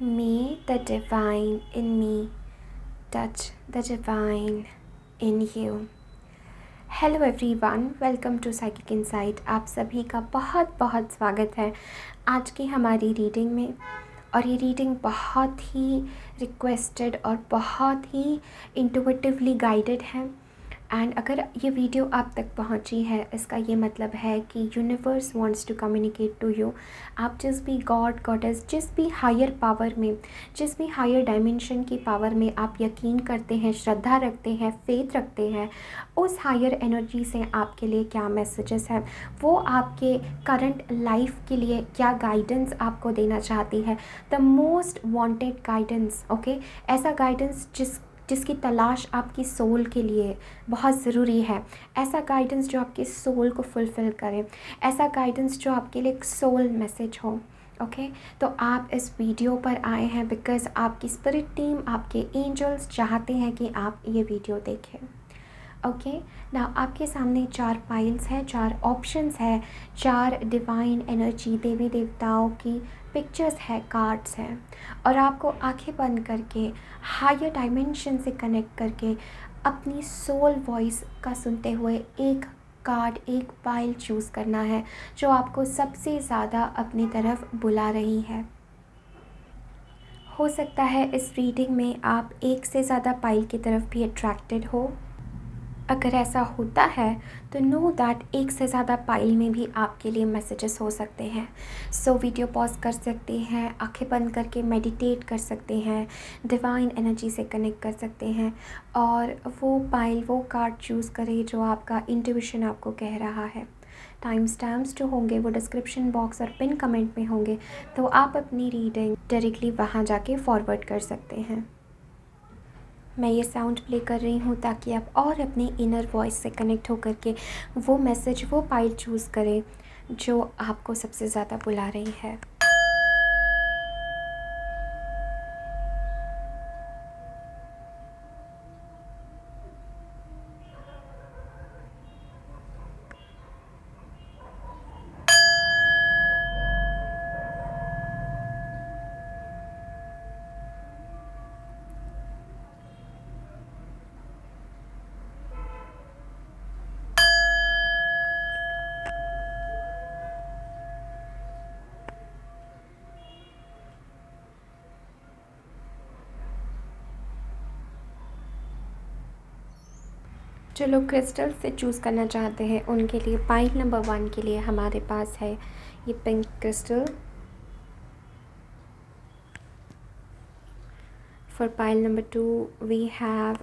May the divine in me touch the divine in you. Hello everyone, welcome to psychic insight. आप सभी का बहुत बहुत स्वागत है आज की हमारी रीडिंग में। और ये रीडिंग बहुत ही रिक्वेस्टेड और बहुत ही इंटुइटिवली गाइडेड है। एंड अगर ये वीडियो आप तक पहुंची है, इसका ये मतलब है कि universe wants to communicate to you. आप जिस भी गॉड गॉडेस, जिस भी हायर पावर में, जिस भी हायर डायमेंशन की पावर में आप यकीन करते हैं, श्रद्धा रखते हैं, फेथ रखते हैं, उस हायर एनर्जी से आपके लिए क्या मैसेजेस हैं, वो आपके करंट लाइफ के लिए क्या गाइडेंस आपको देना चाहती है। The most wanted guidance, okay, ऐसा गाइडेंस जिसकी तलाश आपकी सोल के लिए बहुत ज़रूरी है। ऐसा गाइडेंस जो आपके सोल को फुलफ़िल करे, ऐसा गाइडेंस जो आपके लिए एक सोल मैसेज हो। ओके, तो आप इस वीडियो पर आए हैं बिकॉज़ आपकी स्पिरिट टीम, आपके एंजल्स चाहते हैं कि आप ये वीडियो देखें। ओके, ना आपके सामने 4 पाइल्स हैं, 4 ऑप्शंस है, 4 डिवाइन एनर्जी, देवी देवताओं की पिक्चर्स है, कार्ड्स हैं। और आपको आंखें बंद करके हायर डायमेंशन से कनेक्ट करके अपनी सोल वॉइस का सुनते हुए एक कार्ड, एक पाइल चूज़ करना है जो आपको सबसे ज़्यादा अपनी तरफ बुला रही है। हो सकता है इस रीडिंग में आप एक से ज़्यादा पाइल की तरफ भी अट्रैक्टेड हो। अगर ऐसा होता है तो नो दैट एक से ज़्यादा पाइल में भी आपके लिए मैसेजेस हो सकते हैं। सो वीडियो पॉज कर सकते हैं, आंखें बंद करके मेडिटेट कर सकते हैं, डिवाइन एनर्जी से कनेक्ट कर सकते हैं और वो पाइल, वो कार्ड चूज़ करें जो आपका इंट्यूशन आपको कह रहा है। टाइम स्टैम्प्स जो होंगे वो डिस्क्रिप्शन बॉक्स और पिन कमेंट में होंगे, तो आप अपनी रीडिंग डायरेक्टली वहाँ जाके फॉरवर्ड कर सकते हैं। मैं ये साउंड प्ले कर रही हूँ ताकि आप और अपने इनर वॉइस से कनेक्ट होकर के वो मैसेज, वो पाइल चूज़ करें जो आपको सबसे ज़्यादा बुला रही है। जो लोग क्रिस्टल से चूज़ करना चाहते हैं उनके लिए पाइल नंबर 1 के लिए हमारे पास है ये pink crystal. For pile number 2 we have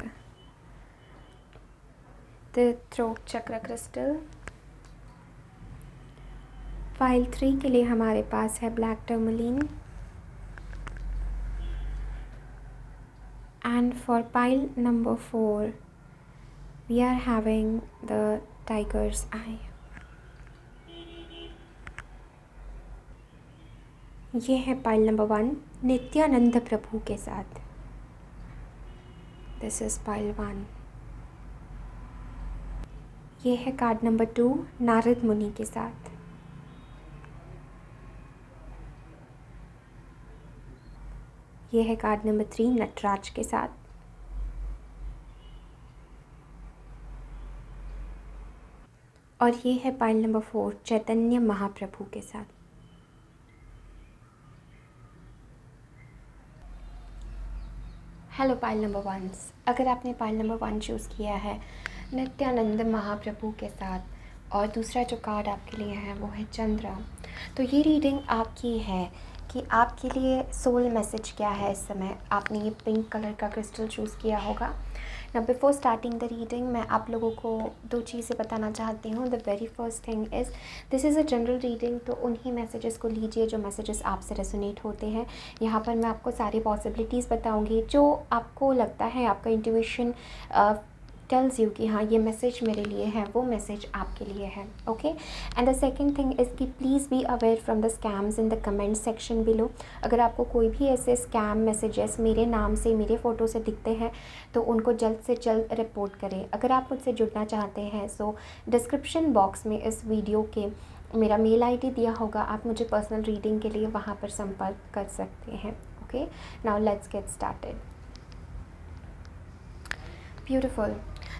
the throat chakra crystal. Pile 3 के लिए हमारे पास है black tourmaline. And for pile number 4 we are having the tiger's eye। ये है पाइल नंबर 1 नित्यानंद प्रभु के साथ। This is pile 1। ये है कार्ड नंबर 2 नारद मुनि के साथ। ये है कार्ड नंबर 3 नटराज के साथ। और ये है पाइल नंबर 4 चैतन्य महाप्रभु के साथ। हेलो पाइल नंबर 1, अगर आपने पाइल नंबर 1 चूज़ किया है नित्यानंद महाप्रभु के साथ और दूसरा जो कार्ड आपके लिए है वो है चंद्रा, तो ये रीडिंग आपकी है कि आपके लिए सोल मैसेज क्या है। इस समय आपने ये पिंक कलर का क्रिस्टल चूज़ किया होगा ना। बिफोर स्टार्टिंग द रीडिंग मैं आप लोगों को 2 चीज़ें बताना चाहती हूँ। The very first thing is this is a general reading, तो उन्हीं मैसेजेस को लीजिए जो मैसेजेस आपसे रेजोनेट होते हैं। यहाँ पर मैं आपको सारी पॉसिबिलिटीज़ बताऊँगी जो आपको लगता है, आपका इंट्यूशन टेल्स यू कि हाँ ये मैसेज मेरे लिए है, वो मैसेज आपके लिए है। Okay, and the second thing is कि please be aware from the scams in the comment section below. अगर आपको कोई भी ऐसे स्कैम मैसेजेस मेरे नाम से, मेरे फ़ोटो से दिखते हैं तो उनको जल्द से जल्द रिपोर्ट करें। अगर आप मुझसे जुड़ना चाहते हैं सो डिस्क्रिप्शन बॉक्स में इस वीडियो के मेरा मेल आईडी दिया होगा, आप मुझे पर्सनल रीडिंग के लिए वहाँ पर संपर्क कर सकते हैं। Okay, now let's get started. Beautiful.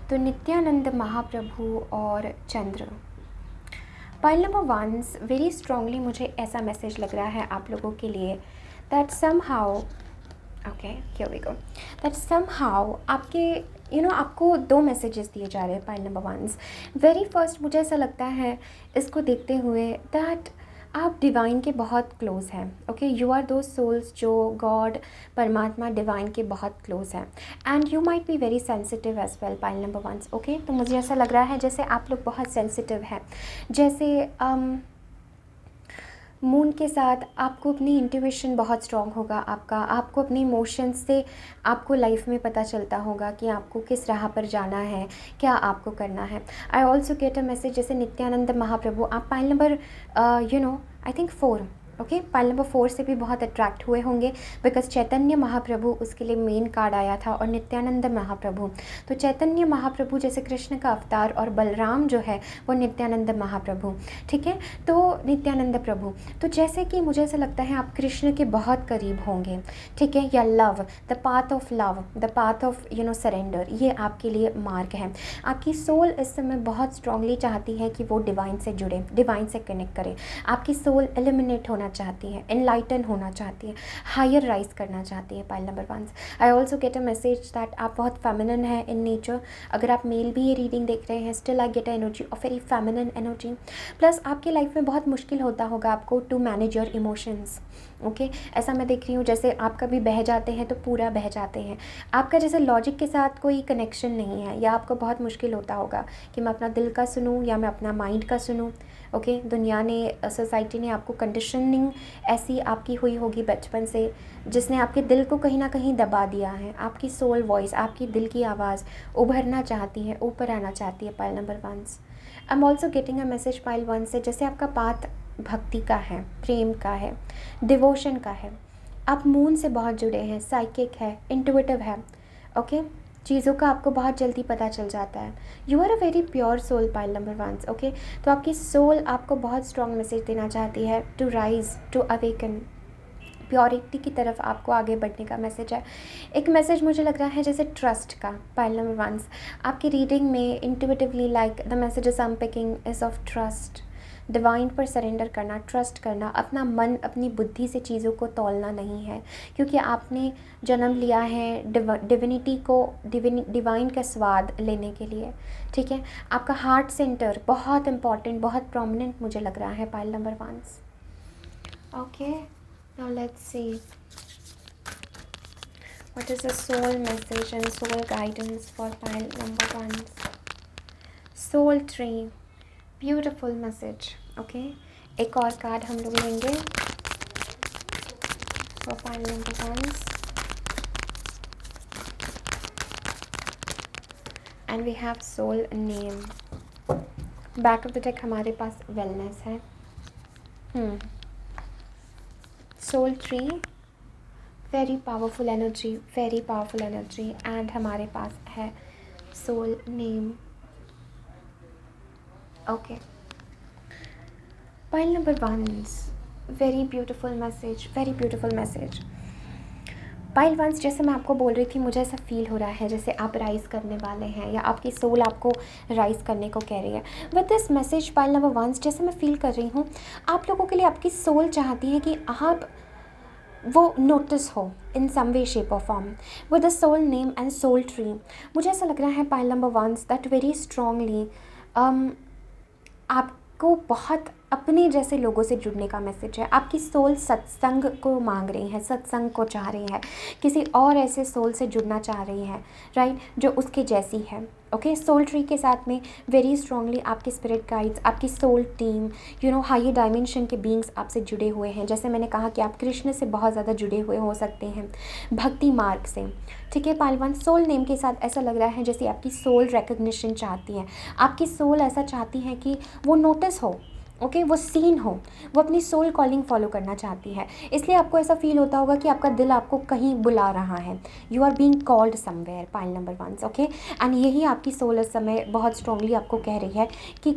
तो नित्यानंद महाप्रभु और चंद्र। पाइल नंबर 1, वेरी स्ट्रांगली मुझे ऐसा मैसेज लग रहा है आप लोगों के लिए that somehow, okay here we go, that somehow आपके आपको 2 मैसेजेस दिए जा रहे हैं पाइल नंबर 1। वेरी फर्स्ट मुझे ऐसा लगता है इसको देखते हुए दैट आप डिवाइन के बहुत क्लोज़ हैं। ओके, यू आर दो सोल्स जो गॉड परमात्मा डिवाइन के बहुत क्लोज़ हैं and you might be very sensitive as well pile number 1। Okay, तो मुझे ऐसा लग रहा है जैसे आप लोग बहुत सेंसिटिव हैं, जैसे मून के साथ आपको अपनी इंट्यूशन बहुत स्ट्रॉन्ग होगा आपको अपनी इमोशंस से आपको लाइफ में पता चलता होगा कि आपको किस राह पर जाना है, क्या आपको करना है। I also get a message जैसे नित्यानंद महाप्रभु, आप pile number I think 4, okay, pile number 4 से भी बहुत अट्रैक्ट हुए होंगे बिकॉज चैतन्य महाप्रभु उसके लिए मेन कार्ड आया था और नित्यानंद महाप्रभु। तो चैतन्य महाप्रभु जैसे कृष्ण का अवतार और बलराम जो है वो नित्यानंद महाप्रभु, ठीक है। तो नित्यानंद प्रभु, तो जैसे कि मुझे ऐसा लगता है आप कृष्ण के बहुत करीब होंगे, ठीक है, या love, the path of love, the path of surrender, ये आपके लिए मार्ग है। आपकी सोल इस समय बहुत स्ट्रांगली चाहती है कि वो डिवाइन से जुड़े, डिवाइन से कनेक्ट करे। आपकी सोल एलिमिनेट होना चाहती है, एनलाइटन होना चाहती है, हायर राइज करना चाहती है। Pile number 1, I also get a message that आप बहुत फेमिनिन है इन नेचर। अगर आप मेल भी ये रीडिंग देख रहे हैं, still I get a energy of very feminine energy. Plus आपकी लाइफ में बहुत मुश्किल होता होगा आपको to manage your emotions. Okay, ऐसा मैं देख रही हूँ जैसे आप कभी बह जाते हैं तो पूरा बह जाते हैं, आपका जैसे लॉजिक के साथ कोई कनेक्शन नहीं है, या आपको बहुत मुश्किल होता होगा कि मैं अपना दिल का सुनूँ या मैं अपना माइंड का सुनूँ। ओके, दुनिया ने, सोसाइटी ने आपको कंडीशनिंग ऐसी आपकी हुई होगी बचपन से जिसने आपके दिल को कहीं ना कहीं दबा दिया है। आपकी सोल वॉइस, आपकी दिल की आवाज़ उभरना चाहती है, ऊपर आना चाहती है। Pile number 1, I am also getting a message pile 1 से जैसे आपका पाथ भक्ति का है, प्रेम का है, डिवोशन का है। आप मून से बहुत जुड़े हैं, साइकिक है, इंट्यूटिव है। ओके, चीज़ों का आपको बहुत जल्दी पता चल जाता है। You are a very pure soul pile number 1। Okay, तो आपकी सोल आपको बहुत स्ट्रॉन्ग मैसेज देना चाहती है to rise, to awaken, purity की तरफ आपको आगे बढ़ने का मैसेज है। एक मैसेज मुझे लग रहा है जैसे ट्रस्ट का। पाइल नंबर 1, आपकी रीडिंग में intuitively like the messages I am picking is of trust, divine पर सरेंडर करना, ट्रस्ट करना, अपना मन अपनी बुद्धि से चीज़ों को तौलना नहीं है, क्योंकि आपने जन्म लिया है डिविनिटी को, डिवाइन का स्वाद लेने के लिए, ठीक है। आपका हार्ट सेंटर बहुत इंपॉर्टेंट, बहुत प्रोमिनेंट मुझे लग रहा है pile number 1। Okay, now let's see what is the soul message and soul guidance for pile number 1, soul tree, beautiful message. Okay, एक और कार्ड हम लोग लेंगे for pile number 1 and we have soul name. Back of the deck हमारे पास wellness है, soul tree, very powerful energy, very powerful energy, and हमारे पास है soul name. Okay, pile number 1, very beautiful message, very beautiful message. Pile 1, जैसे मैं आपको बोल रही थी, मुझे ऐसा फील हो रहा है जैसे आप राइज़ करने वाले हैं या आपकी सोल आपको राइज़ करने को कह रही है with this message. Pile number 1, जैसे मैं फील कर रही हूँ आप लोगों के लिए आपकी सोल चाहती है कि आप वो नोटिस हो इन सम वे शेप और form with the soul name and soul tree. मुझे ऐसा लग रहा है pile number 1 that very strongly आपको बहुत अपने जैसे लोगों से जुड़ने का मैसेज है। आपकी सोल सत्संग को मांग रही है, सत्संग को चाह रही है, किसी और ऐसे सोल से जुड़ना चाह रही है, राइट, जो उसके जैसी है। ओके, सोल ट्री के साथ में वेरी स्ट्रांगली आपके स्पिरिट गाइड्स, आपकी सोल टीम, हायर डायमेंशन के बीइंग्स आपसे जुड़े हुए हैं। जैसे मैंने कहा कि आप कृष्ण से बहुत ज़्यादा जुड़े हुए हो सकते हैं, भक्ति मार्ग से, ठीक है। पाइल 1, सोल नेम के साथ ऐसा लग रहा है जैसे आपकी सोल रिकग्निशन चाहती है, आपकी सोल ऐसा चाहती है कि वो नोटिस हो, ओके, वो सीन हो, वो अपनी सोल कॉलिंग फॉलो करना चाहती है। इसलिए आपको ऐसा फील होता होगा कि आपका दिल आपको कहीं बुला रहा है, you are being called somewhere. Pile number 1, okay, and यही आपकी सोल इस समय बहुत स्ट्रांगली आपको कह रही है कि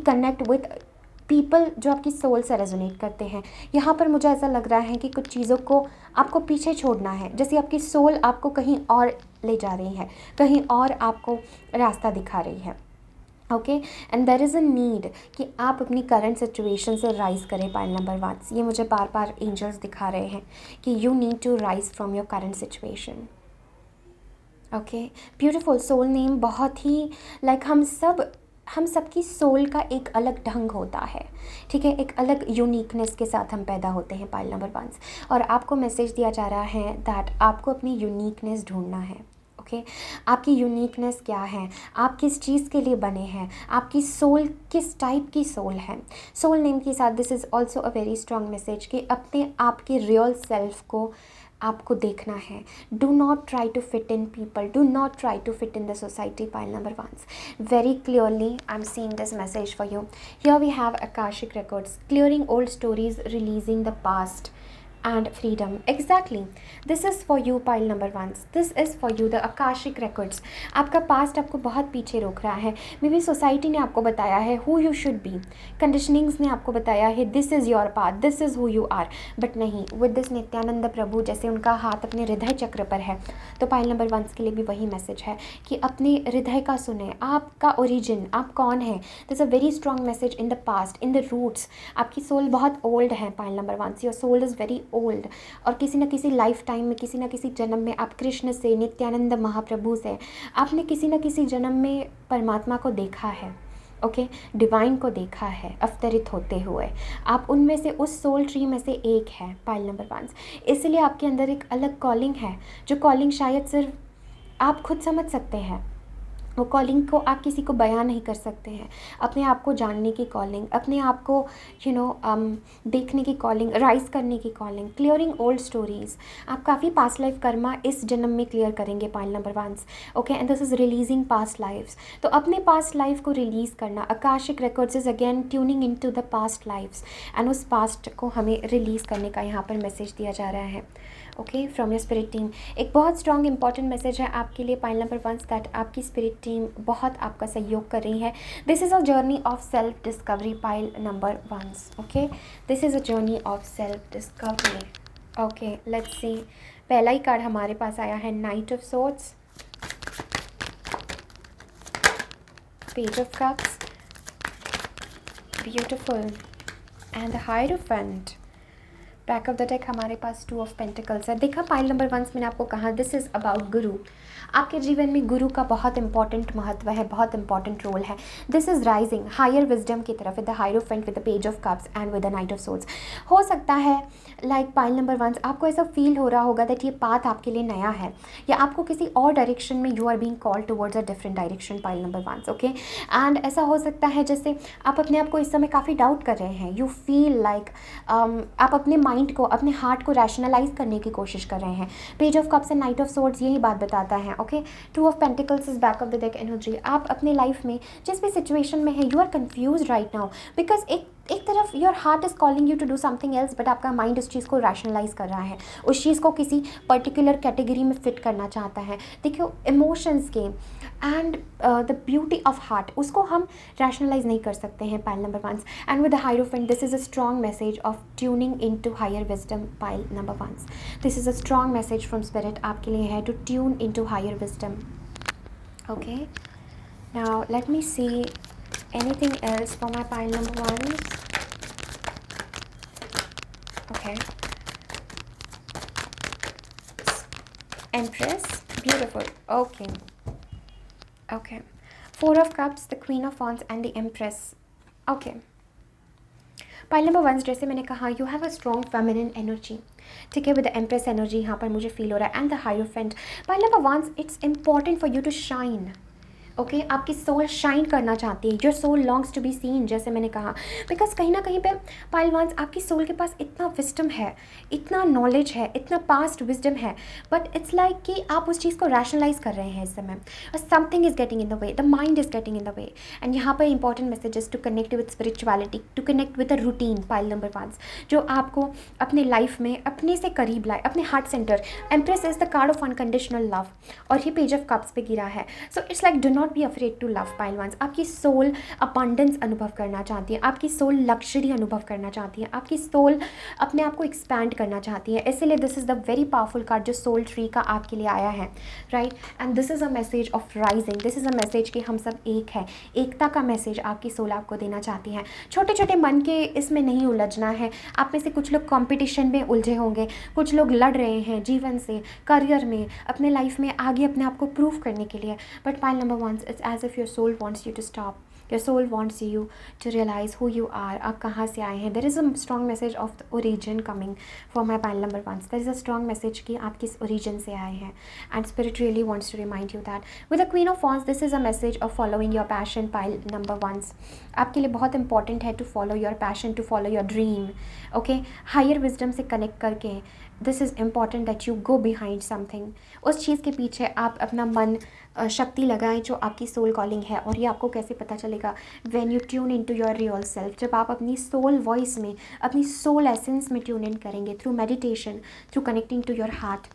पीपल जो आपकी सोल से रेजोनेट करते हैं। यहाँ पर मुझे ऐसा लग रहा है कि कुछ चीज़ों को आपको पीछे छोड़ना है, जैसे आपकी सोल आपको कहीं और ले जा रही है, कहीं और आपको रास्ता दिखा रही है। Okay, and there is a need कि आप अपनी करंट सिचुएशन से राइज़ करें। पाइल नंबर 1, ये मुझे बार बार एंजल्स दिखा रहे हैं कि you need to rise from your current situation. Okay, beautiful. Soul name बहुत ही लाइक हम सबकी सोल का एक अलग ढंग होता है, ठीक है, एक अलग यूनिकनेस के साथ हम पैदा होते हैं पाइल नंबर 1। और आपको मैसेज दिया जा रहा है दैट आपको अपनी यूनिकनेस ढूंढना है। ओके, आपकी यूनिकनेस क्या है, आप किस चीज़ के लिए बने हैं, आपकी सोल किस टाइप की सोल है। सोल नेम के साथ this is also a very strong message कि अपने आप के रियल सेल्फ को आपको देखना है। Do not try to fit in people, do not try to fit in the society. Pile number 1, very clearly I'm seeing this message for you. Here we have Akashic records, clearing old stories, releasing the past and freedom. Exactly, this is for you pile number 1, this is for you the Akashic records. आपका past आपको बहुत पीछे रोक रहा है। May be society ने आपको बताया है who you should be, conditionings ने आपको बताया है this is your path, this is who you are, but नहीं, विद दिस नित्यानंद प्रभु जैसे उनका हाथ अपने हृदय चक्र पर है, तो पाइल नंबर 1 के लिए भी वही मैसेज है कि अपने हृदय का सुने, आपका ओरिजिन, आप कौन है। This a very strong message in the past, in the roots. आपकी सोल बहुत ओल्ड है pile number 1, your soul is very old, और किसी न किसी लाइफ टाइम में, किसी न किसी जन्म में आप कृष्ण से, नित्यानंद महाप्रभु से, आपने किसी न किसी जन्म में परमात्मा को देखा है। ओके, डिवाइन को देखा है अवतरित होते हुए। आप उनमें से, उस सोल ट्री में से एक है पाइल नंबर 1। इसलिए आपके अंदर एक अलग कॉलिंग है, जो कॉलिंग शायद सिर्फ आप खुद समझ सकते हैं। वो कॉलिंग को आप किसी को बयान नहीं कर सकते हैं। अपने आप को जानने की कॉलिंग, अपने आप को देखने की कॉलिंग, राइज करने की कॉलिंग, क्लियरिंग ओल्ड स्टोरीज। आप काफ़ी पास्ट लाइफ कर्मा इस जन्म में क्लियर करेंगे pile number 1। Okay, and this is releasing past lives. तो अपने पास्ट लाइफ को रिलीज़ करना, Akashic records is again tuning in to the past lives, and उस पास्ट को हमें रिलीज़ करने का यहाँ पर मैसेज दिया जा रहा है। Okay, from your spirit team एक बहुत स्ट्रॉन्ग इंपॉर्टेंट मैसेज है आपके लिए पाइल नंबर 1, दैट आपकी स्पिरिट टीम बहुत आपका सहयोग कर रही है। This is a journey of self discovery pile number 1। Okay, this is a journey of self discovery. Okay, let's सी। पहला ही कार्ड हमारे पास आया है night of swords, page of cups, beautiful, and the hierophant. Back of the deck हमारे पास 2 of pentacles है। देखा pile number 1 मैंने आपको कहा दिस इज़ अबाउट गुरु। आपके जीवन में गुरु का बहुत इंपॉर्टेंट महत्व है, बहुत इंपॉर्टेंट रोल है। This is rising higher wisdom की तरफ with the hierophant, with the page of cups and with the knight of swords. हो सकता है लाइक पाइल नंबर 1 आपको ऐसा फील हो रहा होगा दैट ये पाथ आपके लिए नया है, या आपको किसी और डायरेक्शन में you are being called towards a different direction pile number 1। Okay, and ऐसा हो सकता है जैसे आप अपने आप को इस समय काफ़ी डाउट कर रहे हैं। यू फील लाइक आप अपने माइंड को, अपने हार्ट को रैशनलाइज करने की कोशिश कर रहे हैं। Page of cups and knight of swords यही बात बताता है। Okay, 2 of pentacles is back of the deck energy. आप अपने लाइफ में जिस भी सिचुएशन में है, you are confuse right now, because एक तरफ your heart is calling you to do something else, but आपका माइंड उस चीज़ को रैशनलाइज कर रहा है, उस चीज़ को किसी पर्टिकुलर कैटेगरी में फिट करना चाहता है। देखियो, इमोशंस के and the beauty of heart, उसको हम रैशनलाइज नहीं कर सकते हैं pile number 1। And with the hierophant this is a strong message of tuning in to higher wisdom pile number 1। This is a strong message from spirit आपके लिए है to tune in to higher wisdom. Okay, now let me see anything else for my pile number 1. Okay, Empress, beautiful. Okay, 4 of cups, the Queen of wands and the Empress. Okay, pile number 1 जैसे मैंने कहा you have a strong feminine energy, ठीक है, with the empress energy यहाँ पर मुझे feel हो रहा है, and the hierophant. Pile number 1 it's important for you to shine. Okay, आपकी सोल शाइन करना चाहती है, your soul longs to be seen, जैसे मैंने कहा, बिकॉज कहीं ना कहीं पे पाइल 1 आपकी सोल के पास इतना विजडम है, इतना नॉलेज है, इतना पास्ट विजडम है, बट इट्स लाइक कि आप उस चीज़ को रैशनलाइज कर रहे हैं इस समय, और something is getting in the way, the mind is getting in the way. And यहाँ पर important messages to connect with spirituality, to connect with the routine pile number 1, जो आपको अपने लाइफ में अपने से करीब लाए, अपने heart center. Empress is the card of unconditional love, और ये पेज ऑफ कप्स पे गिरा है। So it's like do not not be afraid to love pile ones. आपकी सोल अबंडेंस अनुभव करना चाहती है, आपकी सोल लग्जरी अनुभव करना चाहती है, आपकी सोल अपने आप को एक्सपैंड करना चाहती है। इसीलिए this is the very powerful card जो सोल ट्री का आपके लिए आया है, right. And this is a message of rising, this is a message कि हम सब एक है, एकता का मैसेज आपकी सोल आपको देना चाहती है। छोटे छोटे मन के इसमें नहीं उलझना है। आप में से कुछ लोग कंपटीशन में उलझे होंगे, कुछ लोग लड़ रहे हैं जीवन से, करियर में, अपने लाइफ में आगे अपने आप को प्रूव करने के लिए। But pile number 1, it's as if your soul wants you to stop, your soul wants you to realize who you are, आप कहाँ से आए हैं। There is a strong message of the origin coming for my pile number 1। There is a strong message कि आप किस origin से आए हैं, and spirit really wants to remind you that with the queen of wands this is a message of following your passion pile number 1। आपके लिए बहुत important है to follow your passion, to follow your dream, okay. Higher wisdom से connect करके this is important that you go behind something, उस चीज़ के पीछे आप अपना मन शक्ति लगाएं जो आपकी सोल कॉलिंग है। और ये आपको कैसे पता चलेगा, when you tune in to your real self, जब आप अपनी सोल वॉइस में, अपनी सोल एसेंस में ट्यून इन करेंगे through meditation, through connecting to your heart,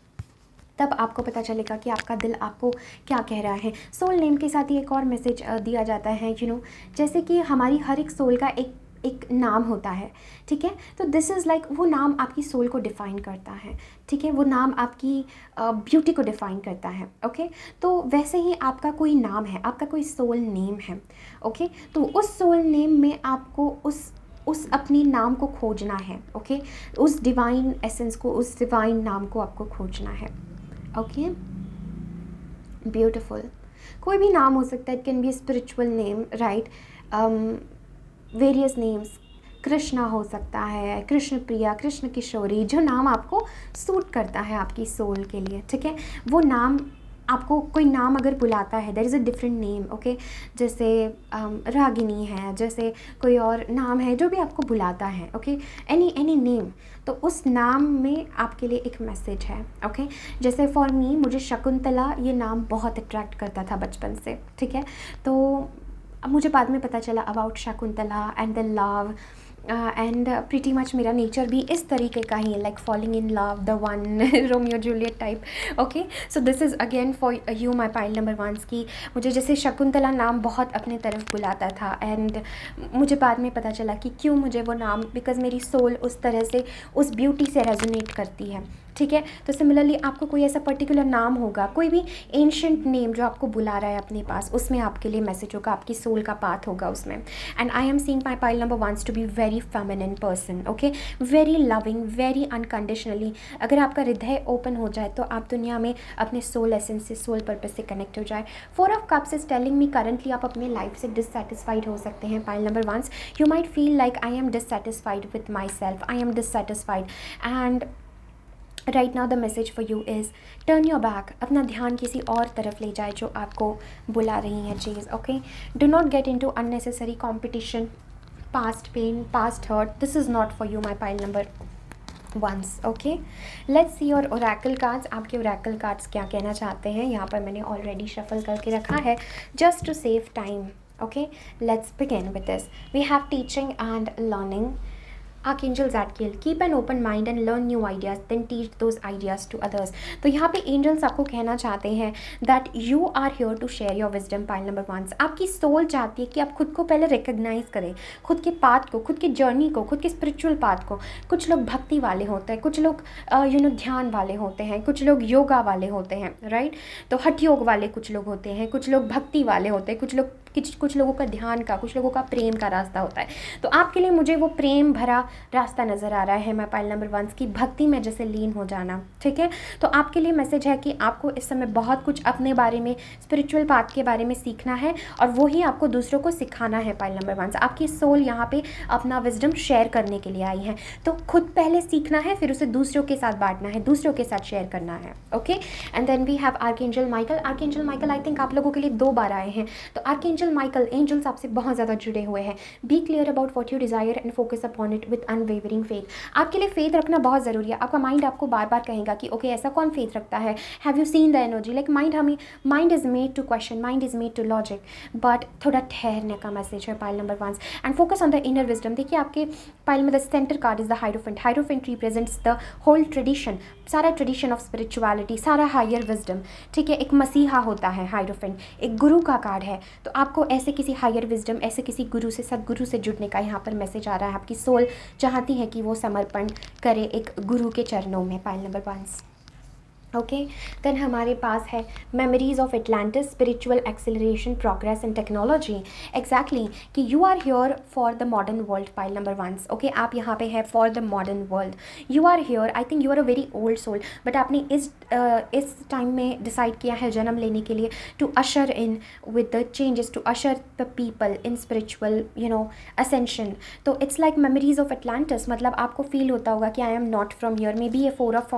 तब आपको पता चलेगा कि आपका दिल आपको क्या कह रहा है। सोल नेम के साथ ही एक और मैसेज दिया जाता है, जैसे कि हमारी हर एक सोल का एक नाम होता है, ठीक है। तो दिस इज़ लाइक वो नाम आपकी सोल को डिफ़ाइन करता है, ठीक है। वो नाम आपकी ब्यूटी को डिफ़ाइन करता है, ओके। तो वैसे ही आपका कोई नाम है, आपका कोई सोल नेम है, ओके। तो उस सोल नेम में आपको उस अपनी नाम को खोजना है, ओके। उस डिवाइन एसेंस को, उस डिवाइन नाम को आपको खोजना है, ओके। ब्यूटिफुल। कोई भी नाम हो सकता है, it can B spiritual name, right. Various names, Krishna हो सकता है, कृष्ण प्रिया, कृष्ण किशोरी, जो नाम आपको सूट करता है आपकी सोल के लिए, ठीक है। वो नाम आपको, कोई नाम अगर बुलाता है, there is a different name, okay. जैसे रागिनी है, जैसे कोई और नाम है जो भी आपको बुलाता है, ओके, एनी नेम, तो उस नाम में आपके लिए एक मैसेज है, ओके। जैसे फॉर मी, मुझे शकुंतला ये नाम बहुत अट्रैक्ट करता था बचपन से, ठीक है। तो अब मुझे बाद में पता चला about Shakuntala and the love, and pretty much मेरा नेचर भी इस तरीके का ही है, like falling in love, the one, Romeo Juliet type, okay. So this is again for you my pile number 1 की मुझे जैसे शकुंतला नाम बहुत अपने तरफ बुलाता था, एंड मुझे बाद में पता चला कि क्यों मुझे वो नाम, बिकॉज मेरी सोल उस तरह से, उस ब्यूटी से रेजोनेट करती है, ठीक है। तो सिमिलरली आपको कोई ऐसा पर्टिकुलर नाम होगा, कोई भी एंशंट नेम जो आपको बुला रहा है अपने पास, उसमें आपके लिए मैसेज होगा, आपकी सोल का पाथ होगा उसमें। And I am seeing my pile number 1 to be very feminine person, okay, very loving, very unconditionally. अगर आपका हृदय ओपन हो जाए तो आप दुनिया में अपने सोल एसेंस से, सोल पर्पस से कनेक्ट हो जाए। 4 of cups is telling me currently आप अपने लाइफ से डिससेटिस्फाइड हो सकते हैं pile number 1। You might feel like I M dissatisfied with my self, I am dissatisfied, and right now the message for you is turn your back, अपना ध्यान किसी और तरफ ले जाए जो आपको बुला रही है चीज़, okay. Do not get into unnecessary competition, past pain, past hurt, this is not for you my pile number 1, okay. Let's see your oracle cards, आपके ओरेकल कार्ड्स क्या कहना चाहते हैं। यहाँ पर मैंने ऑलरेडी शफल करके रखा है just to save time, okay. Let's begin with this. We have teaching and learning. Archangel Zadkiel, keep an open mind and learn new ideas, then teach those ideas to others. तो यहाँ पे angels आपको कहना चाहते हैं that you are here to share your wisdom, pile number 1। आपकी soul चाहती है कि आप खुद को पहले रिकग्नाइज करें, खुद के पाथ को, खुद की जर्नी को, खुद के स्पिरिचुअल पाथ को। कुछ लोग भक्ति वाले होते हैं, कुछ लोग ध्यान वाले होते हैं, कुछ लोग योगा वाले होते हैं, राइट। तो हठ योग वाले कुछ लोग होते हैं, कुछ लोग भक्ति वाले होते हैं, कुछ लोगों का ध्यान का, कुछ लोगों का प्रेम का रास्ता होता है। तो आपके लिए मुझे वो प्रेम भरा रास्ता नज़र आ रहा है मैं पाइल नंबर 1 की, भक्ति में जैसे लीन हो जाना, ठीक है। तो आपके लिए मैसेज है कि आपको इस समय बहुत कुछ अपने बारे में, स्पिरिचुअल पाथ के बारे में सीखना है, और वो ही आपको दूसरों को सिखाना है पाइल नंबर 1। आपकी सोल यहाँ पे अपना विजडम शेयर करने के लिए आई है, तो खुद पहले सीखना है, फिर उसे दूसरों के साथ बांटना है, दूसरों के साथ शेयर करना है, okay. And then we have archangel Michael. Archangel Michael I think आप लोगों के लिए 2 बार आए हैं। तो आर्कएंजल माइकल, एंजल्स आपसे बहुत ज़्यादा जुड़े हुए हैं। Be clear about what you desire and focus upon it with unwavering faith. आपके लिए फेथ रखना बहुत ज़रूरी है। आपका माइंड आपको बार बार कहेगा कि ओके ऐसा कौन फेथ रखता है, have you seen the energy, like mind is made to question, mind is made to logic, but थोड़ा ठहरने का मैसेज है pile number 1। And focus on the inner wisdom. देखिए आपके पाइल में the centre card is the hierophant. Hierophant represents the whole tradition, सारा tradition of spirituality, सारा higher wisdom, ठीक है। एक मसीहा होता है हायरोफेंट, एक गुरु का कार्ड है। तो आपको ऐसे किसी हायर विजडम, ऐसे किसी गुरु से, सदगुरु से जुड़ने का यहाँ पर मैसेज आ रहा है। आपकी सोल चाहती है कि वो समर्पण करे एक गुरु के चरणों में, पाइल नंबर 1। ओके, देन हमारे पास है memories of Atlantis, spiritual acceleration, progress and technology. Exactly कि you are here for the modern world, pile number 1। Okay, आप यहाँ पे है for the modern world. You are here, I think you are a very old soul, but आपने इस time में decide किया है जन्म लेने के लिए to usher in with the changes, to usher the people in spiritual ascension. तो it's like memories of Atlantis, मतलब आपको फील होता होगा कि I am not from here. Maybe ये 4 ऑफ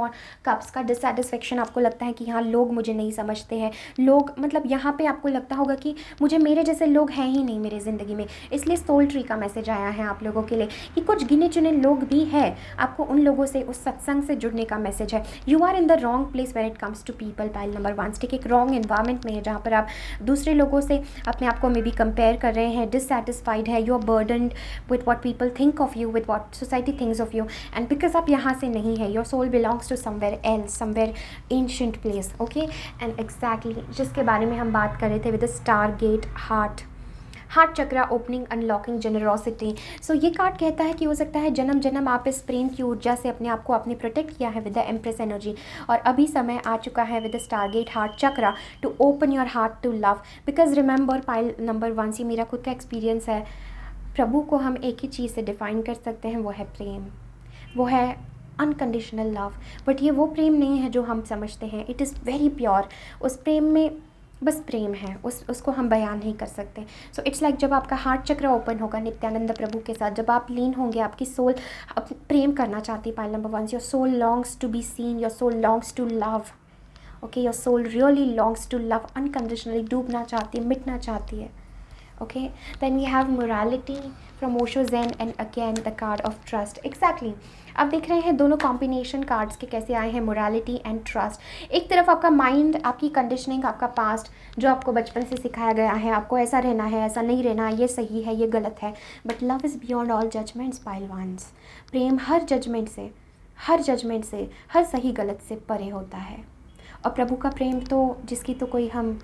कप्स का डिससेटिस्फेक्शन, आपको लगता है कि हाँ लोग मुझे नहीं समझते हैं, लोग मतलब यहाँ पे आपको लगता होगा कि मुझे मेरे जैसे लोग हैं ही नहीं मेरी ज़िंदगी में। इसलिए सोल ट्री का मैसेज आया है आप लोगों के लिए कि कुछ गिने चुने लोग भी हैं, आपको उन लोगों से, उस सत्संग से जुड़ने का मैसेज है। You are in the wrong place when it comes to people, pile number 1। ठीक है, एक रॉन्ग एनवायरमेंट में है जहाँ पर आप दूसरे लोगों से अपने आप को मे बी कंपेयर कर रहे हैं, डिससेटिस्फाइड है, you are burdened with what people think of you, with what society thinks of you, and because आप यहाँ से नहीं है, your soul belongs to somewhere else, somewhere ancient place. Okay, and exactly जिसके बारे में हम बात कर रहे थे with the star gate heart chakra opening, unlocking, generosity. So ये कार्ड कहता है कि हो सकता है जन्म जन्म आप इस प्रेम की ऊर्जा से अपने आप को आपने प्रोटेक्ट किया है विद द एम्प्रेस एनर्जी, और अभी समय आ चुका है with the star gate heart chakra to open your heart to love. Because remember, pile number 1 से मेरा खुद का एक्सपीरियंस है, प्रभु को हम एक ही चीज़ से डिफाइन कर सकते हैं, वो है प्रेम, वो है अनकंडीशनल लव। बट ये वो प्रेम नहीं है जो हम समझते हैं, इट इज़ वेरी प्योर। उस प्रेम में बस प्रेम है, उसको हम बयान नहीं कर सकते। सो इट्स लाइक जब आपका हार्ट चक्र ओपन होगा नित्यानंद प्रभु के साथ, जब आप लीन होंगे, आपकी सोल प्रेम करना चाहती है, pile number 1, your soul longs to be seen, your soul longs to love. Okay, your soul really longs to love unconditionally, डूबना चाहती है, मिटना चाहती है। Okay, then we have morality from Osho Zen and again the card of trust. Exactly, आप देख रहे हैं दोनों कॉम्बिनेशन कार्ड्स के कैसे आए हैं, मोरालिटी एंड ट्रस्ट। एक तरफ आपका माइंड, आपकी कंडीशनिंग, आपका पास्ट जो आपको बचपन से सिखाया गया है, आपको ऐसा रहना है, ऐसा नहीं रहना, ये सही है, ये गलत है। But love is beyond all judgments, pile 1। प्रेम हर जजमेंट से, हर सही गलत से परे होता है। और प्रभु का प्रेम तो जिसकी तो कोई हम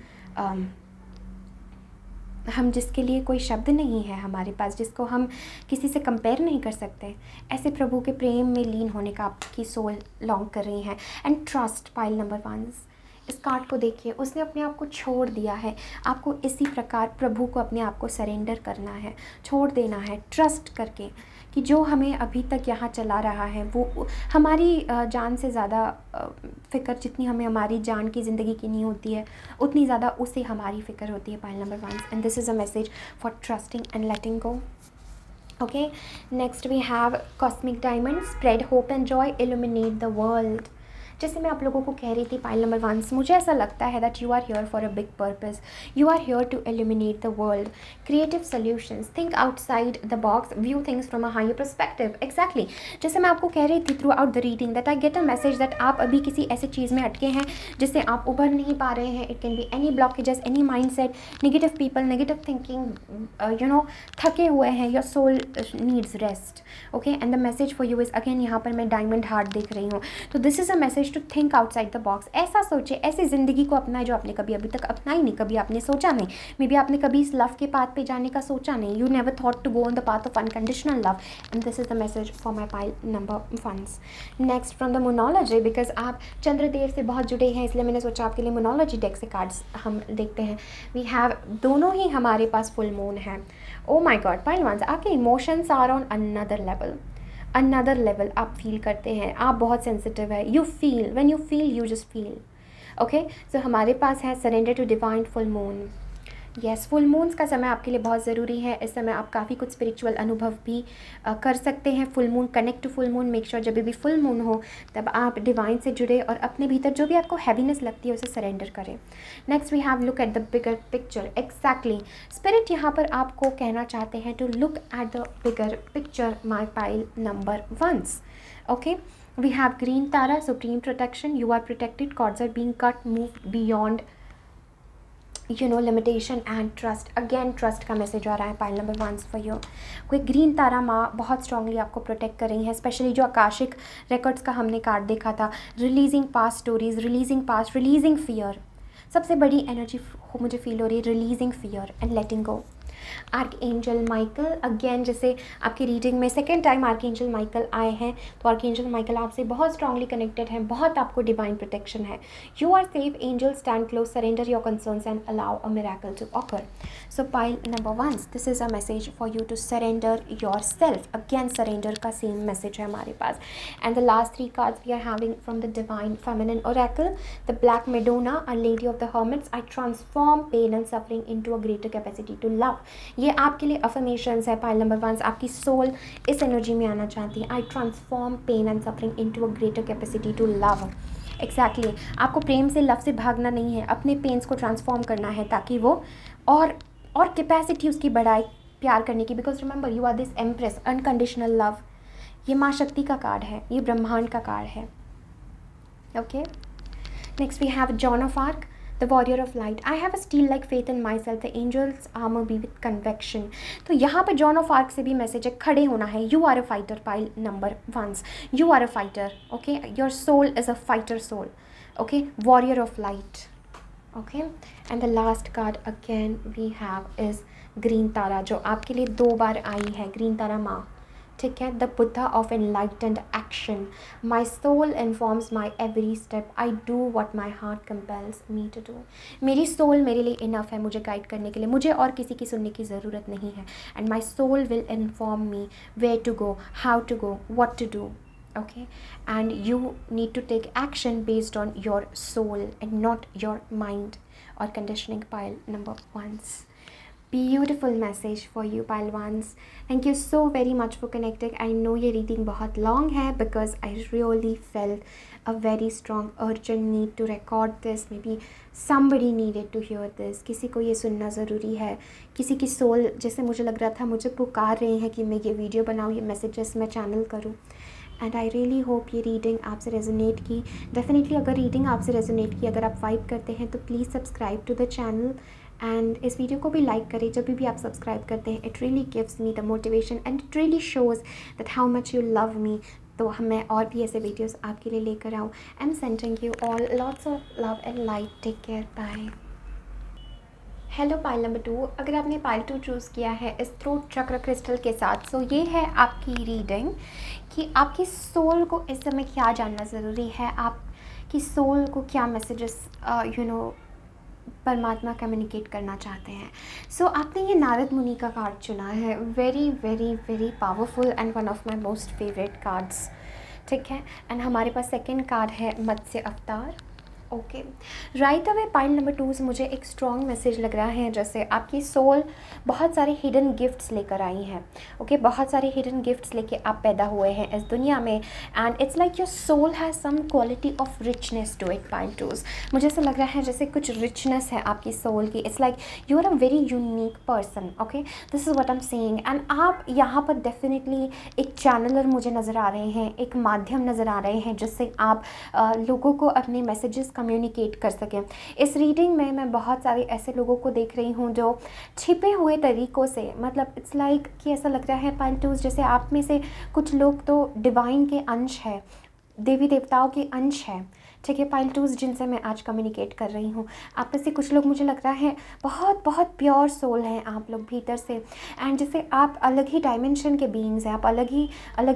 जिसके लिए कोई शब्द नहीं है हमारे पास, जिसको हम किसी से कंपेयर नहीं कर सकते, ऐसे प्रभु के प्रेम में लीन होने का आपकी सोल लॉन्ग कर रही है। And trust, pile number 1। इस कार्ड को देखिए, उसने अपने आप को छोड़ दिया है। आपको इसी प्रकार प्रभु को अपने आप को सरेंडर करना है, छोड़ देना है, ट्रस्ट करके कि जो हमें अभी तक यहाँ चला रहा है वो हमारी जान से ज़्यादा फ़िक्र जितनी हमें हमारी जान की ज़िंदगी की नहीं होती है, उतनी ज़्यादा उसे हमारी फ़िक्र होती है, pile number 1। And this is a message for trusting and letting go. Okay, next we have cosmic diamond, spread hope and joy, illuminate the world. जैसे मैं आप लोगों को कह रही थी, पाइल नंबर 1, मुझे ऐसा लगता है that you are here for a big purpose, you are here to eliminate the world, creative solutions, think outside the box, view things from a higher perspective. Exactly, जैसे मैं आपको कह रही थी throughout the reading that I get a message that आप अभी किसी ऐसे चीज़ में अटके हैं जिससे आप उभर नहीं पा रहे हैं। It can be any blockages, any mind set, negative people, negative thinking, थके हुए हैं, your soul needs rest. Okay, and the message for you is again, यहाँ पर मैं डायमंड हार्ट देख रही हूँ। तो this is a message to think outside the box. ऐसा सोचे, ऐसी ज़िंदगी को अपनाए जो आपने कभी अभी तक अपनाई नहीं, कभी आपने सोचा नहीं। मे बी आपने कभी इस लव के पाथ पे जाने का सोचा नहीं, you never thought to go on the path of unconditional love, and this is the message for my pile number 1। Next from the monology, because आप चंद्रदेव से बहुत जुड़े हैं इसलिए मैंने सोचा आपके लिए मोनोलॉजी डेक से कार्ड्स हम देखते हैं। वी हैव, दोनों ही हमारे पास फुल मून है। ओ माई गॉड, पाइल 1, आपके emotions are on another level आप फील करते हैं, आप बहुत सेंसिटिव है, you feel, when you feel you just feel. Okay, so हमारे पास है surrender to divine full moon. Yes, full moons का समय आपके लिए बहुत ज़रूरी है। इस समय आप काफ़ी कुछ स्पिरिचुअल अनुभव भी कर सकते हैं। Full moon, connect to full moon, make sure जब भी फुल मून हो तब आप डिवाइन से जुड़े और अपने भीतर जो भी आपको हैवीनेस लगती है उसे सरेंडर करें। Next we have look at the bigger picture. Exactly, spirit यहाँ पर आपको कहना चाहते हैं to look at the bigger picture, my pile number 1। Okay, we have green tara, supreme protection, you are protected, cords are being cut, moved beyond limitation and trust. Again trust का message आ रहा है pile number 1 for you. कोई green तारा माँ बहुत strongly आपको protect कर रही हैं, स्पेशली जो आकाशिक रिकॉर्ड्स का हमने कार्ड देखा था, releasing past stories, releasing past, releasing fear. सबसे बड़ी एनर्जी मुझे फील हो रही है releasing fear and letting go. Arc angel Michael, again जैसे आपकी रीडिंग में second time arc angel Michael आए हैं, तो आर्क एंजल माइकल आपसे बहुत स्ट्रांगली कनेक्टेड हैं, बहुत आपको डिवाइन प्रोटेक्शन है। You are safe, angel stand close, surrender your concerns and allow a miracle to occur. So pile number 1, this is a message for you to surrender your self. Again surrender का same message है हमारे पास। And the last 3 cards we are having from the divine feminine oracle, the black Madonna, a lady of the hermits. I transform pain and suffering into a greater capacity to love. ये आपके लिए affirmations है pile number 1। आपकी soul इस energy में आना चाहती है। I transform pain and suffering into a greater capacity to love. Exactly आपको प्रेम से, लव से भागना नहीं है, अपने पेन्स को ट्रांसफॉर्म करना है ताकि वो और कैपेसिटी उसकी बढ़ाए प्यार करने की। Because remember you are this empress, unconditional love. ये माँ शक्ति का कार्ड है, ये ब्रह्मांड का कार्ड है। Okay, next we have John of Arc, the warrior of light. I have a steel like faith in myself, the angel's armor be with conviction. तो यहाँ पे जॉन ऑफ आर्क से भी मैसेज है, खड़े होना है। You are a fighter pile number 1, you are a fighter. Okay, your soul is a fighter soul. Okay, warrior of light. Okay, and the last card again we have is green Tara, जो आपके लिए 2 बार आई है, green तारा माँ। ठीक है, the Buddha of enlightened action, my soul informs my every step, I do what my heart compels me to do. मेरी soul मेरे लिए इनफ है मुझे गाइड करने के लिए, मुझे और किसी की सुनने की ज़रूरत नहीं है। And my soul will inform me where to go, how to go, what to do. Okay, and you need to take action based on your soul and not your mind or conditioning pile number 1. Beautiful message for you pile 1. Thank you so very much for connecting. I know ये reading बहुत long है because I really felt a very strong urgent need to record this. Maybe somebody needed to hear this. किसी को ये सुनना ज़रूरी है, किसी की सोल, जैसे मुझे लग रहा था मुझे पुकार रहे हैं कि मैं ये वीडियो बनाऊँ, ये मैसेजेस मैं चैनल करूँ। एंड आई रियली होप ये रीडिंग आपसे रेजोनेट की। डेफिनेटली अगर रीडिंग आपसे रेजोनेट की, अगर आप वाइब करते हैं तो please subscribe to the channel and इस वीडियो को भी लाइक करें। जब भी आप सब्सक्राइब करते हैं, it really gives me the motivation and it really shows that how much you love me. तो मैं और भी ऐसे वीडियोज़ आपके लिए लेकर आऊँ। I am sending you all lots of love and light. Take care, bye. Hello pile number 2, अगर आपने पाइल 2 चूज़ किया है इस थ्रोट चक्र क्रिस्टल के साथ, सो ये है आपकी रीडिंग कि आपकी सोल को इस समय क्या जानना ज़रूरी है, आपकी सोल को क्या मैसेजेस परमात्मा कम्युनिकेट करना चाहते हैं। सो आपने ये नारद मुनि का कार्ड चुना है, very very very powerful and one of my most favourite cards. ठीक है, एंड हमारे पास सेकेंड कार्ड है मत्स्य अवतार। Okay, right away pile number 2 से मुझे एक स्ट्रॉन्ग मैसेज लग रहा है, जैसे आपकी सोल बहुत सारे हिडन गिफ्ट्स लेकर आई हैं। ओके, बहुत सारे हिडन गिफ्ट्स लेके आप पैदा हुए हैं इस दुनिया में and it's like your soul has some quality of richness to it pile 2। मुझे ऐसा लग रहा है जैसे कुछ रिचनेस है आपकी सोल की। It's like you are a very unique person. Okay, this is what I am saying. And आप यहाँ पर डेफिनेटली एक चैनलर मुझे नज़र आ रहे हैं, एक माध्यम नज़र आ रहे हैं जिससे आप लोगों को अपने मैसेजेस कम्युनिकेट कर सकें। इस रीडिंग में मैं बहुत सारे ऐसे लोगों को देख रही हूँ जो छिपे हुए तरीक़ों से, मतलब इट्स लाइक कि ऐसा लग रहा है पाइल 2 जैसे आप में से कुछ लोग तो डिवाइन के अंश है, देवी देवताओं के अंश है। ठीक है पाइल 2 जिनसे मैं आज कम्युनिकेट कर रही हूँ, आप में से कुछ लोग मुझे लग रहा है बहुत बहुत प्योर सोल हैं आप लोग भीतर से, एंड जैसे आप अलग ही डायमेंशन के बीइंग्स हैं, आप अलग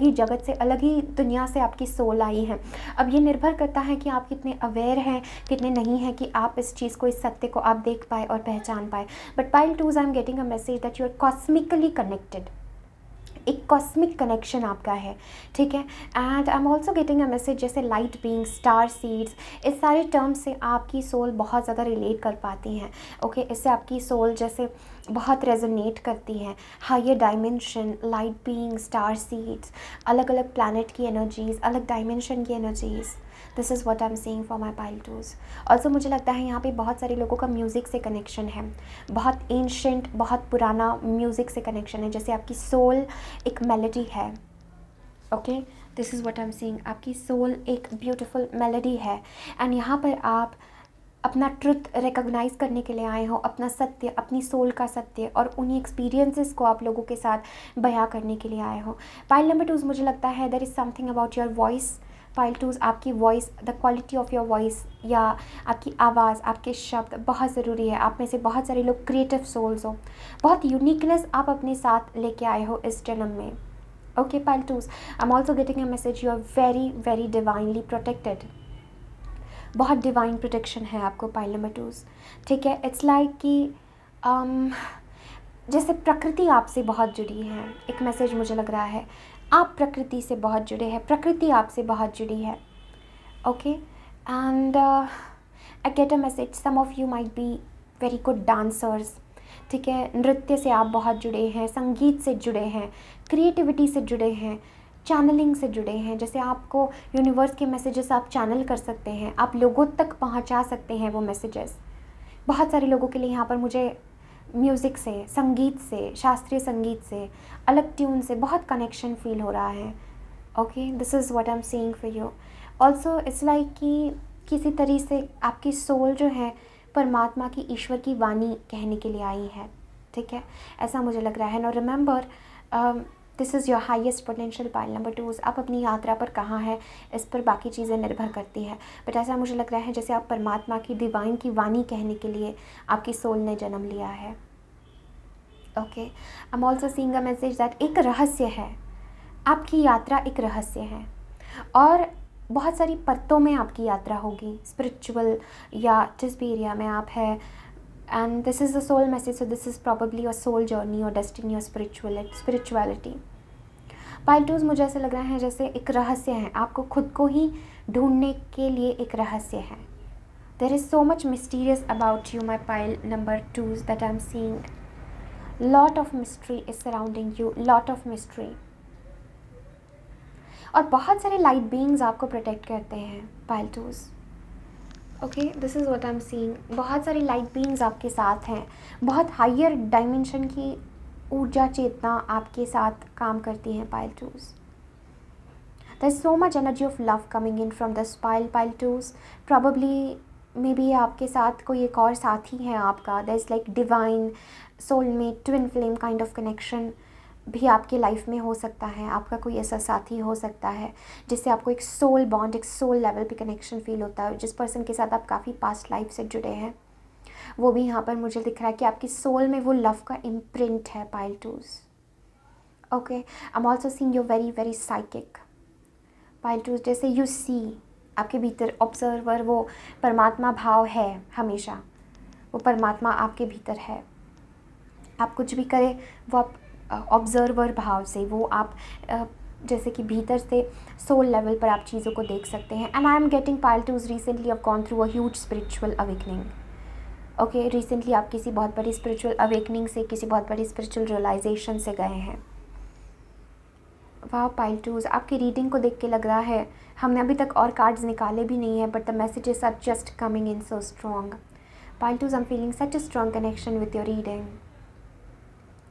ही जगत से, अलग ही दुनिया से आपकी सोल आई है। अब ये निर्भर करता है कि आप कितने अवेयर हैं, कितने नहीं हैं कि आप इस चीज़ को, इस सत्य को आप देख पाए और पहचान पाए। But pile 2 I am getting a message that you are cosmically connected, एक कॉस्मिक कनेक्शन आपका है। ठीक है, and I am also getting a message जैसे लाइट बीइंग, स्टार सीड्स, इस सारे टर्म्स से आपकी सोल बहुत ज़्यादा रिलेट कर पाती हैं। ओके, इससे आपकी सोल जैसे बहुत रेजोनेट करती हैं। Higher dimension, light being, star seeds, अलग अलग प्लैनेट की एनर्जीज़, अलग डायमेंशन की energies. This is what I am seeing for my pile 2। Also मुझे लगता है यहाँ पे बहुत सारे लोगों का म्यूज़िक से कनेक्शन है, बहुत एंशेंट, बहुत पुराना म्यूज़िक से कनेक्शन है, जैसे आपकी सोल एक मेलोडी है। Okay, this is what I am seeing, आपकी सोल एक ब्यूटीफुल मेलोडी है एंड यहाँ पर आप अपना ट्रुथ रिकॉग्नाइज करने के लिए आए हो, अपना सत्य, अपनी सोल का सत्य और उन्हीं एक्सपीरियंसेस को आप लोगों के साथ बयां करने के लिए आए हो। पाइल नंबर 2 मुझे लगता है there is something about your voice. Pile 2 आपकी voice, the quality of your voice या आपकी आवाज़, आपके शब्द बहुत ज़रूरी है। आप में से बहुत सारे लोग क्रिएटिव सोल्स हो, बहुत यूनिकनेस आप अपने साथ लेके आए हो इस जन्म में। Okay pile 2, I am also getting a message, you are very very divinely protected. बहुत डिवाइन प्रोटेक्शन है आपको पाइल नंबर 2, ठीक है। इट्स लाइक कि जैसे प्रकृति आपसे बहुत जुड़ी है, एक मैसेज मुझे लग रहा है, आप प्रकृति से बहुत जुड़े हैं, प्रकृति आपसे बहुत जुड़ी है। Okay and I get a message, some of you might be very good dancers, ठीक है। नृत्य से आप बहुत जुड़े हैं, संगीत से जुड़े हैं, क्रिएटिविटी से जुड़े हैं, चैनलिंग से जुड़े हैं। जैसे आपको यूनिवर्स के मैसेजेस आप चैनल कर सकते हैं, आप लोगों तक पहुंचा सकते हैं वो मैसेजेस। बहुत सारे लोगों के लिए यहाँ पर मुझे म्यूज़िक से, संगीत से, शास्त्रीय संगीत से, अलग ट्यून से बहुत कनेक्शन फील हो रहा है। Okay, this is what I am seeing for you. Also it's like कि किसी तरीके से आपकी सोल जो है परमात्मा की, ईश्वर की वाणी कहने के लिए आई है, ठीक है, ऐसा मुझे लग रहा है। No remember this is your highest potential pile number 2। आप अपनी यात्रा पर कहाँ हैं इस पर बाकी चीज़ें निर्भर करती है, बट ऐसा मुझे लग रहा है जैसे आप परमात्मा की डिवाइन की वाणी कहने के लिए आपकी सोल ने जन्म लिया है। Okay, I am also seeing a message that एक रहस्य है, आपकी यात्रा एक रहस्य है और बहुत सारी परतों में आपकी यात्रा होगी, स्पिरिचुअल या जिस भी एरिया में आप हैं। And this is the soul message, so this is probably your soul journey और डेस्टिनी और स्पिरिचुअलिटी। पाइल 2 मुझे ऐसा लग रहा है जैसे एक रहस्य है, आपको खुद को ही ढूंढने के लिए एक रहस्य है। There is so much mysterious about you my pile number 2 that I am seeing. Lot of mystery is surrounding you, lot of mystery. और बहुत सारे लाइट बीइंग्स आपको प्रोटेक्ट करते हैं pile 2। Okay, this is what I am seeing. बहुत सारे light beings आपके साथ हैं, बहुत हायर डायमेंशन की ऊर्जा चेतना आपके साथ काम करती हैं pile 2। There is so much energy of love coming in from this pile 2। Probably maybe आपके साथ कोई एक और साथी है आपका। There is like divine soulmate twin flame kind of connection भी आपके लाइफ में हो सकता है। आपका कोई ऐसा साथी हो सकता है जिससे आपको एक सोल बॉन्ड, एक सोल लेवल पे कनेक्शन फील होता है, जिस पर्सन के साथ आप काफ़ी पास्ट लाइफ से जुड़े हैं। वो भी यहाँ पर मुझे दिख रहा है कि आपकी सोल में वो लव का इम्प्रिंट है pile 2। Okay, I am also seeing you very very psychic pile 2। जैसे यू सी, आपके भीतर ऑब्जर्वर वो परमात्मा भाव है, हमेशा वो परमात्मा आपके भीतर है। आप कुछ भी करें वो आप ऑब्जर्वर भाव से, वो आप जैसे कि भीतर से सोल लेवल पर आप चीज़ों को देख सकते हैं। And I am getting pile 2 recently have gone through a huge spiritual awakening. Okay, recently आप किसी बहुत बड़ी स्पिरिचुअल अवेकनिंग से, किसी बहुत बड़ी स्पिरिचुअल रियलाइजेशन से गए हैं। वाह पाइल 2, आपकी रीडिंग को देख के लग रहा है, हमने अभी तक और कार्ड्स निकाले भी नहीं है, but the messages are just coming in so strong. Pile 2, I am feeling such a strong connection with your reading.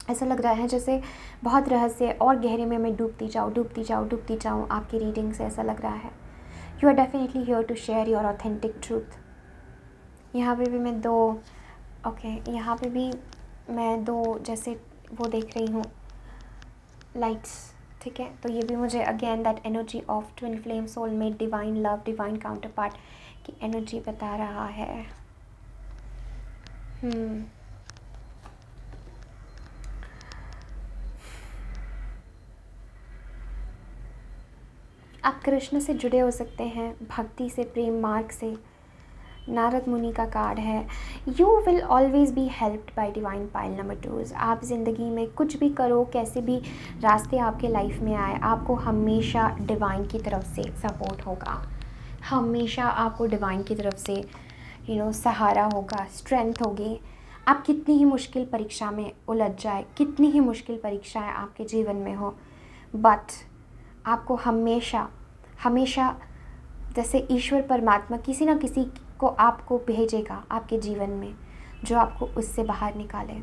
ऐसा लग रहा है जैसे बहुत रहस्य और गहरे में मैं डूबती जाऊँ आपकी रीडिंग से, ऐसा लग रहा है। You are definitely here to share your authentic truth. यहाँ पे भी मैं यहाँ पे भी मैं दो जैसे वो देख रही हूँ लाइट्स, ठीक है। तो ये भी मुझे again that energy of twin flame, soulmate, divine love, divine counter part की एनर्जी बता रहा है। आप कृष्ण से जुड़े हो सकते हैं, भक्ति से, प्रेम मार्ग से। नारद मुनि का कार्ड है। You will always be helped bye divine pile number 2। आप ज़िंदगी में कुछ भी करो, कैसे भी रास्ते आपके लाइफ में आए, आपको हमेशा डिवाइन की तरफ से सपोर्ट होगा, हमेशा आपको डिवाइन की तरफ से सहारा होगा, स्ट्रेंथ होगी। आप कितनी ही मुश्किल परीक्षा में उलझ जाए, कितनी ही मुश्किल परीक्षाएं आपके जीवन में हो, बट आपको हमेशा हमेशा जैसे ईश्वर परमात्मा किसी ना किसी को आपको भेजेगा आपके जीवन में, जो आपको उससे बाहर निकाले।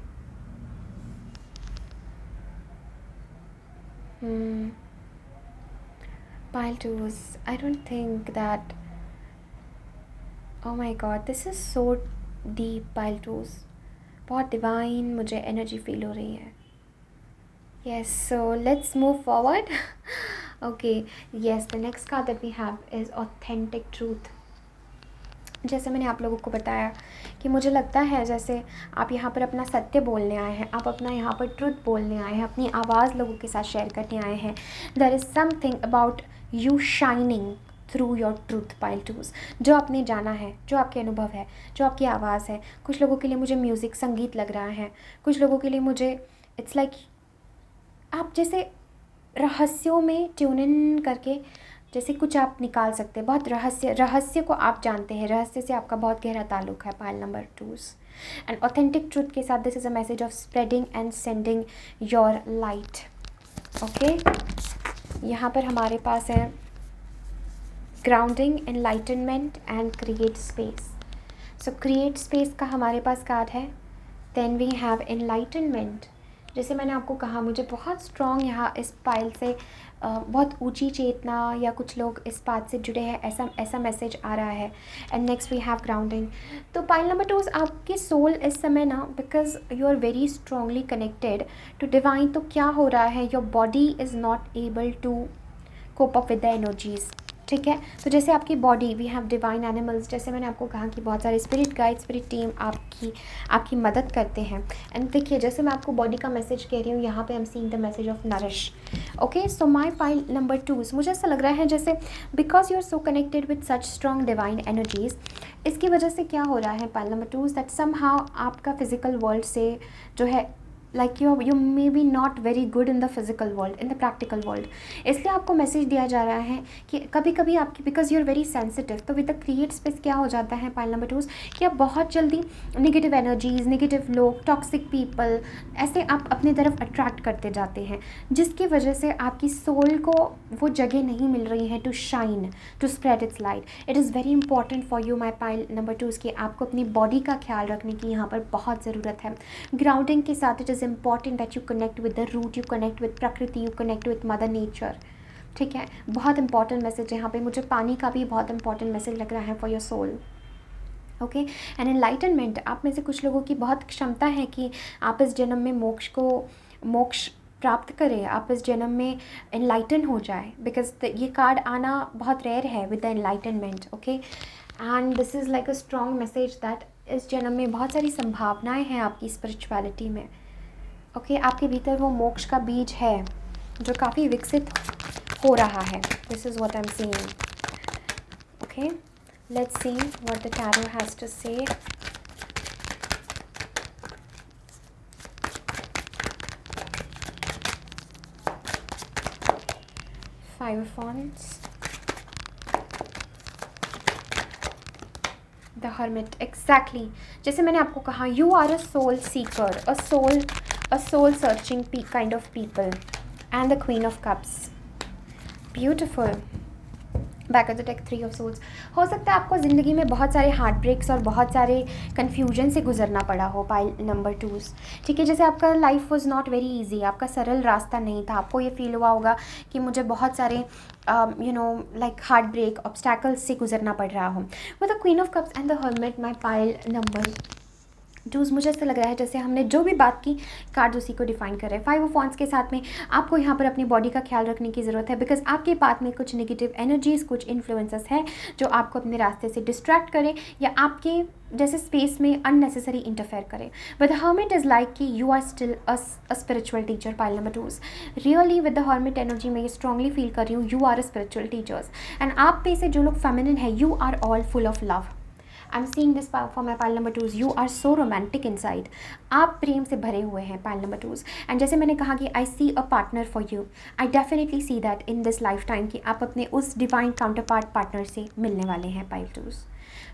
Pile 2, I don't think that oh my God, this is so deep pile twos, बहुत डिवाइन मुझे एनर्जी फील हो रही है. Yes, so let's move forward. Okay, yes, the next card that we have is authentic truth. जैसे मैंने आप लोगों को बताया कि मुझे लगता है जैसे आप यहाँ पर अपना सत्य बोलने आए हैं, आप अपना यहाँ पर ट्रुथ बोलने आए हैं, अपनी आवाज़ लोगों के साथ शेयर करने आए हैं. There is something about you shining through your truth pile twos. जो आपने जाना है, जो आपके अनुभव है, जो आपकी आवाज़ है. कुछ लोगों के लिए मुझे म्यूज़िक संगीत लग रहा है, कुछ लोगों के लिए मुझे इट्स लाइक आप जैसे रहस्यों में ट्यून इन करके जैसे कुछ आप निकाल सकते हैं. बहुत रहस्य को आप जानते हैं, रहस्य से आपका बहुत गहरा ताल्लुक है. Pile number twos and authentic truth के साथ this is a message of spreading and sending your light. Okay, यहाँ पर हमारे पास है grounding, enlightenment and create space. So create space का हमारे पास कार्ड है. Then we have enlightenment. जैसे मैंने आपको कहा मुझे बहुत स्ट्रॉन्ग यहाँ इस पाइल से बहुत ऊंची चेतना या कुछ लोग इस बात से जुड़े हैं, ऐसा मैसेज आ रहा है. And next we have grounding. तो पाइल नंबर टू, आपकी सोल इस समय ना, because you are very strongly connected to divine. तो क्या हो रहा है, your body is not able to cope up with the energies. ठीक है, तो जैसे आपकी body, we have divine animals. जैसे मैंने आपको कहा कि बहुत सारे स्पिरिट गाइड, स्पिरिट टीम आपकी मदद करते हैं. एंड देखिए, जैसे मैं आपको बॉडी का मैसेज कह रही हूँ, यहाँ पे I am seeing the message of nourish. Okay, so my pile number twos, मुझे ऐसा लग रहा है जैसे because you are so connected with such strong divine energies, इसकी वजह से क्या हो रहा है pile number twos, that somehow आपका फिजिकल वर्ल्ड से जो है like you may be not very good in the physical world, in the practical world. इसलिए आपको मैसेज दिया जा रहा है कि कभी कभी आपकी because you are very sensitive, तो विद द क्रिएट स्पेस क्या हो जाता है पाइल नंबर टूज कि आप बहुत जल्दी नेगेटिव एनर्जीज, नेगेटिव लोग, टॉक्सिक पीपल ऐसे आप अपनी तरफ अट्रैक्ट करते जाते हैं, जिसकी वजह से आपकी सोल को वो जगह नहीं मिल रही है to shine, to spread its light. It is very important for you my pile number twos कि आपको अपनी बॉडी का ख्याल रखने की यहाँ पर बहुत ज़रूरत है. ग्राउंडिंग के साथ it is important that you connect with the root, you connect with प्रकृति, you connect with mother nature. ठीक है, बहुत इंपॉर्टेंट मैसेज यहाँ पे. मुझे पानी का भी बहुत इंपॉर्टेंट मैसेज लग रहा है for your soul. Okay, and enlightenment, आप में से कुछ लोगों की बहुत क्षमता है कि आप इस जन्म में मोक्ष प्राप्त करें, आप इस जन्म में एनलाइटन हो जाए, बिकॉज ये कार्ड आना बहुत रेयर है with the enlightenment. Okay, and this is like a strong message that इस जन्म में बहुत सारी संभावनाएं हैं आपकी स्पिरिचुअलिटी में. ओके, आपके भीतर वो मोक्ष का बीज है जो काफ़ी विकसित हो रहा है. This is what I am seeing. Okay, let's see what the tarot has to say. Five of wands, the hermit. Exactly, जैसे मैंने आपको कहा, you are a soul seeker, a soul searching kind of people. And the Queen of Cups. Beautiful. Back of the deck, 3 of souls. हो सकता है आपको ज़िंदगी में बहुत सारे हार्ट ब्रेक्स और बहुत सारे कन्फ्यूजन से गुजरना पड़ा हो पाइल नंबर टूज़. ठीक है, जैसे आपका life was not very easy, आपका सरल रास्ता नहीं था, आपको ये फील हुआ होगा कि मुझे बहुत सारे लाइक हार्ट ब्रेक ऑब्स्टैकल्स से गुजरना पड़ रहा हो. वो the queen of cups and the hermit, my pile number twos. मुझे ऐसा लग रहा है जैसे हमने जो भी बात की, कार्ड उसी को डिफाइन कर रहे हैं. 5 ऑफ वॉन्ड्स के साथ में आपको यहाँ पर अपनी बॉडी का ख्याल रखने की ज़रूरत है, बिकॉज आपके पाथ में कुछ नेगेटिव एनर्जीज़, कुछ इन्फ्लुएंसेस हैं जो आपको अपने रास्ते से डिस्ट्रैक्ट करें या आपके जैसे स्पेस में अननेसेसरी इंटरफेयर करें. But the hermit is like कि you are still a spiritual teacher. Pile number twos, really with the hermit energy में ये स्ट्रांगली फील कर रही हूँ, you are a spiritual teachers. And आप पे से जो लोग फेमिनिन है, you are all full of love. I'm seeing this for my pile number 2s. You are so romantic inside. आप प्रेम से भरे हुए हैं pile number 2s. एंड जैसे मैंने कहा कि I see a partner for you. I definitely see that in this lifetime कि आप अपने उस divine counterpart partner से मिलने वाले हैं pile 2s.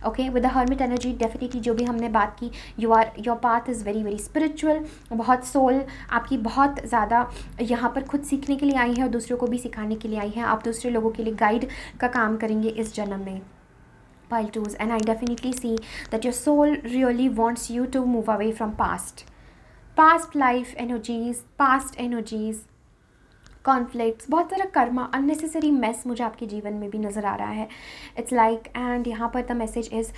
Okay, with the hermit energy definitely जो भी हमने बात की, your path is very very spiritual. बहुत सोल आपकी बहुत ज़्यादा यहाँ पर खुद सीखने के लिए आई है और दूसरों को भी सिखाने के लिए आई है. आप दूसरे लोगों के लिए गाइड का काम करेंगे इस जन्म में. Pile 2s, and I definitely see that your soul really wants you to move away from past life energies, past energies, conflicts, बहुत सारा कर्मा, अननेसेसरी मेस मुझे आपके जीवन में भी नज़र आ रहा है. इट्स लाइक एंड यहाँ पर the message is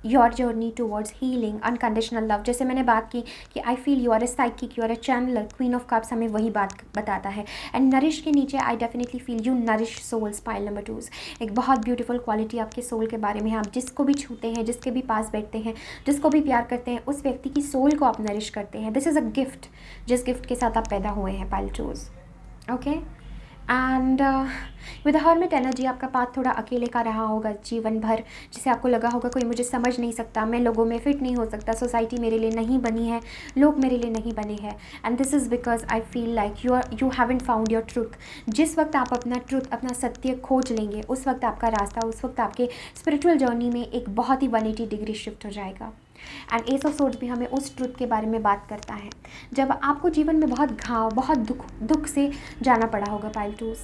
your journey towards healing, unconditional love. जैसे मैंने बात की कि I feel you are a psychic, you are a channeller. Queen of cups हमें वही बात बताता है. एंड नरिश के नीचे I definitely feel you nourish souls, pile number 2. एक बहुत ब्यूटीफुल क्वालिटी आपके सोल के बारे में है. आप जिसको भी छूते हैं, जिसके भी पास बैठते हैं, जिसको भी प्यार करते हैं, उस व्यक्ति की सोल को आप नरिश करते हैं. दिस इज़ अ गिफ्ट, जिस गिफ्ट के साथ आप पैदा हुए हैं, pile 2. Okay. And with hermit energy आपका पाथ थोड़ा अकेले का रहा होगा जीवन भर, जिसे आपको लगा होगा कोई मुझे समझ नहीं सकता, मैं लोगों में फिट नहीं हो सकता, सोसाइटी मेरे लिए नहीं बनी है, लोग मेरे लिए नहीं बने हैं. And this is because I feel like you haven't found your truth. जिस वक्त आप अपना ट्रूथ, अपना सत्य खोज लेंगे, उस वक्त आपका रास्ता, उस वक्त आपके स्पिरिचुअल जर्नी में एक बहुत ही 180 डिग्री शिफ्ट हो जाएगा. एंड एस ऑफ सोर्ड्स भी हमें उस ट्रुथ के बारे में बात करता है जब आपको जीवन में बहुत घाव, बहुत दुख से जाना पड़ा होगा, पाइल 2.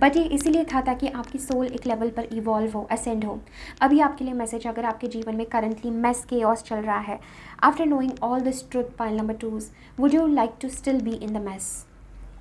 बट ये इसीलिए था ताकि आपकी सोल एक लेवल पर इवॉल्व हो, असेंड हो. अभी आपके लिए मैसेज, अगर आपके जीवन में करंटली मेस केओस चल रहा है, after knowing all this truth, pile number 2, would you like to still be in the mess.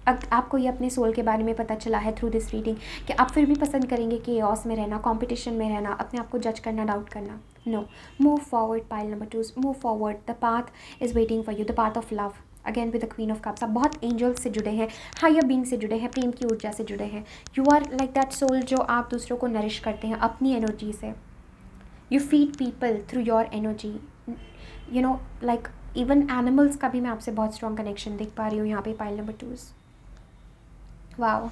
आपको ये अपने सोल के बारे में पता चला है थ्रू दिस रीडिंग कि आप फिर भी पसंद करेंगे केओस में रहना, कंपटीशन में रहना, अपने आप को जज करना, डाउट करना. No, move forward, pile number 2, move forward. The path is waiting for you, the path of love. Again with the queen of cups, आप बहुत एंजल से जुड़े हैं, हायर बीइंग से जुड़े हैं, प्रेम की ऊर्जा से जुड़े हैं. You are like that soul जो आप दूसरों को नरिश करते हैं अपनी एनर्जी से. You feed people through your energy. You know, like even animals का भी मैं आपसे बहुत स्ट्रॉन्ग कनेक्शन देख पा रही हूँ यहाँ पे, pile number 2. Wow.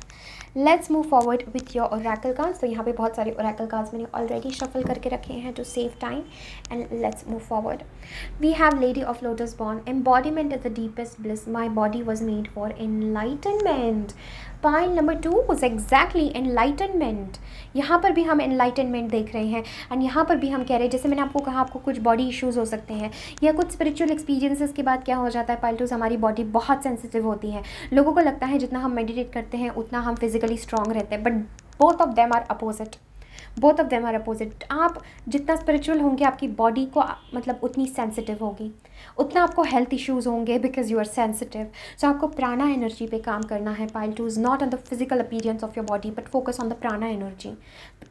Let's move forward with your oracle cards. तो यहाँ पे बहुत सारे ओरेकल कार्ड्स मैंने ऑलरेडी शफल करके रखे हैं to save time. And let's move forward. We have lady of lotus born. Embodiment is the deepest bliss. My body was made for enlightenment. Pile number 2 was exactly enlightenment. यहाँ पर भी हम enlightenment देख रहे हैं. एंड यहाँ पर भी हम कह रहे हैं, जैसे मैंने आपको कहा, आपको कुछ बॉडी इश्यूज़ हो सकते हैं या कुछ स्पिरिचुअल एक्सपीरियंसेस के बाद क्या हो जाता है, पाइल 2, हमारी बॉडी बहुत सेंसिटिव होती है. लोगों को लगता है जितना हम मेडिटेट करते हैं उतना हम फिजिकली स्ट्रांग रहते हैं, but both of them are opposite. Both of them are opposite. आप जितना स्पिरिचुअल होंगे, आपकी बॉडी को मतलब उतनी सेंसिटिव होगी, उतना आपको हेल्थ इश्यूज़ होंगे बिकॉज यू आर सेंसिटिव. सो आपको प्राणा एनर्जी पे काम करना है, pile 2. Not on the physical appearance of your body but focus on the प्राणा एनर्जी,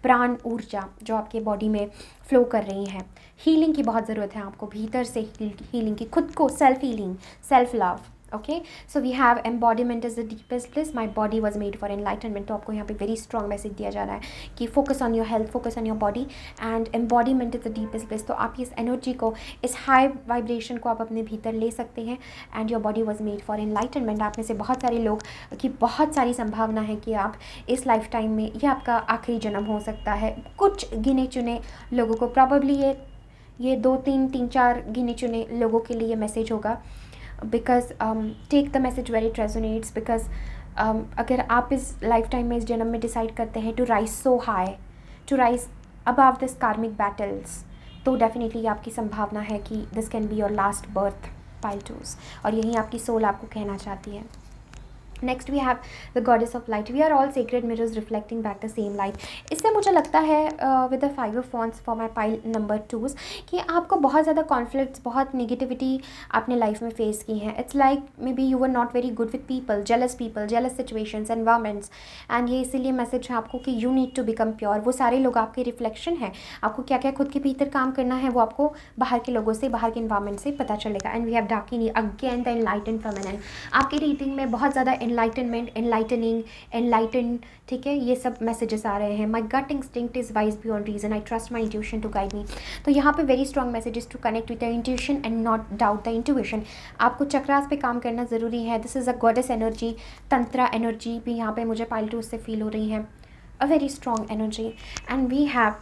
प्राण ऊर्जा जो आपके बॉडी में फ्लो कर रही है. हीलिंग की बहुत ज़रूरत है आपको, भीतर से हीलिंग की, खुद को self healing, self love. Okay. So we have embodiment is the deepest bliss. My body was made for enlightenment. तो आपको यहाँ पे वेरी स्ट्रॉन्ग मैसेज दिया जा रहा है कि focus on your health, focus on your body, and embodiment is the deepest bliss. तो आप इस एनर्जी को, इस हाई वाइब्रेशन को आप अपने भीतर ले सकते हैं. And your body was made for enlightenment. आप में से बहुत सारे लोग की बहुत सारी संभावना है कि आप इस लाइफ टाइम में, यह आपका आखिरी जन्म हो सकता है. कुछ गिने चुने लोगों को, प्रॉबली ये 2-3-4 गिने चुने लोगों के लिए मैसेज होगा. Because take the message very resonates. Because अगर आप इस लाइफ टाइम में, इस जन्म में डिसाइड करते हैं to rise so high, to rise above this karmic battles, तो डेफिनेटली आपकी संभावना है कि this can be your last birth, pile 2. और यही आपकी सोल आपको कहना चाहती है. Next we have the goddess of light. We are all sacred mirrors reflecting back the same light. इससे मुझे लगता है with the 5 of wands for my pile number 2 कि आपको बहुत ज़्यादा कॉन्फ्लिक्ट्स, बहुत नेगेटिविटी आपने लाइफ में फेस की हैं. It's like maybe you were not very good with people, jealous situations, environments. And ये इसीलिए मैसेज है आपको कि you need to become pure. वो सारे लोग आपके रिफ्लेक्शन हैं. आपको क्या क्या खुद के भीतर काम करना है वो आपको बाहर के लोगों से, बाहर के एनवायरमेंट से पता चलेगा. And we have Dakini again the enlighten feminine. आपकी रीडिंग में बहुत ज़्यादा एनलाइटनमेंट, एनलाइटनिंग, एनलाइटन, ठीक है, ये सब मैसेजेस आ रहे हैं. My gut instinct is wise beyond reason. I trust my intuition to guide me. तो यहाँ पे very strong messages to connect with the intuition and not doubt the intuition. आपको चक्रास पे काम करना ज़रूरी है. This is a goddess energy. Tantra energy भी यहाँ पे मुझे पाइल 2 से फील हो रही है. A very strong energy. And we have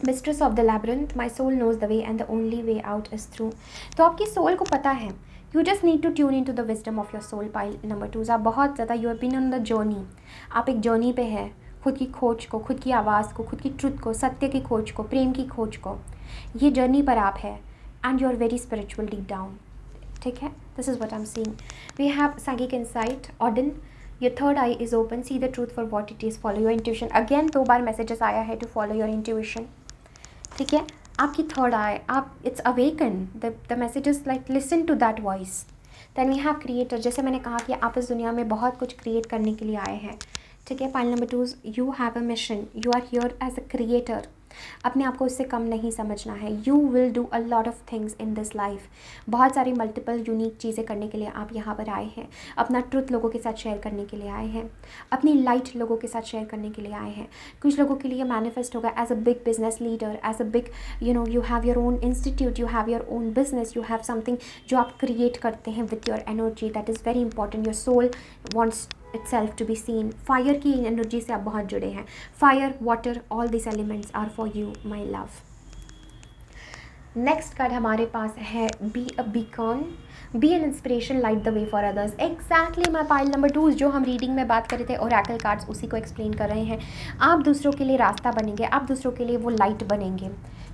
mistress of the labyrinth. My soul knows the way and the only way out is through. तो आपकी सोल को पता है. You just need to tune in to the wisdom of your soul, pile number 2. आप बहुत ज़्यादा, you have been on the journey. आप एक जर्नी पे हैं, खुद की खोज को, खुद की आवाज़ को, खुद की ट्रुथ को, सत्य की खोज को, प्रेम की खोज को. ये जर्नी पर आप है. And you are very spiritual deep down. ठीक है, this is what I am seeing. We have psychic insight. ऑर्डन. Your third eye is open. See the truth for what it is. Follow your intuition. Again 2 बार messages आया है to follow your intuition. ठीक है, आपकी third eye, आप, it's awaken. The message is like listen to that voice. Then we have creator, जैसे मैंने कहा कि आप इस दुनिया में बहुत कुछ क्रिएट करने के लिए आए हैं, ठीक है। Pile number 2, you have a mission, you are here as a creator. अपने आप को इससे कम नहीं समझना है। You will do a lot of things in this life. बहुत सारी मल्टीपल यूनिक चीज़ें करने के लिए आप यहाँ पर आए हैं। अपना ट्रुथ लोगों के साथ शेयर करने के लिए आए हैं, अपनी लाइट लोगों के साथ शेयर करने के लिए आए हैं। कुछ लोगों के लिए मैनिफेस्ट होगा as a big business leader, as a big you have your own institute, you have your own business, you have something जो आप क्रिएट करते हैं with your energy. That is very important. Your soul wants itself to be seen। Fire की energy से आप बहुत जुड़े हैं। Fire, water, all this elements are for you my love. Next card हमारे पास है be a beacon, B an inspiration, light the way for others. Exactly my pile number 2 जो हम रीडिंग में बात कर रहे थे, ओरेकल कार्ड्स उसी को एक्सप्लेन कर रहे हैं। आप दूसरों के लिए रास्ता बनेंगे, आप दूसरों के लिए वो लाइट बनेंगे,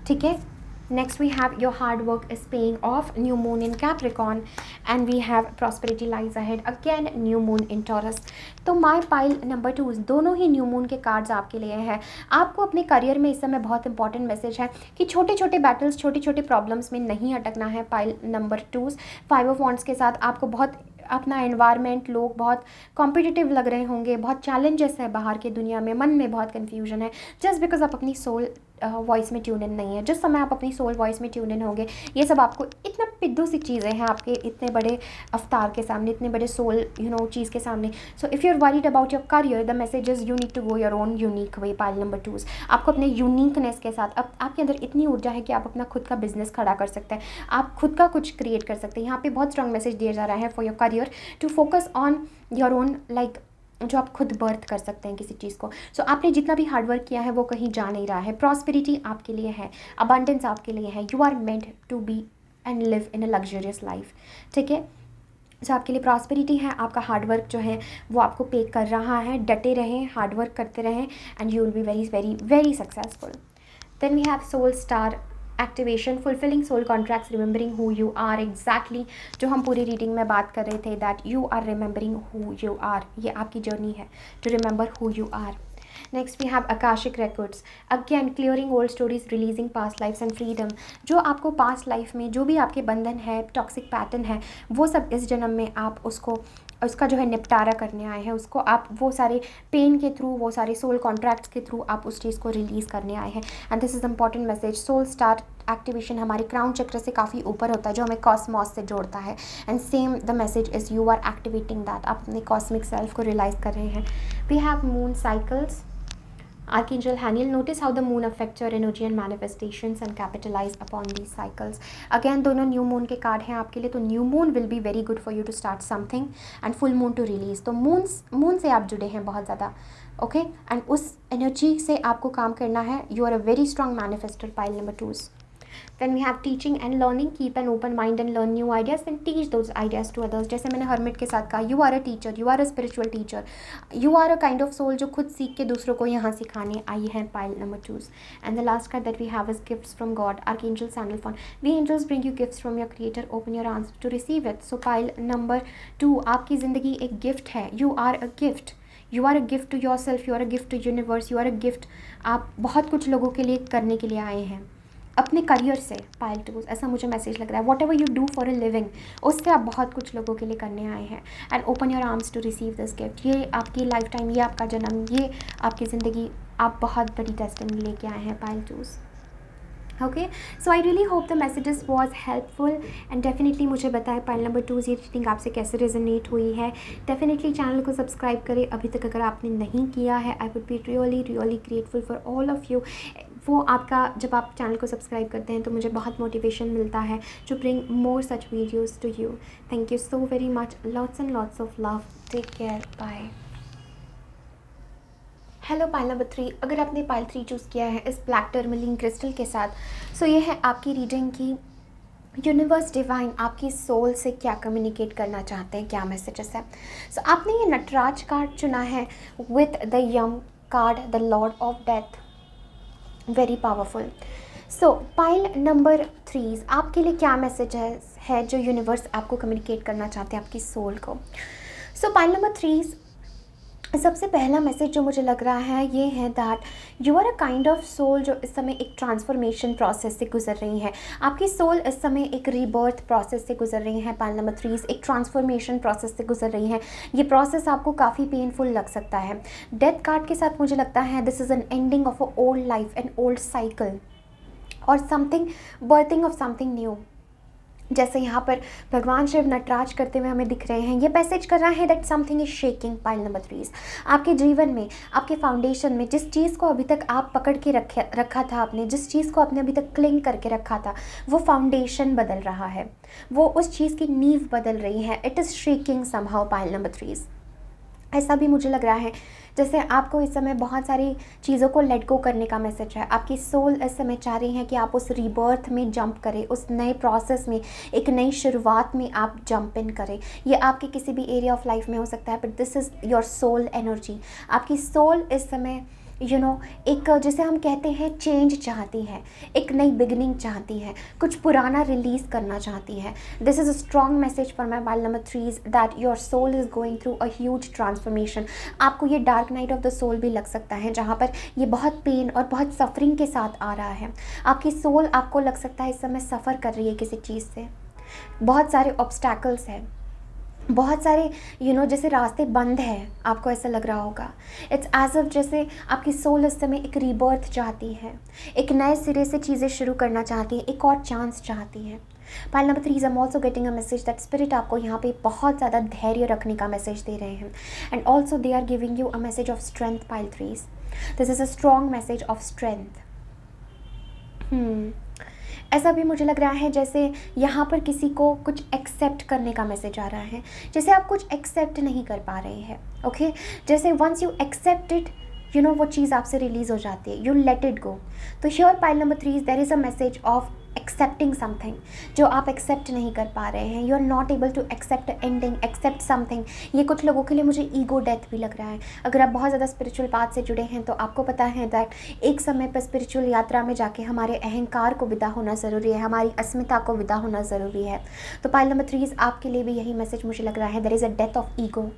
ठीक है। Next we have your hard work is paying off, new moon in Capricorn, and we have prosperity lies ahead, again new moon in Taurus। तो my pile number 2 दोनों ही न्यू मून के कार्ड्स आपके लिए हैं। आपको अपने करियर में इस समय बहुत इंपॉर्टेंट मैसेज है कि छोटे छोटे बैटल्स, छोटे छोटे प्रॉब्लम्स में नहीं अटकना है। पाइल नंबर 2 5 ऑफ वॉन्ड्स के साथ आपको बहुत अपना एनवायरनमेंट, लोग बहुत कॉम्पिटिटिव लग रहे होंगे, बहुत चैलेंजेस है बाहर की दुनिया में, मन में बहुत कन्फ्यूजन है, जस्ट बिकॉज आप अपनी सोल वॉइस में ट्यून इन नहीं है। जिस समय आप अपनी सोल वॉइस में ट्यून इन होंगे, ये सब आपको इतना पिद्दू सी चीज़ें हैं आपके इतने बड़े अवतार के सामने, इतने बड़े सोल चीज़ के सामने। So if you are worried about your career, the message is you need to go your own unique way. Pile number 2 आपको अपने यूनिकनेस के साथ, अब आपके अंदर इतनी ऊर्जा है कि आप अपना खुद का बिजनेस खड़ा कर सकते हैं, आप खुद का कुछ क्रिएट कर सकते हैं। यहाँ पे बहुत स्ट्रॉन्ग मैसेज दिया जा रहा है for your career to focus on your own, like जो आप खुद बर्थ कर सकते हैं किसी चीज़ को। सो आपने जितना भी हार्डवर्क किया है वो कहीं जा नहीं रहा है। प्रॉस्पेरिटी आपके लिए है, अबंडेंस आपके लिए है। You are meant to be and live in a luxurious life, ठीक है। सो आपके लिए प्रॉस्पेरिटी है, आपका हार्डवर्क जो है वो आपको पे कर रहा है। डटे रहें, हार्डवर्क करते रहें and you will be very very very successful. Then we have soul star activation, fulfilling soul contracts, remembering who you are. Exactly जो हम पूरी रीडिंग में बात कर रहे थे, that you are remembering who you are. ये आपकी जर्नी है to remember who you are. Next we have akashic records, again clearing old stories, releasing past lives and freedom. जो आपको पास्ट लाइफ में जो भी आपके बंधन है, टॉक्सिक पैटर्न है, वो सब इस जन्म में आप उसका जो है निपटारा करने आए हैं। उसको आप वो सारे पेन के थ्रू, वो सारे सोल कॉन्ट्रैक्ट्स के थ्रू आप उस चीज़ को रिलीज़ करने आए हैं। And this is important message. Soul star activation हमारे क्राउन चक्र से काफ़ी ऊपर होता है, जो हमें कॉस्मॉस से जोड़ता है। And same the message is you are activating that, आप अपने कॉस्मिक सेल्फ को रियलाइज़ कर रहे हैं। We have moon cycles, Archangel Haniel, notice how the moon affects your energy and manifestations and capitalize upon these cycles। Again दोनों new moon के card हैं आपके लिए। तो new moon will be very good for you to start something and full moon to release. तो moon से आप जुड़े हैं बहुत ज़्यादा, ओके एंड उस एनर्जी से आपको काम करना है। You are a very strong manifester, pile number 2। Then we have teaching and learning, keep an open mind and learn new ideas and teach those ideas to others। जैसे मैंने hermit के साथ कहा, you are a teacher, you are a spiritual teacher, you are a kind of soul जो खुद सीख के दूसरों को यहाँ सिखाने आई है। Pile number 2। And the last card that we have is gifts from God, Archangel Sandalphon। We angels bring you gifts from your creator, open your arms to receive it। So pile number 2, आपकी ज़िंदगी एक gift है। You are a gift, you are a gift to yourself, you are a gift to universe, you are a gift। आप बहुत कुछ लोगों के लिए करने के लिए आए हैं अपने करियर से। पाइल 2 ऐसा मुझे मैसेज लग रहा है। What ever you do for a living, उससे आप बहुत कुछ लोगों के लिए करने आए हैं। And open your arms to receive this gift. ये आपकी लाइफ टाइम, ये आपका जन्म, ये आपकी ज़िंदगी, आप बहुत बड़ी डेस्टिनी लेके आए हैं। Pile 2। Okay, so I really hope the messages was helpful and definitely मुझे बताएं पाइल नंबर 2 ये रीडिंग आपसे कैसे रेजोनेट हुई है। डेफिनेटली चैनल को सब्सक्राइब करें अभी तक अगर आपने नहीं किया है। I would be really really grateful for all of you. वो आपका, जब आप चैनल को सब्सक्राइब करते हैं तो मुझे बहुत मोटिवेशन मिलता है to bring more such videos to you. Thank you so very much, lots and lots of love, take care, bye. Hello pile number 3, अगर आपने पाइल 3 चूज़ किया है इस ब्लैक टर्मलिन क्रिस्टल के साथ, सो ये है आपकी रीडिंग की यूनिवर्स डिवाइन आपकी सोल से क्या कम्युनिकेट करना चाहते हैं, क्या मैसेजेस है। सो आपने ये नटराज कार्ड चुना है with the M card, the Lord of death, very powerful. So pile number 3 आपके लिए क्या मैसेजेस है जो यूनिवर्स आपको कम्युनिकेट करना चाहते हैं आपकी सोल को। सो पाइल नंबर 3 सबसे पहला मैसेज जो मुझे लग रहा है ये है that you are a kind of soul जो इस समय एक ट्रांसफॉर्मेशन प्रोसेस से गुजर रही है। आपकी सोल इस समय एक रीबर्थ प्रोसेस से गुजर रही है। पाइल नंबर 3 एक ट्रांसफॉर्मेशन प्रोसेस से गुजर रही है। ये प्रोसेस आपको काफ़ी पेनफुल लग सकता है। डेथ कार्ड के साथ मुझे लगता है this is an ending of a old life, an old cycle और something, birthing of something new. जैसे यहाँ पर भगवान शिव नटराज करते हुए हमें दिख रहे हैं। ये मैसेज कर रहा है that something is shaking. Pile number 3 आपके जीवन में, आपके फाउंडेशन में जिस चीज़ को अभी तक आप पकड़ के रखा था, आपने जिस चीज़ को आपने अभी तक क्लिंग करके रखा था, वो फाउंडेशन बदल रहा है, वो उस चीज़ की नींव बदल रही है। It is shaking somehow. Pile number 3 ऐसा भी मुझे लग रहा है जैसे आपको इस समय बहुत सारी चीज़ों को लेट गो करने का मैसेज है। आपकी सोल इस समय चाह रही है कि आप उस रीबर्थ में जंप करें, उस नए प्रोसेस में, एक नई शुरुआत में आप जंप इन करें। ये आपके किसी भी एरिया ऑफ लाइफ में हो सकता है, but this is your soul energy. आपकी सोल इस समय एक जिसे हम कहते हैं चेंज चाहती है, एक नई बिगिनिंग चाहती है, कुछ पुराना रिलीज़ करना चाहती है। This is a strong message for my pile number 3 that your soul is going through a huge transformation. आपको ये dark night of the soul भी लग सकता है, जहाँ पर ये बहुत पेन और बहुत सफरिंग के साथ आ रहा है। आपकी सोल, आपको लग सकता है इस समय सफ़र कर रही है किसी चीज़ से। बहुत सारे ऑब्स्टैकल्स हैं, बहुत सारे जैसे रास्ते बंद हैं, आपको ऐसा लग रहा होगा। इट्स एज अफ जैसे आपकी सोल इस समय एक रीबर्थ चाहती है, एक नए सिरे से चीज़ें शुरू करना चाहती है, एक और चांस चाहती है। Pile number 3 I am also getting a message that spirit आपको यहाँ पे बहुत ज़्यादा धैर्य रखने का मैसेज दे रहे हैं, and also they are giving you a message of strength. Pile 3 this is a strong message of strength. ऐसा भी मुझे लग रहा है जैसे यहाँ पर किसी को कुछ एक्सेप्ट करने का मैसेज आ रहा है, जैसे आप कुछ एक्सेप्ट नहीं कर पा रहे हैं। ओके, जैसे वंस यू एक्सेप्ट इट, वो चीज़ आपसे रिलीज़ हो जाती है, यू लेट इट गो। तो sure pile number 3 there is a message of accepting something जो आप एक्सेप्ट नहीं कर पा रहे हैं। You are not able to accept ending, accept something. ये कुछ लोगों के लिए मुझे ईगो डेथ भी लग रहा है। अगर आप बहुत ज़्यादा स्पिरिचुअल पाथ से जुड़े हैं तो आपको पता है दैट एक समय पर स्पिरिचुअल यात्रा में जाके हमारे अहंकार को विदा होना ज़रूरी है, हमारी अस्मिता को विदा होना ज़रूरी है। तो पाइल नंबर 3 आपके लिए भी यही मैसेज मुझे लग रहा है, there is a death of ego,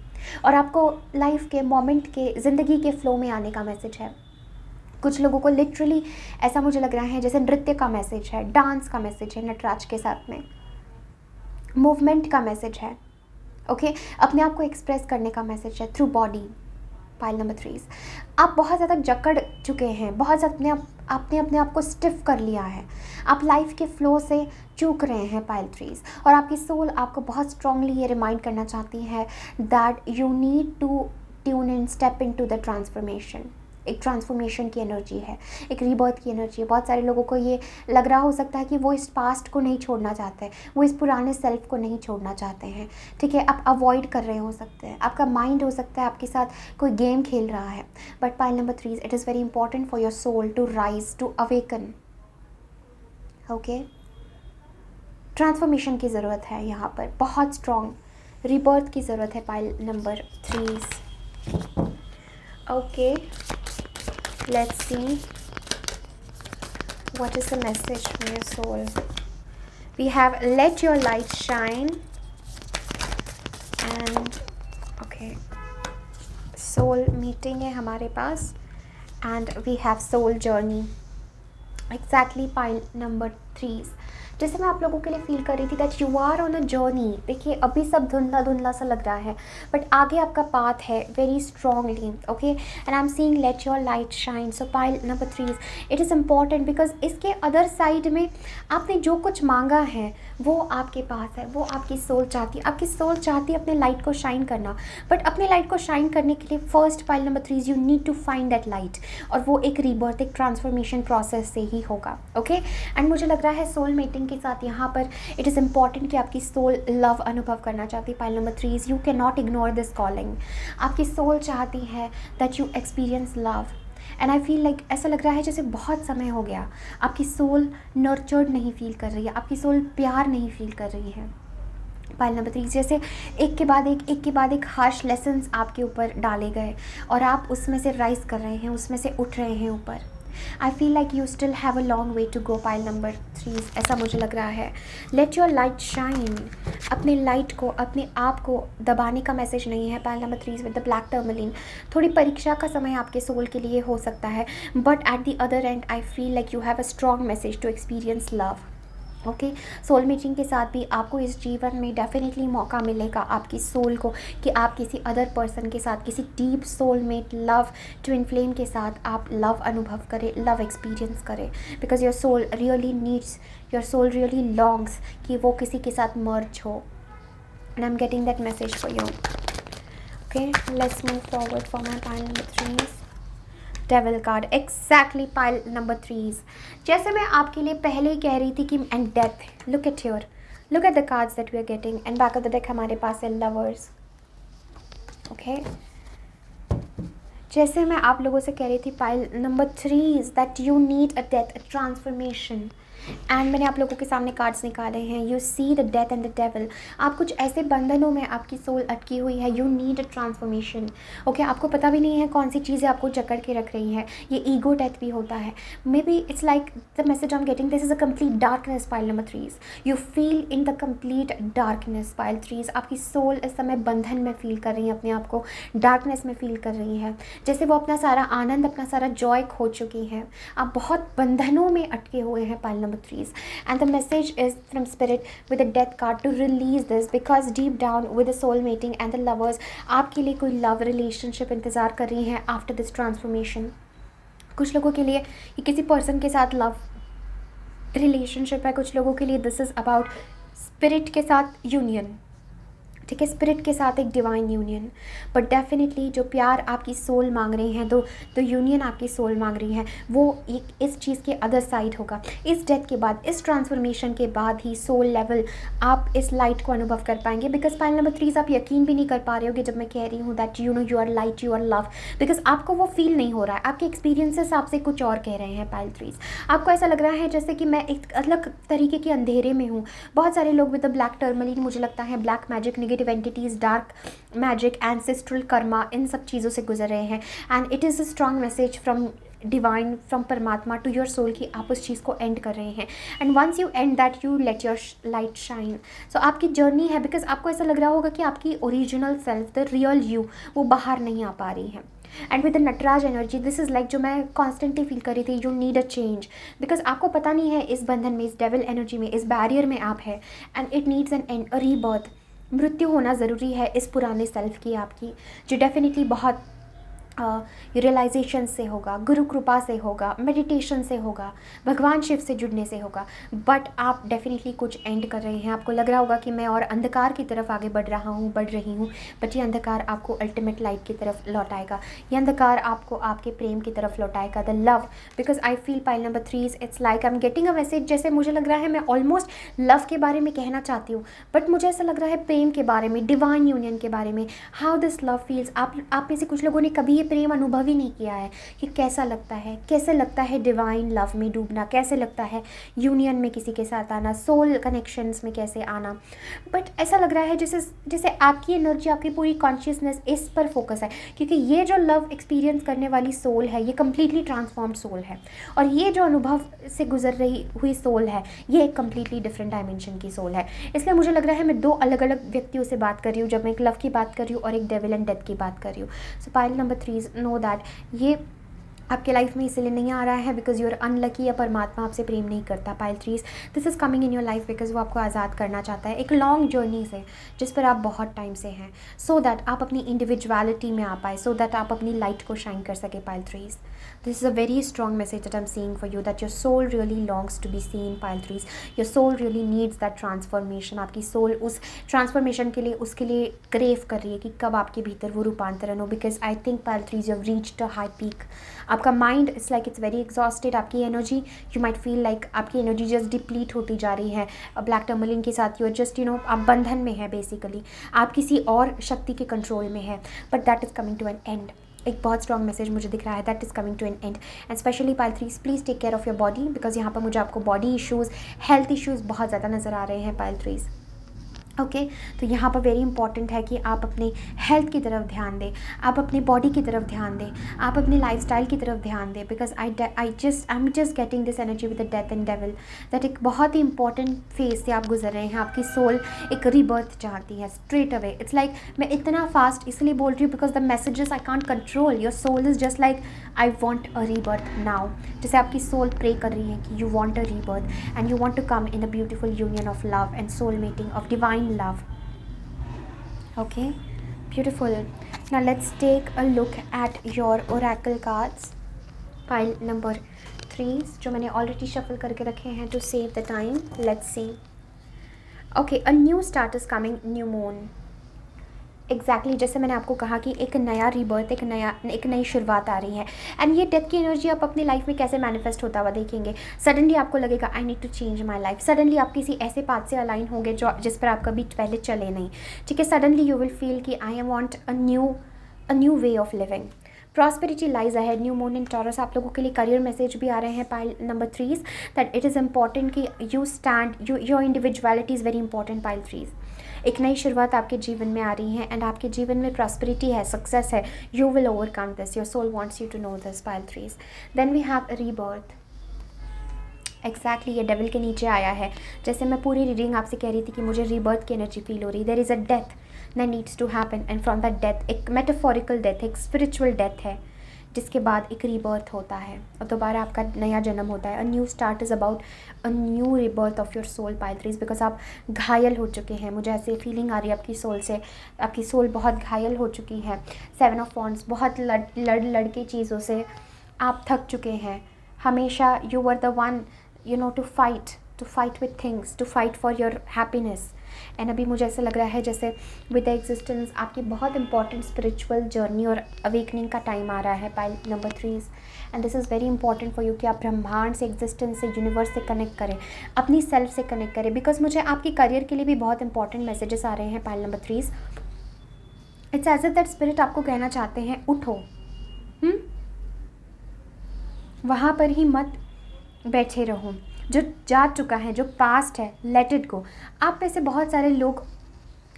और आपको लाइफ के मोमेंट के, ज़िंदगी के फ्लो में आने का मैसेज है। कुछ लोगों को लिटरली ऐसा मुझे लग रहा है जैसे नृत्य का मैसेज है, डांस का मैसेज है, नटराज के साथ में मूवमेंट का मैसेज है। ओके, अपने आप को एक्सप्रेस करने का मैसेज है थ्रू बॉडी। पाइल नंबर 3 आप बहुत ज़्यादा जकड़ चुके हैं, बहुत ज़्यादा आपने अपने आप को स्टिफ कर लिया है, आप लाइफ के फ्लो से चूक रहे हैं। पाइल 3 और आपकी सोल आपको बहुत स्ट्रांगली ये रिमाइंड करना चाहती है that you need to tune in, step in to the transformation. एक ट्रांसफॉर्मेशन की एनर्जी है, एक रीबर्थ की एनर्जी है। बहुत सारे लोगों को ये लग रहा हो सकता है कि वो इस पास्ट को नहीं छोड़ना चाहते, वो इस पुराने सेल्फ को नहीं छोड़ना चाहते हैं। ठीक है, आप अवॉइड कर रहे हो सकते हैं, आपका माइंड हो सकता है आपके साथ कोई गेम खेल रहा है। But pile number 3 it is very important for your soul to rise, to awaken. Okay, transformation की ज़रूरत है यहाँ पर, बहुत स्ट्रॉन्ग रीबर्थ की ज़रूरत है। Pile number 3 okay, let's see what is the message from your soul. We have let your light shine, and okay, soul meeting है हमारे पास, and we have soul journey. Exactly pile number 3 जैसे मैं आप लोगों के लिए फील कर रही थी that you are on a journey. देखिए अभी सब धुंधला धुंधला सा लग रहा है, बट आगे आपका पाथ है very strongly. Okay, and I am seeing late your light shine. So pile number 3 it is important because इसके अदर साइड में आपने जो कुछ मांगा है वो आपके पास है, वो आपकी सोल चाहती है। आपकी सोल चाहती है अपने लाइट को शाइन करना, बट अपने लाइट को शाइन करने के लिए first pile number 3 you need to find that light, और वो एक रीबर्थ, एक ट्रांसफॉर्मेशन प्रोसेस से ही होगा। ओके, एंड मुझे लग रहा है सोल मेटिंग के साथ यहाँ पर इट इज़ इम्पॉर्टेंट कि आपकी सोल लव अनुभव करना चाहती है। Pile number 3 you can not ignore this calling. आपकी सोल चाहती है that you experience love, and I feel like ऐसा लग रहा है जैसे बहुत समय हो गया आपकी सोल नर्चर्ड नहीं फील कर रही है, आपकी सोल प्यार नहीं फील कर रही है। पाइल नंबर 3 जैसे एक के बाद एक हार्श लेसन्स आपके ऊपर डाले गए और आप उसमें से राइज कर रहे हैं, उसमें से उठ रहे हैं ऊपर। I feel like you still have a long way to go pile number 3, ऐसा मुझे लग रहा है. Let your light shine. अपने लाइट को, अपने आप को दबाने का मैसेज नहीं है pile number 3 with the black tourmaline. थोड़ी परीक्षा का समय आपके सोल के लिए हो सकता है, but at the other end I feel like you have a strong message to experience love. Okay, soul mating के साथ भी आपको इस जीवन में डेफिनेटली मौका मिलेगा आपकी सोल को कि आप किसी अदर पर्सन के साथ, किसी deep soulmate love twin flame के साथ आप लव अनुभव करें, लव एक्सपीरियंस करें. Because your soul really needs, your soul really longs कि वो किसी के साथ मर्ज हो. And I am getting that message for you. Okay, let's move forward for my pile number 3. Devil card, exactly pile number 3. जैसे मैं आपके लिए पहले ही कह रही थी कि and death, look at the cards that we are getting. And back of the deck हमारे पास है लवर्स. ओके, जैसे मैं आप लोगों से कह रही थी pile number 3 that you need a death, a transformation. And मैंने आप लोगों के सामने कार्ड्स निकाले हैं. You see the death and the devil. आप कुछ ऐसे बंधनों में आपकी सोल अटकी हुई है. You need a transformation. Okay, आपको पता भी नहीं है कौन सी चीज़ें आपको जकड़ के रख रही हैं. ये ईगो डेथ भी होता है. May be it's like the message I am getting, this is a complete darkness pile number 3. You feel in the complete darkness pile 3. आपकी सोल इस समय बंधन में फील कर रही है, अपने आप को डार्कनेस में फील कर रही है, जैसे वो अपना सारा आनंद, अपना सारा जॉय खो चुकी हैं. आप बहुत बंधनों में अटके हुए हैं pile number 3. And the message is from spirit with the death card to release this, because deep down with the soul mating and the lovers, आपके लिए कोई love relationship इंतज़ार कर रही हैं after this transformation. कुछ लोगों के लिए ये किसी पर्सन के साथ लव रिलेशनशिप है, कुछ लोगों के लिए दिस इज़ अबाउट स्पिरिट के साथ यूनियन. ठीक है, स्पिरिट के साथ एक डिवाइन यूनियन. बट डेफिनेटली जो प्यार आपकी सोल मांग रही हैं, तो यूनियन आपकी सोल मांग रही है, वो एक इस चीज़ के अदर साइड होगा. इस डेथ के बाद, इस ट्रांसफॉर्मेशन के बाद ही सोल लेवल आप इस लाइट को अनुभव कर पाएंगे. बिकॉज पाइल नंबर 3 आप यकीन भी नहीं कर पा रहे हो कि जब मैं कह रही हूँ that you know you are light, you are love, because आपको वो फील नहीं हो रहा है. आपके एक्सपीरियंसेस आपसे कुछ और कह रहे हैं पाइल 3. आपको ऐसा लग रहा है जैसे कि मैं एक अलग तरीके के अंधेरे में हूँ. बहुत सारे लोग विद द ब्लैक टर्मलिन, मुझे लगता है black magic, negative entities, dark magic, ancestral karma, इन सब चीज़ों से गुजर रहे हैं. And it is a strong message from divine, from परमात्मा टू योर सोल कि आप उस चीज़ को एंड कर रहे हैं. And once you end that, you let your light shine. So आपकी जर्नी है, बिकॉज आपको ऐसा लग रहा होगा कि आपकी original self, the real you, वो बाहर नहीं आ पा रही है. And with the Nataraj energy, this is like जो मैं कॉन्स्टेंटली फील कर रही थी, you need a change. Because आपको पता नहीं है इस बंधन में, इस डेविल एनर्जी में, इस बैरियर में आप है. And it needs an and, a rebirth. मृत्यु होना ज़रूरी है इस पुराने सेल्फ की आपकी, जो डेफिनेटली बहुत रियलाइजेशन से होगा, गुरु कृपा से होगा, मेडिटेशन से होगा, भगवान शिव से जुड़ने से होगा. बट आप डेफिनेटली कुछ एंड कर रहे हैं. आपको लग रहा होगा कि मैं और अंधकार की तरफ आगे बढ़ रही हूँ, बट ये अंधकार आपको अल्टीमेट लाइट की तरफ लौटाएगा. ये अंधकार आपको आपके प्रेम की तरफ लौटाएगा, the love. Because I feel pile number 3 it's like I am getting a message, जैसे मुझे लग रहा है मैं ऑलमोस्ट लव के बारे में कहना चाहती हूँ, बट मुझे ऐसा लग रहा है प्रेम के बारे में, डिवाइन यूनियन के बारे में, हाउ दिस लव फील्स. आप में से कुछ लोगों ने कभी प्रेम अनुभव ही नहीं किया है कि कैसा लगता है डिवाइन लव में डूबना, कैसे लगता है यूनियन में किसी के साथ आना, सोल कनेक्शंस में कैसे आना. बट ऐसा लग रहा है जैसे आपकी एनर्जी, आपकी पूरी कॉन्शियसनेस इस पर फोकस है, क्योंकि ये जो लव एक्सपीरियंस करने वाली सोल है, ये कम्प्लीटली ट्रांसफॉर्म्ड सोल है. और ये जो अनुभव से गुजर रही हुई सोल है, ये एक कम्प्लीटली डिफरेंट डायमेंशन की सोल है. इसलिए मुझे लग रहा है मैं दो अलग अलग व्यक्तियों से बात कर रही हूँ, जब मैं एक लव की बात कर रही हूँ और एक डेविल एंड डेथ की बात कर रही हूँ. सो पाइल नंबर 3 नो दैट ये आपके लाइफ में इसलिए नहीं आ रहा है बिकॉज यू आर अनलकी, या परमात्मा आपसे प्रेम नहीं करता. Pile 3 this is coming in your life because वो आपको आज़ाद करना चाहता है एक लॉन्ग जर्नी से, जिस पर आप बहुत टाइम से हैं, सो दैट आप अपनी इंडिविजुअलिटी में आ पाए, सो दैट आप अपनी लाइट को शाइन कर सके. Pile 3 this is a very strong message that I am seeing for you, that your soul really longs to be seen. Pile 3 your soul really needs that transformation. आपकी soul उस transformation के लिए, उसके लिए crave कर रही है कि कब आपके भीतर वो रूपांतरण हो. Because I think pile 3 you have reached a high peak. आपका mind it's like it's very exhausted. आपकी energy, you might feel like आपकी एनर्जी जस्ट डिप्लीट होती जा रही है. ब्लैक टर्मलिन के साथ यू आर जस्ट आप बंधन में है, बेसिकली आप किसी और शक्ति के कंट्रोल में है. But that is coming to an end. एक बहुत स्ट्रॉन्ग मैसेज मुझे दिख रहा है, that is coming to an end. And specially pile 3 please take care of your body, because यहाँ पर मुझे आपको बॉडी इश्यूज़, हेल्थ इश्यूज़ बहुत ज़्यादा नज़र आ रहे हैं. पाइल 3 ओके तो यहाँ पर वेरी इंपॉर्टेंट है कि आप अपने हेल्थ की तरफ ध्यान दें, आप अपनी बॉडी की तरफ ध्यान दें, आप अपने लाइफस्टाइल की तरफ ध्यान दें, because I am just getting this energy with the death and devil, that एक बहुत ही इंपॉर्टेंट फेज से आप गुजर रहे हैं। आपकी सोल एक रीबर्थ चाहती है स्ट्रेट अवे। इट्स लाइक मैं इतना फास्ट इसलिए बोल रही हूँ because the messages I can't control, your soul is just like I want a rebirth now. जैसे आपकी सोल प्रे कर रही है कि you want a rebirth and you want to come in a beautiful union of love and soul mating of divine love. Okay, beautiful. Now let's take a look at your oracle cards, pile number 3 जो मैंने already shuffle करके रखे हैं to save the time. Let's see. Okay, a new start is coming, new moon. Exactly जैसे मैंने आपको कहा कि एक नया रीबर्थ, एक नई शुरुआत आ रही है। एंड ये डेथ की एनर्जी आप अपनी लाइफ में कैसे मैनिफेस्ट होता हुआ देखेंगे। सडनली आपको लगेगा I need to change my life. Suddenly आप किसी ऐसे पाथ से अलाइन होंगे जो जिस पर आप कभी पहले चले नहीं। ठीक है, सडनली यू विल फील कि आई want a new way of living. Prosperity lies ahead, new moon in taurus. आप लोगों के लिए करियर मैसेज भी आ रहे हैं pile number 3 that it is important कि you stand, your individuality is very important pile 3। एक नई शुरुआत आपके जीवन में आ रही है एंड आपके जीवन में प्रॉस्पेरिटी है, सक्सेस है। You will overcome this, your soul wants you to know this pile 3। Then we have rebirth. Exactly ये डेविल के नीचे आया है। जैसे मैं पूरी रीडिंग आपसे कह रही थी कि मुझे रीबर्थ की एनर्जी फील हो रही। There is a death that needs to happen and from that death, एक मेटाफोरिकल डेथ, एक स्पिरिचुअल डेथ है जिसके बाद एक रीबर्थ होता है और दोबारा आपका नया जन्म होता है। A new start is about a new rebirth of your soul pile 3, because आप घायल हो चुके हैं। मुझे ऐसे फीलिंग आ रही है आपकी सोल से, आपकी सोल बहुत घायल हो चुकी है। 7 ऑफ वॉन्ड्स, बहुत लड़ के चीज़ों से आप थक चुके हैं। हमेशा you were the one you know to fight with things, to fight for your happiness. And अभी मुझे ऐसा लग रहा है जैसे विद द एग्जिस्टेंस आपकी बहुत इंपॉर्टेंट स्पिरिचुअल जर्नी और अवेकनिंग का टाइम आ रहा है pile number 3। And this is very important for you कि आप ब्रह्मांड से, एग्जिस्टेंस से, यूनिवर्स से कनेक्ट करें, अपनी सेल्फ से कनेक्ट करें। बिकॉज मुझे आपकी करियर के लिए भी बहुत इंपॉर्टेंट मैसेजेस आ रहे हैं pile number 3। It's as if that spirit आपको कहना चाहते हैं उठो, वहाँ पर ही मत बैठे रहो। जो जा चुका है, जो पास्ट है, लेट इट गो। आप में से बहुत सारे लोग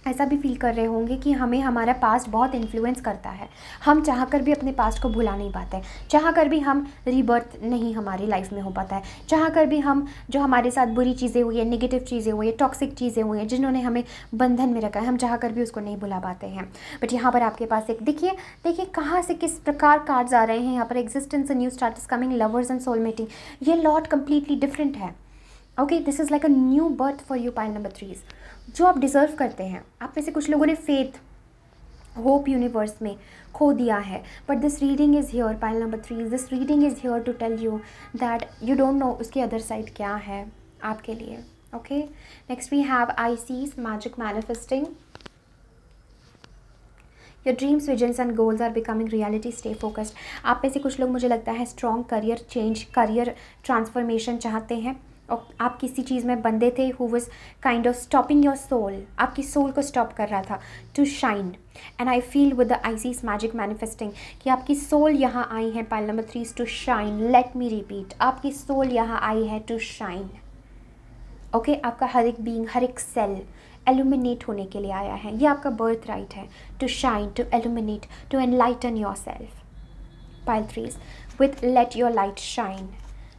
ऐसा भी फील कर रहे होंगे कि हमें हमारा पास्ट बहुत इन्फ्लुएंस करता है। हम चाहकर भी अपने पास्ट को भुला नहीं पाते, चाहकर भी हम रीबर्थ नहीं हमारी लाइफ में हो पाता है, चाहकर भी हम जो हमारे साथ बुरी चीज़ें हुई है, नेगेटिव चीज़ें हुई है, टॉक्सिक चीज़ें हुई हैं, जिन्होंने हमें बंधन में रखा है, हम चाहकर भी उसको नहीं भुला पाते हैं। बट यहाँ पर आपके पास एक देखिए कहाँ से किस प्रकार कार्ड्स आ रहे हैं यहाँ पर। Existence, new start is coming, lovers and soul mating. ये लॉट कम्प्लीटली डिफरेंट है। Okay, this is like a new birth for you pile number 3 जो आप डिज़र्व करते हैं। आप में से कुछ लोगों ने फेथ, होप यूनिवर्स में खो दिया है। But this reading is here pile number 3, this reading is here to tell you that you don't know उसकी अदर साइड क्या है आपके लिए। Okay, next we have Isis magic manifesting. Your dreams, visions and goals are becoming reality, stay focused. आप में से कुछ लोग मुझे लगता है strong career change, career transformation चाहते हैं और आप किसी चीज़ में बंधे थे who was kind of stopping your soul, आपकी सोल को स्टॉप कर रहा था to shine. And I feel with the Isis magic manifesting कि आपकी सोल यहाँ आई है pile number 3 to shine. Let me repeat, आपकी सोल यहाँ आई है टू शाइन। ओके, आपका हर एक बीइंग, हर एक सेल एल्यूमिनेट होने के लिए आया है। ये आपका बर्थ राइट है to shine, to illuminate, to enlighten your self pile 3 with let your light shine.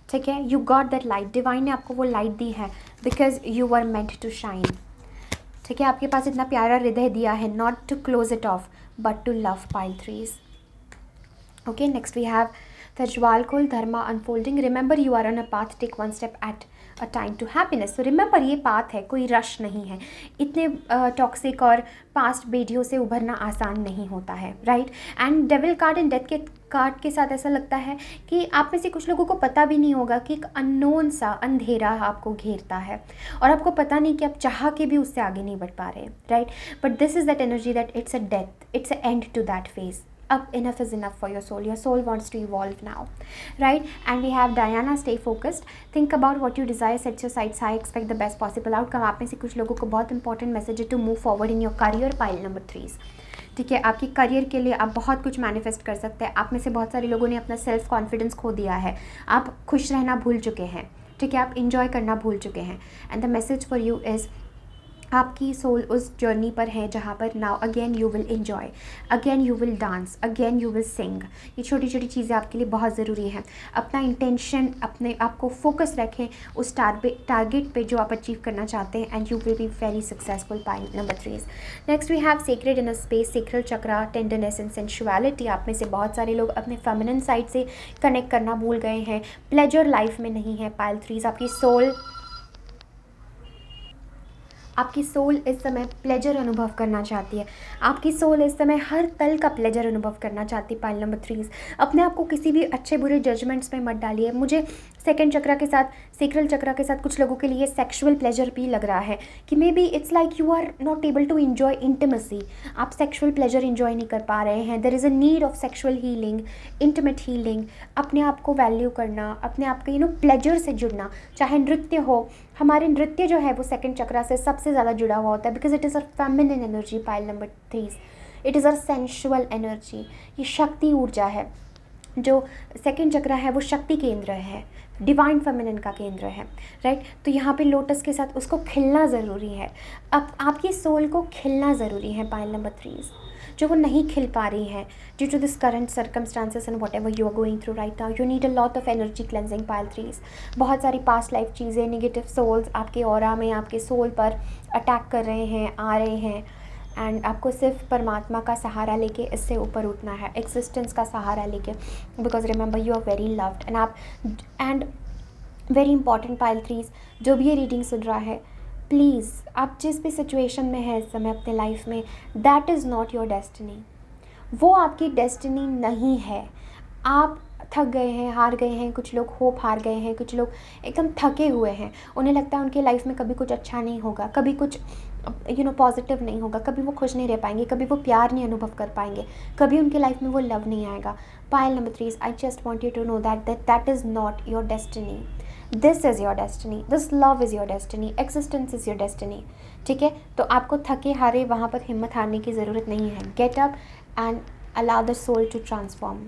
ठीक है, you got that light, divine ने आपको वो लाइट दी है because you are meant to shine. ठीक है, आपके पास इतना प्यारा हृदय दिया है, not to close it off but to love pile 3। Okay, next we have the Djwhal Khul dharma unfolding. Remember you are on a path, take one step at a time to happiness. तो रिमेंबर ये path है, कोई rush नहीं है। इतने toxic और past बेडियों से उभरना आसान नहीं होता है, right. And devil card and death के कार्ड के साथ ऐसा लगता है कि आप में से कुछ लोगों को पता भी नहीं होगा कि एक अननोन सा अंधेरा आपको घेरता है और आपको पता नहीं कि आप चाह के भी उससे आगे नहीं बढ़ पा रहे, right. But this is that energy that it's a death, it's a end to that phase. Up, enough is enough for your soul. Your soul wants to evolve now, right? And we have Diana, stay focused, think about what you desire, set your sights high, expect the best possible outcome. आप में से कुछ लोगों को बहुत important message है to move forward in your career pile number 3. ठीक है, आपकी करियर के लिए आप बहुत कुछ मैनिफेस्ट कर सकते हैं. आप में से बहुत सारे लोगों ने अपना सेल्फ कॉन्फिडेंस खो दिया है. आप खुश रहना भूल चुके हैं. ठीक है, आप इंजॉय करना भूल चुके हैं. And the message for you is आपकी सोल उस जर्नी पर है जहाँ पर now again you will enjoy, again you will dance, again you will sing. ये छोटी छोटी चीज़ें आपके लिए बहुत ज़रूरी हैं। अपना इंटेंशन, अपने आप को फोकस रखें उस टारगेट पे जो आप अचीव करना चाहते हैं, and you will be very successful. Point number 3। Next we have sacred in a space, sacral chakra, tenderness and sensuality. आप में से बहुत सारे लोग अपने फेमिनिन साइड से कनेक्ट करना भूल गए हैं, प्लेजर लाइफ में नहीं है। पाइल 3, आपकी सोल इस समय प्लेजर अनुभव करना चाहती है। आपकी सोल इस समय हर पल का प्लेजर अनुभव करना चाहती है। पाइल नंबर 3, अपने आप को किसी भी अच्छे बुरे जजमेंट्स में मत डालिए। मुझे सेकंड चक्रा के साथ, सेक्रल चक्रा के साथ कुछ लोगों के लिए सेक्सुअल प्लेजर भी लग रहा है कि maybe it's like you are not able to enjoy intimacy. आप सेक्सुअल प्लेजर इन्जॉय नहीं कर पा रहे हैं। There is a need of sexual healing, intimate healing, अपने आप को वैल्यू करना, अपने आप के प्लेजर से जुड़ना। चाहे नृत्य हो, हमारे नृत्य जो है वो सेकंड चक्रा से सबसे ज़्यादा जुड़ा हुआ होता है, because it is a feminine energy. Pile number 3, it is a sensual energy. ये शक्ति ऊर्जा है। जो सेकंड चक्रा है वो शक्ति केंद्र है, डिवाइन फेमिनिन का केंद्र है, राइट। तो यहाँ पे लोटस के साथ उसको खिलना ज़रूरी है। अब आपकी सोल को खिलना ज़रूरी है। पाइल नंबर 3, जो वो नहीं खिल पा रही है due to this current circumstances and whatever you are going through right now, you need a lot of energy cleansing. Pile 3, बहुत सारी पास्ट लाइफ चीज़ें, नेगेटिव सोल्स आपके ऑरा में, आपके सोल पर अटैक कर रहे हैं, आ रहे हैं, एंड आपको सिर्फ परमात्मा का सहारा लेके इससे ऊपर उठना है, एक्सिस्टेंस का सहारा लेके, because remember you are very loved and very important. Pile 3, जो भी ये रीडिंग सुन रहा है, प्लीज़ आप जिस भी सिचुएशन में है इस समय अपने लाइफ में, that is not your destiny. वो आपकी डेस्टिनी नहीं है। आप थक गए हैं, हार गए हैं, कुछ लोग होप हार गए हैं, कुछ लोग एकदम थके हुए हैं। उन्हें लगता है उनके लाइफ में कभी कुछ अच्छा नहीं होगा, कभी कुछ पॉजिटिव नहीं होगा, कभी वो खुश नहीं रह पाएंगे, कभी वो प्यार नहीं अनुभव कर पाएंगे, कभी उनके लाइफ में वो लव नहीं आएगा। Pile number 3, I just want you to know that is not your destiny. This is your destiny, this love is your destiny, existence is your destiny. ठीक है, तो आपको थके हारे वहाँ पर हिम्मत हारने की ज़रूरत नहीं है। Get up and allow the soul to transform.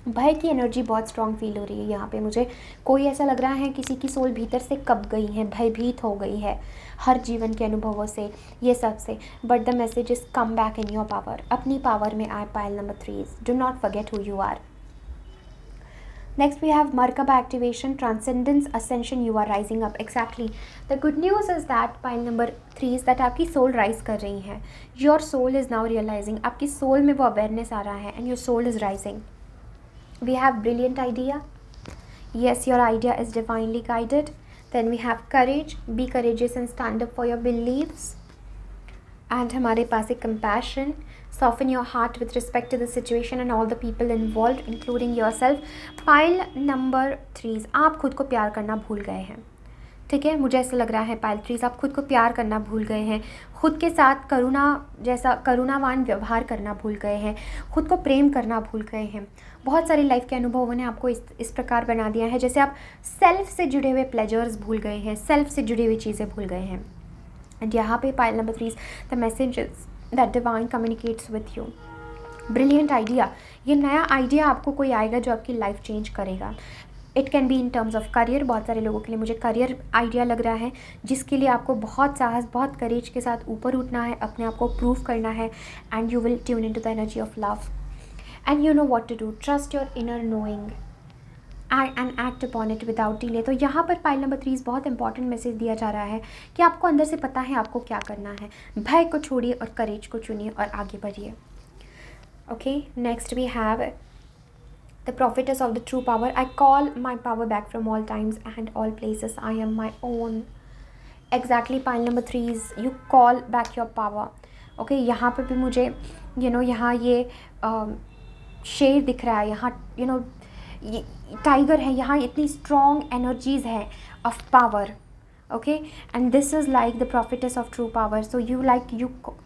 भय की एनर्जी बहुत स्ट्रॉन्ग फील हो रही है यहाँ पे मुझे। कोई ऐसा लग रहा है किसी की सोल भीतर से कब गई है, भयभीत हो गई है हर जीवन के अनुभवों से, ये सब से। But the message is come back in your power. अपनी पावर में आए। Pile number 3, do not forget who you are. Next we have Merkaba activation, transcendence, ascension, you are rising up. Exactly. The good news is that pile number 3 is that आपकी soul rise कर रही है. Your soul is now realizing. आपकी soul में वो awareness आ रहा है and your soul is rising. We have brilliant idea. Yes, your idea is divinely guided. Then we have courage. Be courageous and stand up for your beliefs. And हमारे पास एक compassion. Soften your heart with respect to the situation and all the people involved, including yourself. Pile number 3, आप खुद को प्यार करना भूल गए हैं. ठीक है, मुझे ऐसा लग रहा है पाइल 3 आप खुद को प्यार करना भूल गए हैं, खुद के साथ करुणावान व्यवहार करना भूल गए हैं, खुद को प्रेम करना भूल गए हैं. बहुत सारे लाइफ के अनुभवों ने आपको इस प्रकार बना दिया है जैसे आप सेल्फ से जुड़े हुए प्लेजर्स भूल गए हैं, सेल्फ से जुड़ी हुई चीज़ें भूल गए हैं. एंड यहाँ पे pile number 3 the message that divine communicates with you. Brilliant idea. ये नया आइडिया आपको कोई आएगा जो आपकी लाइफ चेंज करेगा. It can be in terms of career. बहुत सारे लोगों के लिए मुझे करियर आइडिया लग रहा है जिसके लिए आपको बहुत साहस, बहुत करेज के साथ ऊपर उठना है, अपने आप को प्रूव करना है. And you will tune in to the energy of love and you know what to do. Trust your inner knowing and act upon it without delay. तो यहाँ पर पाइल नंबर 3 बहुत इंपॉर्टेंट मैसेज दिया जा रहा है कि आपको अंदर से पता है आपको क्या करना है. भय को छोड़िए और करेज को चुनिए और आगे बढ़िए. Okay, next we have the prophetess of the true power. I call my power back from all times and all places. I am my own. Exactly. Pile number 3 is you call back your power. Okay, यहाँ पे भी मुझे यहाँ ये शेर दिख रहा है, यहाँ ये टाइगर है, यहाँ इतनी स्ट्रॉन्ग एनर्जीज है of power. Okay, and this is like the prophetess of true power. So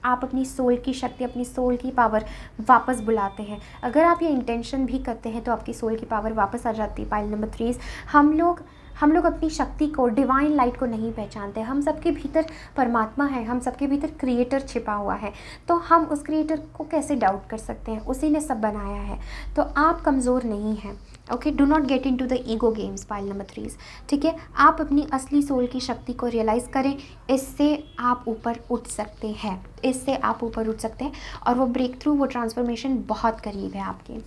आप अपनी सोल की शक्ति, अपनी सोल की पावर वापस बुलाते हैं. अगर आप ये इंटेंशन भी करते हैं तो आपकी सोल की पावर वापस आ जाती है. पाइल नंबर 3, हम लोग हम लोग अपनी शक्ति को, डिवाइन लाइट को नहीं पहचानते। हम सबके भीतर परमात्मा है, हम सबके भीतर क्रिएटर छिपा हुआ है, तो हम उस क्रिएटर को कैसे डाउट कर सकते हैं? उसी ने सब बनाया है। तो आप कमज़ोर नहीं हैं। Okay, do not get into the ego games pile number 3। ठीक है, आप अपनी असली सोल की शक्ति को रियलाइज़ करें। इससे आप ऊपर उठ सकते हैं, इससे आप ऊपर उठ सकते हैं, और वो ब्रेक थ्रू, वो ट्रांसफॉर्मेशन बहुत करीब है आपके।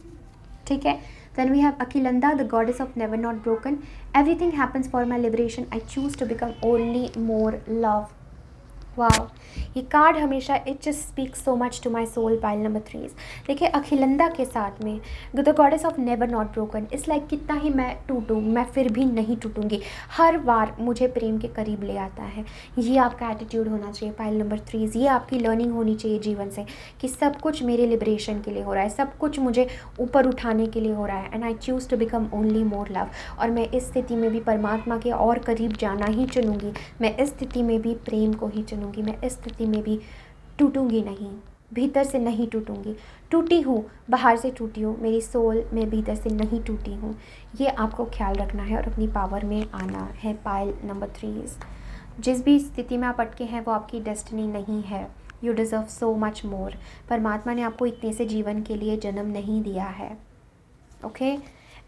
ठीक है, then we have Akhilanda, the goddess of never not broken. Everything happens for my liberation, I choose to become only more love. Wow, ये कार्ड हमेशा it just speaks so much to my soul pile number 3। देखिए, अखिलंदा के साथ में the goddess of never not broken, इस like कितना ही मैं टूटूँ, मैं फिर भी नहीं टूटूंगी, हर बार मुझे प्रेम के करीब ले आता है। ये आपका एटीट्यूड होना चाहिए पाइल नंबर 3। ये आपकी लर्निंग होनी चाहिए जीवन से कि सब कुछ मेरे लिबरेशन के लिए हो रहा है, सब कुछ मुझे ऊपर उठाने के लिए हो रहा है, and I choose to become only more love. और मैं इस स्थिति में भी परमात्मा के और करीब जाना ही चुनूँगी, मैं इस स्थिति में भी प्रेम को ही चुनूँगी, मैं इस स्थिति में भी टूटूंगी नहीं, भीतर से नहीं टूटूंगी। टूटी हूँ, बाहर से टूटी हूँ, मेरी सोल में भीतर से नहीं टूटी हूँ। ये आपको ख्याल रखना है और अपनी पावर में आना है पाइल नंबर 3। जिस भी स्थिति में आप अटके हैं वो आपकी डेस्टिनी नहीं है। You deserve so much more. परमात्मा ने आपको इतने से जीवन के लिए जन्म नहीं दिया है। Okay,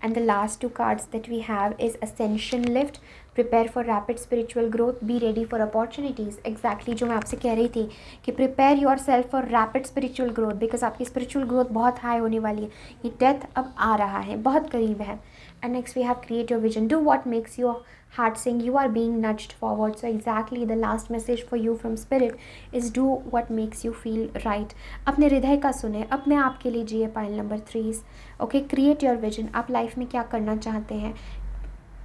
and the last two cards that we have is Ascension Lift, prepare for rapid spiritual growth, be ready for opportunities। exactly जो मैं आपसे कह रही थी कि prepare yourself for rapid spiritual growth, because आपकी spiritual growth बहुत high होने वाली है। ये death अब आ रहा है, बहुत करीब है। and next we have create your vision, do what makes your heart sing, you are being nudged forward। so exactly the last message for you from spirit is do what makes you feel right। अपने हृदय का सुने, अपने आप के लिए जिए pile number 3। Okay, create your vision, आप लाइफ में क्या करना चाहते हैं,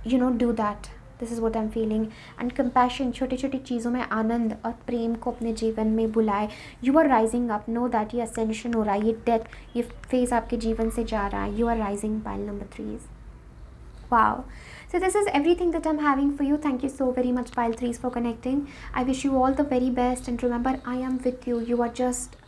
you know, do that, this is what I am feeling. And compassion, छोटी छोटी चीज़ों में आनंद और प्रेम को अपने जीवन में बुलाए। You are rising up, know that ये असेंशन हो रहा है, ये डेथ, ये फेज़ आपके जीवन से जा रहा है। You are rising pile number 3। Wow. So this is everything that I'm having for you. Thank you so very much, Pile 3s, for connecting. I wish you all the very best, and remember, I am with you. You are just,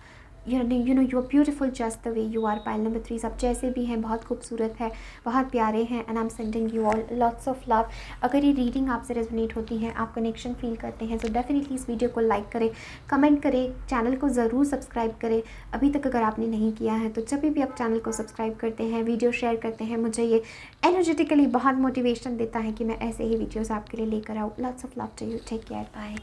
you know, you are beautiful just the way you are. Pile number 3, आप जैसे भी हैं बहुत खूबसूरत है, बहुत प्यारे हैं, and I'm sending you all lots of love। अगर ये रीडिंग आपसे रेजोनेट होती है, आप कनेक्शन फील करते हैं, तो डेफिनेटली इस वीडियो को लाइक करें, कमेंट करें, चैनल को ज़रूर सब्सक्राइब करें अभी तक अगर आपने नहीं किया है। तो जब भी आप चैनल को सब्सक्राइब करते हैं, वीडियो शेयर करते हैं, मुझे ये एनर्जेटिकली बहुत मोटिवेशन देता है कि मैं ऐसे ही वीडियोज़ आपके लिए लेकर आऊँ। Lots of love to you, take care, bye.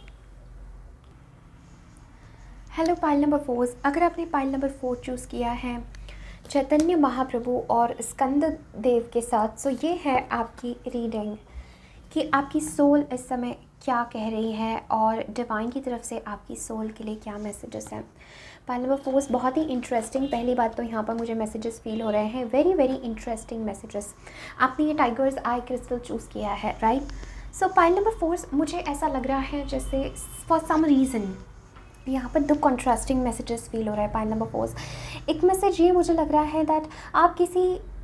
Hello pile number 4, अगर आपने पाइल नंबर 4 चूज़ किया है चैतन्य महाप्रभु और स्कंद देव के साथ, सो ये है आपकी रीडिंग कि आपकी सोल इस समय क्या कह रही है और डिवाइन की तरफ से आपकी सोल के लिए क्या मैसेजेस हैं। पाइल नंबर 4 बहुत ही इंटरेस्टिंग, पहली बात तो यहाँ पर मुझे मैसेजेस फील हो रहे हैं, वेरी वेरी इंटरेस्टिंग मैसेजेस। आपने ये टाइगर्स आई क्रिस्टल चूज़ किया है, राइट। सो पाइल नंबर 4 मुझे ऐसा लग रहा है जैसे फॉर सम रीज़न यहाँ पर दो कॉन्ट्रास्टिंग मैसेजेस फील हो रहा है पाइल नंबर 4। एक मैसेज ये मुझे लग रहा है दैट आप किसी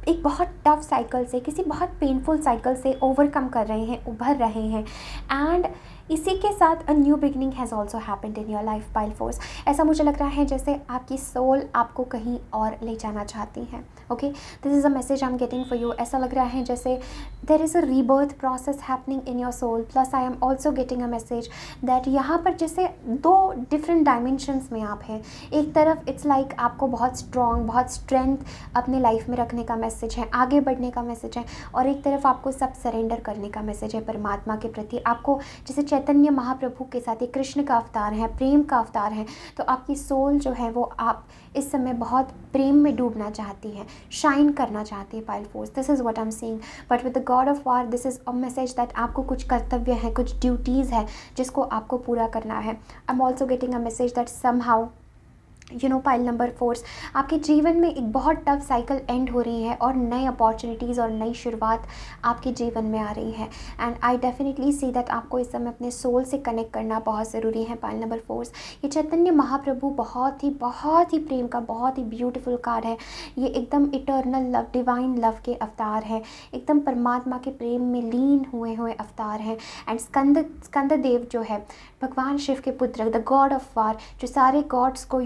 एक बहुत टफ साइकिल से, किसी बहुत पेनफुल साइकिल से ओवरकम कर रहे हैं, उभर रहे हैं, एंड इसी के साथ a new beginning has also happened in your life pile 4। ऐसा मुझे लग रहा है जैसे आपकी सोल आपको कहीं और ले जाना चाहती है। Okay, this is a message I am getting for you. ऐसा लग रहा है जैसे there is a rebirth process happening in your soul, plus I am also getting a message that यहाँ पर जैसे दो डिफरेंट डायमेंशंस में आप हैं। एक तरफ इट्स लाइक आपको बहुत स्ट्रॉन्ग, बहुत स्ट्रेंथ अपने लाइफ में रखने का मैसेज है, आगे बढ़ने का मैसेज है, और एक तरफ आपको सब सरेंडर करने का मैसेज है परमात्मा के प्रति। आपको जैसे चैतन्य महाप्रभु के साथ, ये कृष्ण का अवतार है, प्रेम का अवतार है, तो आपकी सोल जो है वो आप इस समय बहुत प्रेम में डूबना चाहती है, शाइन करना चाहती है pile 4। This is what I am seeing, but with the God of war this is a message that आपको कुछ कर्तव्य है, कुछ ड्यूटीज़ है जिसको आपको पूरा करना है। आई am also getting a message that somehow you know pile number 4 आपके जीवन में एक बहुत टफ साइकिल एंड हो रही है और नई अपॉर्चुनिटीज़ और नई शुरुआत आपके जीवन में आ रही है। And I definitely see that आपको इस समय अपने सोल से कनेक्ट करना बहुत ज़रूरी है पाइल नंबर 4। ये चैतन्य महाप्रभु बहुत ही प्रेम का बहुत ही ब्यूटीफुल कार्ड है। ये एकदम इटर्नल लव, डिवाइन लव के अवतार है, एकदम परमात्मा के प्रेम में लीन हुए अवतार हैं। एंड स्कंद देव जो है भगवान शिव के पुत्र, द गॉड ऑफ वार, जो सारे गॉड्स को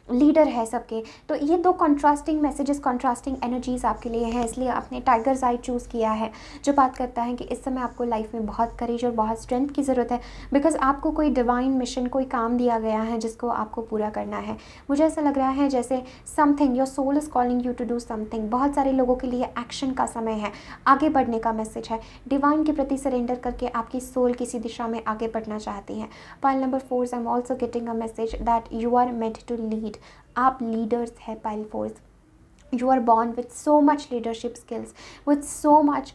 लीडर है सबके। तो ये दो कॉन्ट्रास्टिंग मैसेजेस, कॉन्ट्रास्टिंग एनर्जीज़ आपके लिए हैं, इसलिए आपने टाइगर्स आई चूज़ किया है, जो बात करता है कि इस समय आपको लाइफ में बहुत करेज और बहुत स्ट्रेंथ की ज़रूरत है, बिकॉज आपको कोई डिवाइन मिशन, कोई काम दिया गया है जिसको आपको पूरा करना है। मुझे ऐसा लग रहा है जैसे something, your soul is calling you to do something. बहुत सारे लोगों के लिए एक्शन का समय है, आगे बढ़ने का मैसेज है, डिवाइन के प्रति सरेंडर करके आपकी सोल किसी दिशा में आगे बढ़ना चाहती है। Pile number 4, I am also getting a message that you are meant to lead. आप लीडर्स हैं pile 4। You are born with so much leadership skills, with so much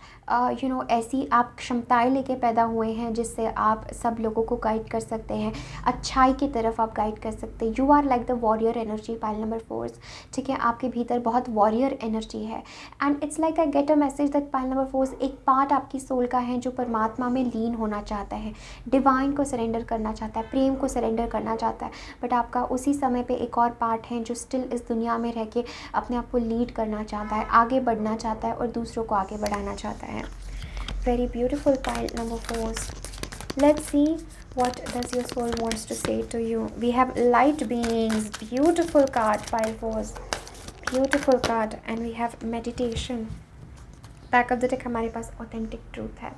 ऐसी आप क्षमताएं लेके पैदा हुए हैं जिससे आप सब लोगों को गाइड कर सकते हैं, अच्छाई की तरफ आप गाइड कर सकते हैं। You are like the warrior energy pile number 4, ठीक है, आपके भीतर बहुत वॉरियर एनर्जी है। And it's like I get a message that pile number 4 एक पार्ट आपकी सोल का है जो परमात्मा में लीन होना चाहता है, डिवाइन को सरेंडर करना चाहता है, प्रेम को सरेंडर करना चाहता है। बट आपका उसी समय पे एक और पार्ट है जो स्टिल इस दुनिया में रह के अपने आप को लीड करना चाहता है, आगे बढ़ना चाहता है और दूसरों को आगे बढ़ाना चाहता है। Very beautiful pile number 4। Let's see what does your soul wants to say to you. We have light beings, beautiful card, pile 4, beautiful card, and we have meditation. Back of the deck हमारे पास authentic truth है,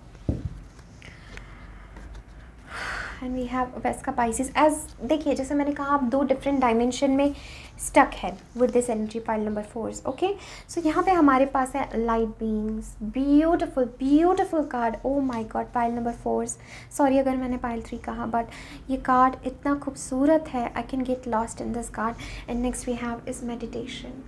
and we have west का Pisces. As देखिए, जैसे मैंने कहा, आप दो डिफरेंट डायमेंशन में स्टक है with this energy pile number 4। Okay, so यहाँ पे हमारे पास है light beings, beautiful beautiful card. Oh my God, pile number 4, sorry अगर मैंने पाइल 3 कहा, बट ये कार्ड इतना खूबसूरत है, I can get lost in this card. And next we have is meditation.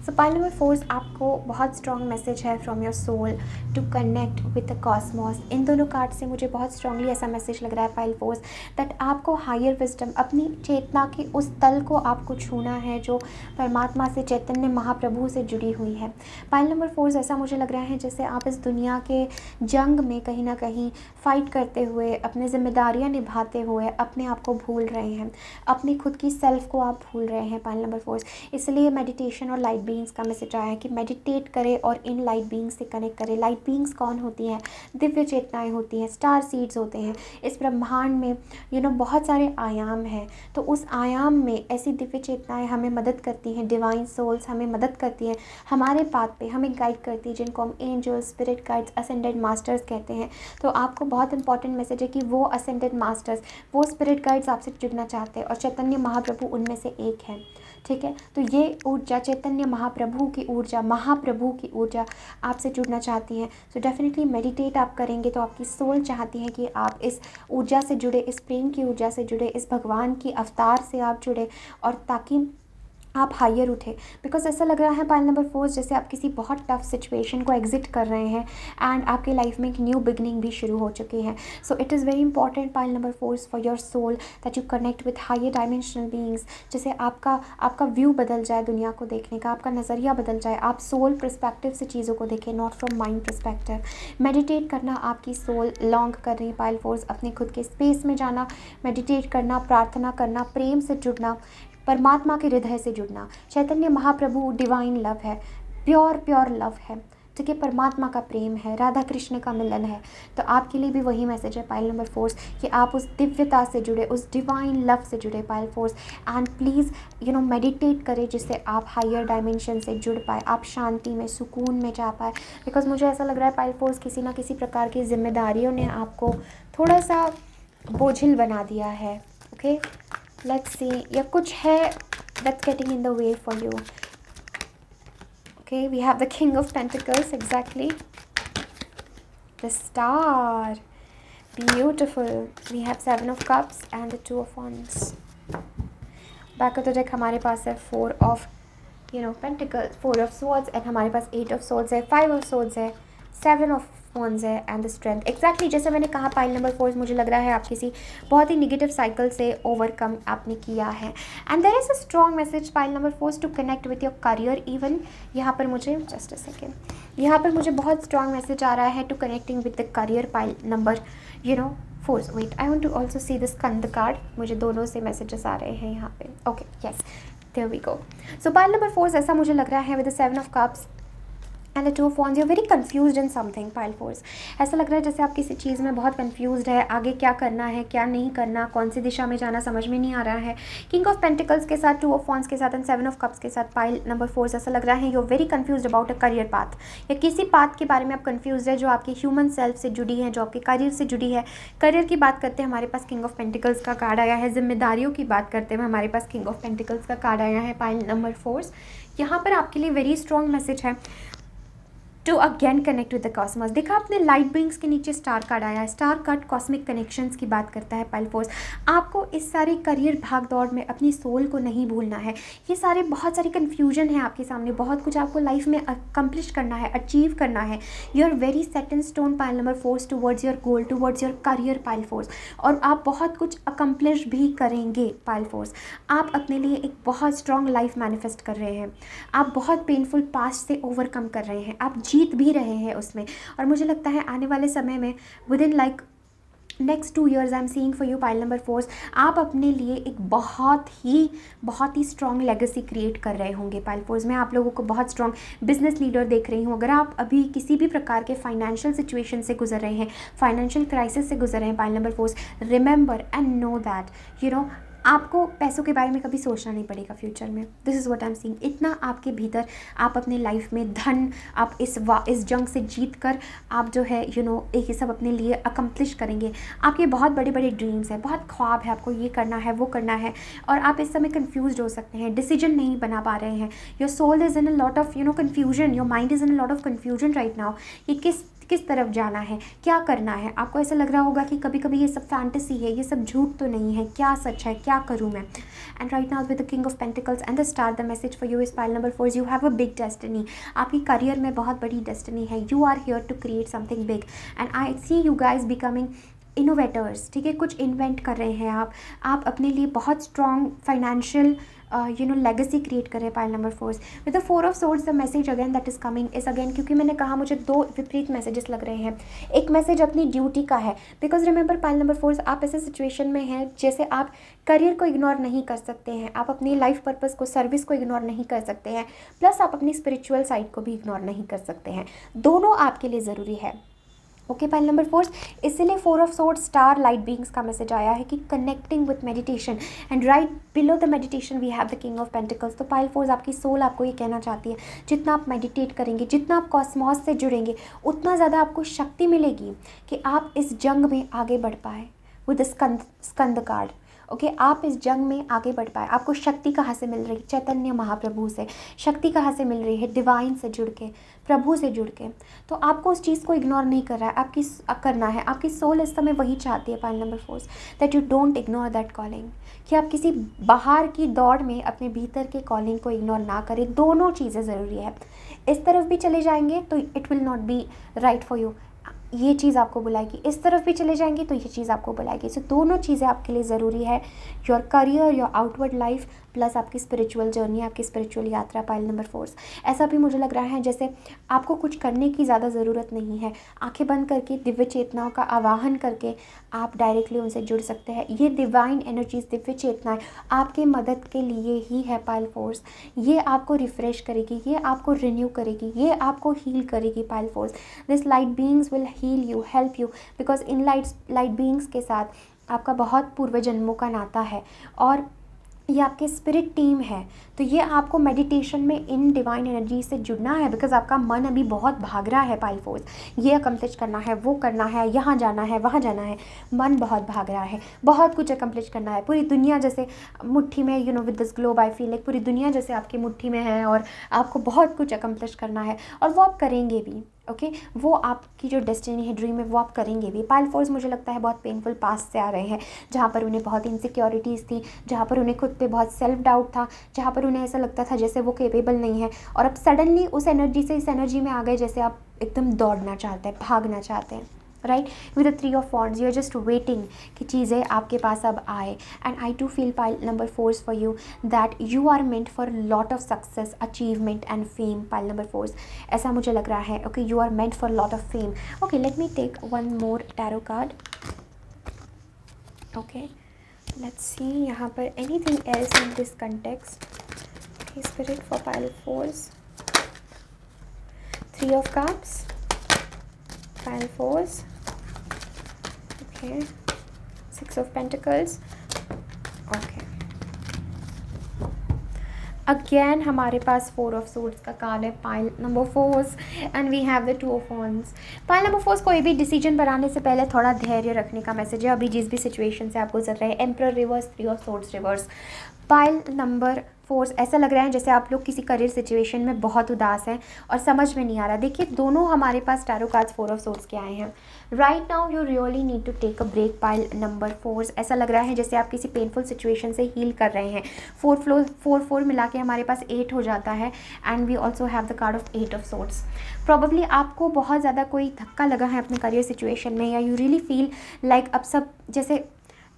So pile number 4 आपको बहुत स्ट्रॉन्ग मैसेज है from your soul to connect with the cosmos. इन दोनों कार्ड से मुझे बहुत स्ट्रांगली ऐसा मैसेज लग रहा है पाइल 4 दैट आपको हायर विजडम, अपनी चेतना के उस तल को आपको छूना है जो परमात्मा से, चैतन्य महाप्रभु से जुड़ी हुई है। पाइल नंबर 4 ऐसा मुझे लग रहा है जैसे आप इस दुनिया के जंग में कहीं ना कहीं फ़ाइट करते हुए, अपनी जिम्मेदारियाँ निभाते हुए अपने आप को भूल रहे हैं, अपनी खुद की सेल्फ को आप भूल रहे हैं पाइल नंबर 4। इसलिए मेडिटेशन और लाइट बीइंग्स का मैसेज आया है कि मेडिटेट करें और इन लाइट बीइंग्स से कनेक्ट करें। लाइट बीइंग्स कौन होती हैं? दिव्य चेतनाएं होती हैं, स्टार सीड्स होते हैं। इस ब्रह्मांड में बहुत सारे आयाम हैं, तो उस आयाम में ऐसी दिव्य चेतनाएं हमें मदद करती हैं, डिवाइन सोल्स हमें मदद करती हैं, हमारे पाथ पे हमें गाइड करती है, जिनको हम angels, spirit guides, ascended masters कहते हैं। तो आपको बहुत इंपॉर्टेंट मैसेज है कि वो असेंडेड मास्टर्स, वो स्पिरिट गाइड्स आपसे जुड़ना चाहते हैं और चैतन्य महाप्रभु उनमें से एक है, ठीक है। तो ये ऊर्जा, चैतन्य महाप्रभु की ऊर्जा, महाप्रभु की ऊर्जा आपसे जुड़ना चाहती है। सो डेफिनेटली मेडिटेट आप करेंगे तो आपकी सोल चाहती है कि आप इस ऊर्जा से जुड़े, इस प्रेम की ऊर्जा से जुड़े, इस भगवान की अवतार से आप जुड़े, और ताकि आप हायर उठे। बिकॉज ऐसा लग रहा है पाइल नंबर 4 जैसे आप किसी बहुत टफ सिचुएशन को एग्जिट कर रहे हैं एंड आपकी लाइफ में एक न्यू बिगनिंग भी शुरू हो चुकी है। So it is very important pile number 4 for your soul that you connect with higher dimensional beings. जैसे आपका व्यू बदल जाए दुनिया को देखने का, आपका नज़रिया बदल जाए, आप सोल पर्सपेक्टिव से चीज़ों को देखें, not from mind perspective. Meditate करना आपकी सोल लॉन्ग कर रही है पाइल 4, अपने खुद के स्पेस में जाना, मेडिटेट करना, प्रार्थना करना, प्रेम से जुड़ना, परमात्मा के हृदय से जुड़ना। चैतन्य महाप्रभु डिवाइन लव है, प्योर प्योर लव है, ठीक है, परमात्मा का प्रेम है, राधा कृष्ण का मिलन है। तो आपके लिए भी वही मैसेज है पाइल नंबर 4 कि आप उस दिव्यता से जुड़े, उस डिवाइन लव से जुड़े पाइल 4। एंड प्लीज़ मेडिटेट करें जिससे आप हायर डायमेंशन से जुड़ पाए, आप शांति में, सुकून में जा पाए। बिकॉज मुझे ऐसा लग रहा है पाइल 4 किसी ना किसी प्रकार की जिम्मेदारियों ने आपको थोड़ा सा बोझिल बना दिया है। ओके, let's see, या कुछ है that's getting in the way for you. Okay, we have the King of Pentacles, exactly, the Star, beautiful. We have 7 of Cups and the 2 of Wands. Back of the deck हमारे पास है 4 of Pentacles, 4 of Swords, and हमारे पास 8 of Swords है, 5 of Swords है, 7 of Wands है, and the strength. Exactly जैसे मैंने कहा पाइल नंबर 4 मुझे लग रहा है आप किसी बहुत ही निगेटिव साइकिल से ओवरकम आपने किया है। And there is a strong message pile number 4 to connect with your career even. यहाँ पर मुझे जस्ट अ सेकेंड, यहाँ पर मुझे बहुत स्ट्रॉन्ग मैसेज आ रहा है to connecting with the career pile number 4। Wait, I want to also see this second card. मुझे दोनों से मैसेजेस आ रहे हैं यहाँ पे। Okay, yes, there we go. So pile number 4 ऐसा मुझे लग रहा है with the 7 of Cups and the two of wands, you are very confused in something pile fours. ऐसा लग रहा है जैसे आप किसी चीज़ में बहुत कन्फ्यूज्ड है, आगे क्या करना है क्या नहीं करना, कौन सी दिशा में जाना समझ में नहीं आ रहा है। किंग ऑफ पेंटिकल्स के साथ, टू ऑफ वॉन्ड्स के साथ एंड सेवन ऑफ कप्स के साथ पाइल नंबर 4, ऐसा लग रहा है you are very confused about a career path, या किसी पाथ के बारे में आप कन्फ्यूज है जो आपके ह्यूमन सेल्फ से जुड़ी है, जो आपके करियर से जुड़ी है। करियर की बात करते हैं हमारे पास किंग ऑफ पेंटिकल्स का कार्ड आया है। जिम्मेदारियों की बात करते हुए हमारे पास किंग ऑफ पेंटिकल्स का कार्ड आया है पाइल नंबर 4। यहाँ पर आपके लिए वेरी स्ट्रॉन्ग मैसेज है to again connect with the cosmos. देखा आपने लाइट बीइंग्स के नीचे स्टार कार्ड आया है। स्टार कार्ड कॉस्मिक कनेक्शंस की बात करता है पाइल फोर्स। आपको इस सारी करियर भाग दौड़ में अपनी सोल को नहीं भूलना है। ये सारे बहुत सारी कन्फ्यूजन है आपके सामने, बहुत कुछ आपको लाइफ में अकम्प्लिश करना है, अचीव करना है। You are very set in stone pile number 4 towards your goal, towards your career pile fours. और आप बहुत कुछ अकम्प्लिश भी करेंगे पाइल फोर्स। आप अपने लिए एक बहुत स्ट्रॉन्ग लाइफ मैनिफेस्ट कर रहे हैं। आप बहुत पेनफुल पास्ट से ओवरकम कर रहे हैं, आप जीत भी रहे हैं उसमें। और मुझे लगता है आने वाले समय में with in like next 2 years I am seeing for you pile number 4, आप अपने लिए एक बहुत ही स्ट्रॉन्ग लेगेसी क्रिएट कर रहे होंगे पाइल फोर्स। मैं आप लोगों को बहुत स्ट्रॉन्ग बिजनेस लीडर देख रही हूँ। अगर आप अभी किसी भी प्रकार के फाइनेंशियल सिचुएशन से गुजर रहे हैं, फाइनेंशियल क्राइसिस से गुजर रहे हैं pile number 4, remember and know that you no आपको पैसों के बारे में कभी सोचना नहीं पड़ेगा फ्यूचर में। This is what I am seeing. इतना आपके भीतर, आप अपने लाइफ में धन, आप इस जंग से जीत कर आप जो है ये सब अपने लिए अकम्प्लिश करेंगे। आपके बहुत बड़े बड़े ड्रीम्स हैं, बहुत ख्वाब है, आपको ये करना है वो करना है, और आप इस समय कन्फ्यूज हो सकते हैं, डिसीजन नहीं बना पा रहे हैं। Your soul is in a lot of confusion, your mind is in a lot of confusion right now. ये किस तरफ जाना है, क्या करना है। आपको ऐसा लग रहा होगा कि कभी कभी ये सब फैंटेसी है, ये सब झूठ तो नहीं है, क्या सच है, क्या करूँ मैं। And right now with the king of pentacles and the star, the message for you is pile number 4, you have a big destiny. आपकी करियर में बहुत बड़ी डेस्टिनी है। You are here to create something big and I see you guys becoming innovators. ठीक है, कुछ invent कर रहे हैं आप अपने लिए बहुत स्ट्रॉन्ग फाइनेंशियल लेगेसी क्रिएट कर रहे हैं pile number 4। With the 4 of swords the message again that is coming is again, क्योंकि मैंने कहा मुझे 2 विपरीत मैसेजेस लग रहे हैं। एक मैसेज अपनी ड्यूटी का है, बिकॉज रिमेंबर पाइल नंबर 4 आप ऐसे सिचुएशन में हैं जैसे आप करियर को इग्नोर नहीं कर सकते हैं, आप अपनी लाइफ पर्पस को, सर्विस को इग्नोर नहीं कर सकते हैं, प्लस आप अपनी स्पिरिचुअल साइड को भी इग्नोर नहीं कर सकते हैं। दोनों आपके लिए ज़रूरी है। ओके पाइल नंबर 4, इसलिए 4 of sword star light beings का मैसेज आया है कि connecting with meditation, and right below the meditation we have the king of pentacles. तो पाइल 4 आपकी सोल आपको ये कहना चाहती है, जितना आप मेडिटेट करेंगे, जितना आप कॉस्मॉस से जुड़ेंगे, उतना ज़्यादा आपको शक्ति मिलेगी कि आप इस जंग में आगे बढ़ पाए विद स्कंद कार्ड। ओके आप इस जंग में आगे बढ़ पाए। आपको शक्ति कहाँ से मिल रही है? चैतन्य महाप्रभु से। शक्ति कहाँ से मिल रही है? डिवाइन से जुड़ के, प्रभु से जुड़ के। तो आपको उस चीज़ को इग्नोर नहीं कर रहा है, करना है। आपकी सोल इस समय वही चाहती है pile number 4 that you don't ignore that calling, कि आप किसी बाहर की दौड़ में अपने भीतर के कॉलिंग को इग्नोर ना करें। दोनों चीज़ें ज़रूरी है। इस तरफ भी चले जाएंगे तो it will not be right for you, ये चीज़ आपको बुलाएगी। इस तरफ भी चले जाएंगे तो ये चीज़ आपको बुलाएगी। सो दोनों चीज़ें आपके लिए ज़रूरी है, your career, your outward life, plus आपकी स्पिरिचुअल जर्नी, आपकी स्पिरिचुअल यात्रा पाइल नंबर 4। ऐसा भी मुझे लग रहा है जैसे आपको कुछ करने की ज़्यादा ज़रूरत नहीं है। आंखें बंद करके दिव्य चेतनाओं का आवाहन करके आप डायरेक्टली उनसे जुड़ सकते हैं। ये डिवाइन एनर्जीज, दिव्य चेतनाएं आपके मदद के लिए ही है पाइल 4। ये आपको रिफ्रेश करेगी, ये आपको रिन्यू करेगी, ये आपको हील करेगी pile 4। This light beings will heal you, help you, because in light beings के साथ आपका बहुत पूर्व जन्मों का नाता है और ये आपके स्पिरिट टीम है। तो ये आपको मेडिटेशन में इन डिवाइन एनर्जी से जुड़ना है, बिकॉज आपका मन अभी बहुत भाग रहा है पाइल 4। ये अकम्प्लिश करना है, वो करना है, यहाँ जाना है, वहाँ जाना है। मन बहुत भाग रहा है, बहुत कुछ अकम्प्लिश करना है। पूरी दुनिया जैसे मुट्ठी में, with this globe I feel like पूरी दुनिया जैसे आपकी मुट्ठी में है और आपको बहुत कुछ अकम्प्लिश करना है, और वो आप करेंगे भी। ओके वो आपकी जो डेस्टिनी है, ड्रीम है, वो आप करेंगे भी। पाइल 4 मुझे लगता है बहुत पेनफुल पास्ट से आ रहे हैं, जहाँ पर उन्हें बहुत इनसिक्योरिटीज़ थी, जहाँ पर उन्हें खुद पे बहुत सेल्फ डाउट था, जहाँ पर उन्हें ऐसा लगता था जैसे वो केपेबल नहीं है, और अब सडनली उस एनर्जी से इस एनर्जी में आ गए जैसे आप एकदम दौड़ना चाहते हैं, भागना चाहते हैं। Right with the 3 of wands you are just waiting कि चीज़ें आपके पास अब आए। And I to feel pile number 4 for you that you are meant for lot of success, achievement and fame. Pile number 4 ऐसा मुझे लग रहा है। Okay you are meant for lot of fame. Okay let me take one more tarot card. Okay let's see यहाँ पर anything else in this context. Okay spirit for pile 4, 3 of cups, pile fours, okay, 6 of pentacles, okay. Again हमारे पास 4 of swords का card है, pile number 4 and we have the 2 of wands. Pile number 4 कोई भी decision बनाने से पहले थोड़ा धैर्य रखने का मैसेज है, अभी जिस भी सिचुएशन से आप गुजर रहे हैं। Emperor reverse, 3 of swords reverse. Pile number 4 ऐसा लग रहा है जैसे आप लोग किसी करियर सिचुएशन में बहुत उदास हैं और समझ में नहीं आ रहा। देखिए दोनों हमारे पास टैरो कार्ड्स 4 ऑफ सोर्ड्स के आए हैं। Right now you really need to take a break. Pile number 4 ऐसा लग रहा है जैसे आप किसी पेनफुल सिचुएशन से हील कर रहे हैं। 4 मिला के हमारे पास 8 हो जाता है and we also have the card of 8 of swords. Probably आपको बहुत ज़्यादा कोई धक्का लगा है अपने करियर सिचुएशन में, या यू रियली फील लाइक अब सब जैसे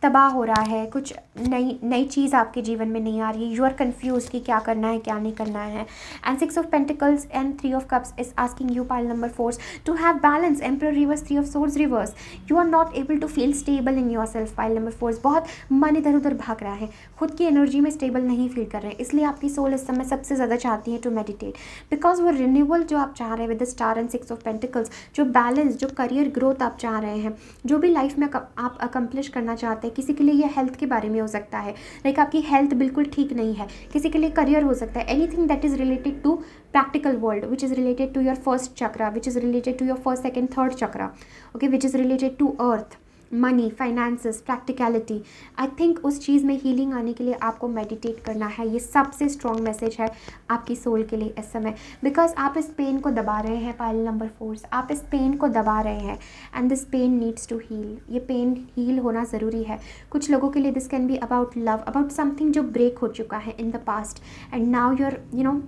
तबाह हो रहा है, कुछ नई चीज़ आपके जीवन में नहीं आ रही है। यू आर कन्फ्यूज कि क्या करना है क्या नहीं करना है। And 6 of pentacles and 3 of cups is asking you pile number 4 to have balance. Emperor reverse, 3 of swords reverse. You are not able to feel stable in your self. Pile number 4 बहुत मन इधर उधर भाग रहा है, खुद की energy में स्टेबल नहीं फील कर रहे हैं, इसलिए आपकी सोल इस समय सबसे ज़्यादा चाहती है टू मेडिटेट, बिकॉज वो रिन्यूअल जो आप चाह रहे हैं with the star and 6 of pentacles, जो बैलेंस, जो करियर ग्रोथ आप चाह रहे हैं, जो भी लाइफ में आप अकम्प्लिश करना चाहते हैं। किसी के लिए यह हेल्थ के बारे में हो सकता है, लाइक आपकी हेल्थ बिल्कुल ठीक नहीं है। किसी के लिए करियर हो सकता है, anything that is related to practical world, which is related to your first chakra, which is related to your first second third chakra, okay, which is related to earth, money, finances, practicality. I think उस चीज़ में healing आने के लिए आपको meditate करना है। ये सबसे स्ट्रॉन्ग मैसेज है आपकी सोल के लिए इस समय, बिकॉज आप इस पेन को दबा रहे हैं। पाइल नंबर 4 आप इस पेन को दबा रहे हैं and this pain needs to heal. ये पेन हील होना ज़रूरी है। कुछ लोगों के लिए this can be about love, about something जो ब्रेक हो चुका है in the past and now your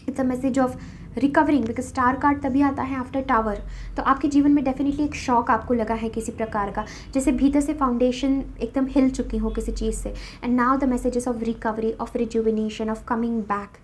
it's a message of recovering, because star card तभी आता है आफ्टर टावर। तो आपके जीवन में डेफिनेटली एक शॉक आपको लगा है किसी प्रकार का, जैसे भीतर से फाउंडेशन एकदम हिल चुकी हो किसी चीज़ से। And now the messages of recovery, of rejuvenation, of coming back,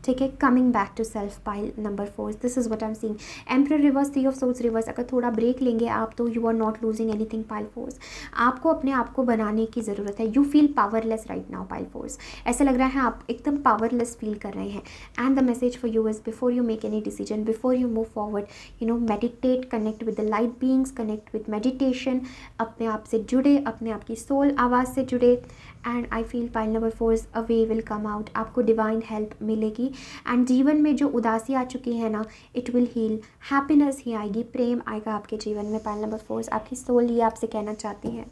ठीक है, coming back to self. Pile number 4 this is what I am seeing. Emperor reverse, 3 of swords reverse. अगर थोड़ा ब्रेक लेंगे आप तो you are not losing anything. Pile 4 आपको अपने आप को बनाने की ज़रूरत है। You feel powerless right now. Pile 4 ऐसा लग रहा है आप एकदम पावरलेस फील कर रहे हैं। And the message for you is before you make any decision, before you move forward, meditate, connect with the light beings, connect with meditation, अपने आप से जुड़े, अपने आप की सोल आवाज़ से जुड़े। And I feel pile number 4 a way will come out, आपको डिवाइन हेल्प मिलेगी एंड जीवन में जो उदासी आ चुकी है ना, इट विल हील, हैप्पीनेस ही आएगी, प्रेम आएगा आपके जीवन में। पाइल नंबर 4 आपकी सोल ये आपसे कहना चाहती है,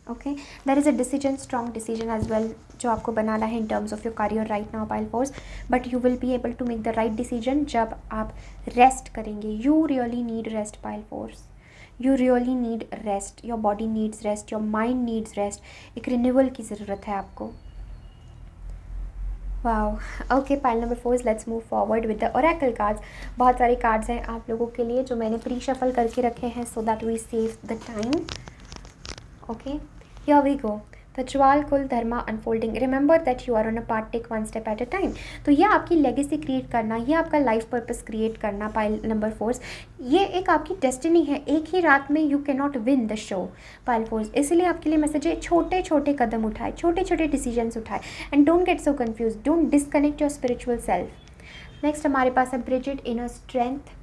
okay. There is a decision, strong decision as well जो आपको बनाना है in terms of your career right now pile 4, but you will be able to make the right decision जब आप रेस्ट करेंगे। You really need rest pile 4, you really need rest, your body needs rest, your mind needs rest. एक renewal की ज़रूरत है आपको। Wow, okay pile number 4 let's move forward with the Oracle cards. बहुत सारे कार्ड्स हैं आप लोगों के लिए जो मैंने प्री शफल करके रखे हैं so that we save the time, okay. Here we go. The Jwal Kul Dharma unfolding, remember that you are on a part, take one step at a time. तो ये आपकी लेगेसी क्रिएट करना, ये आपका लाइफ पर्पस क्रिएट करना पाइल नंबर 4, ये एक आपकी डेस्टिनी है। एक ही रात में you can not win the show pile 4, इसलिए आपके लिए मैसेज है छोटे छोटे कदम उठाए, छोटे छोटे डिसीजंस उठाए and don't get so confuse, don't disconnect your spiritual self. Next हमारे पास है Brigid inner strength,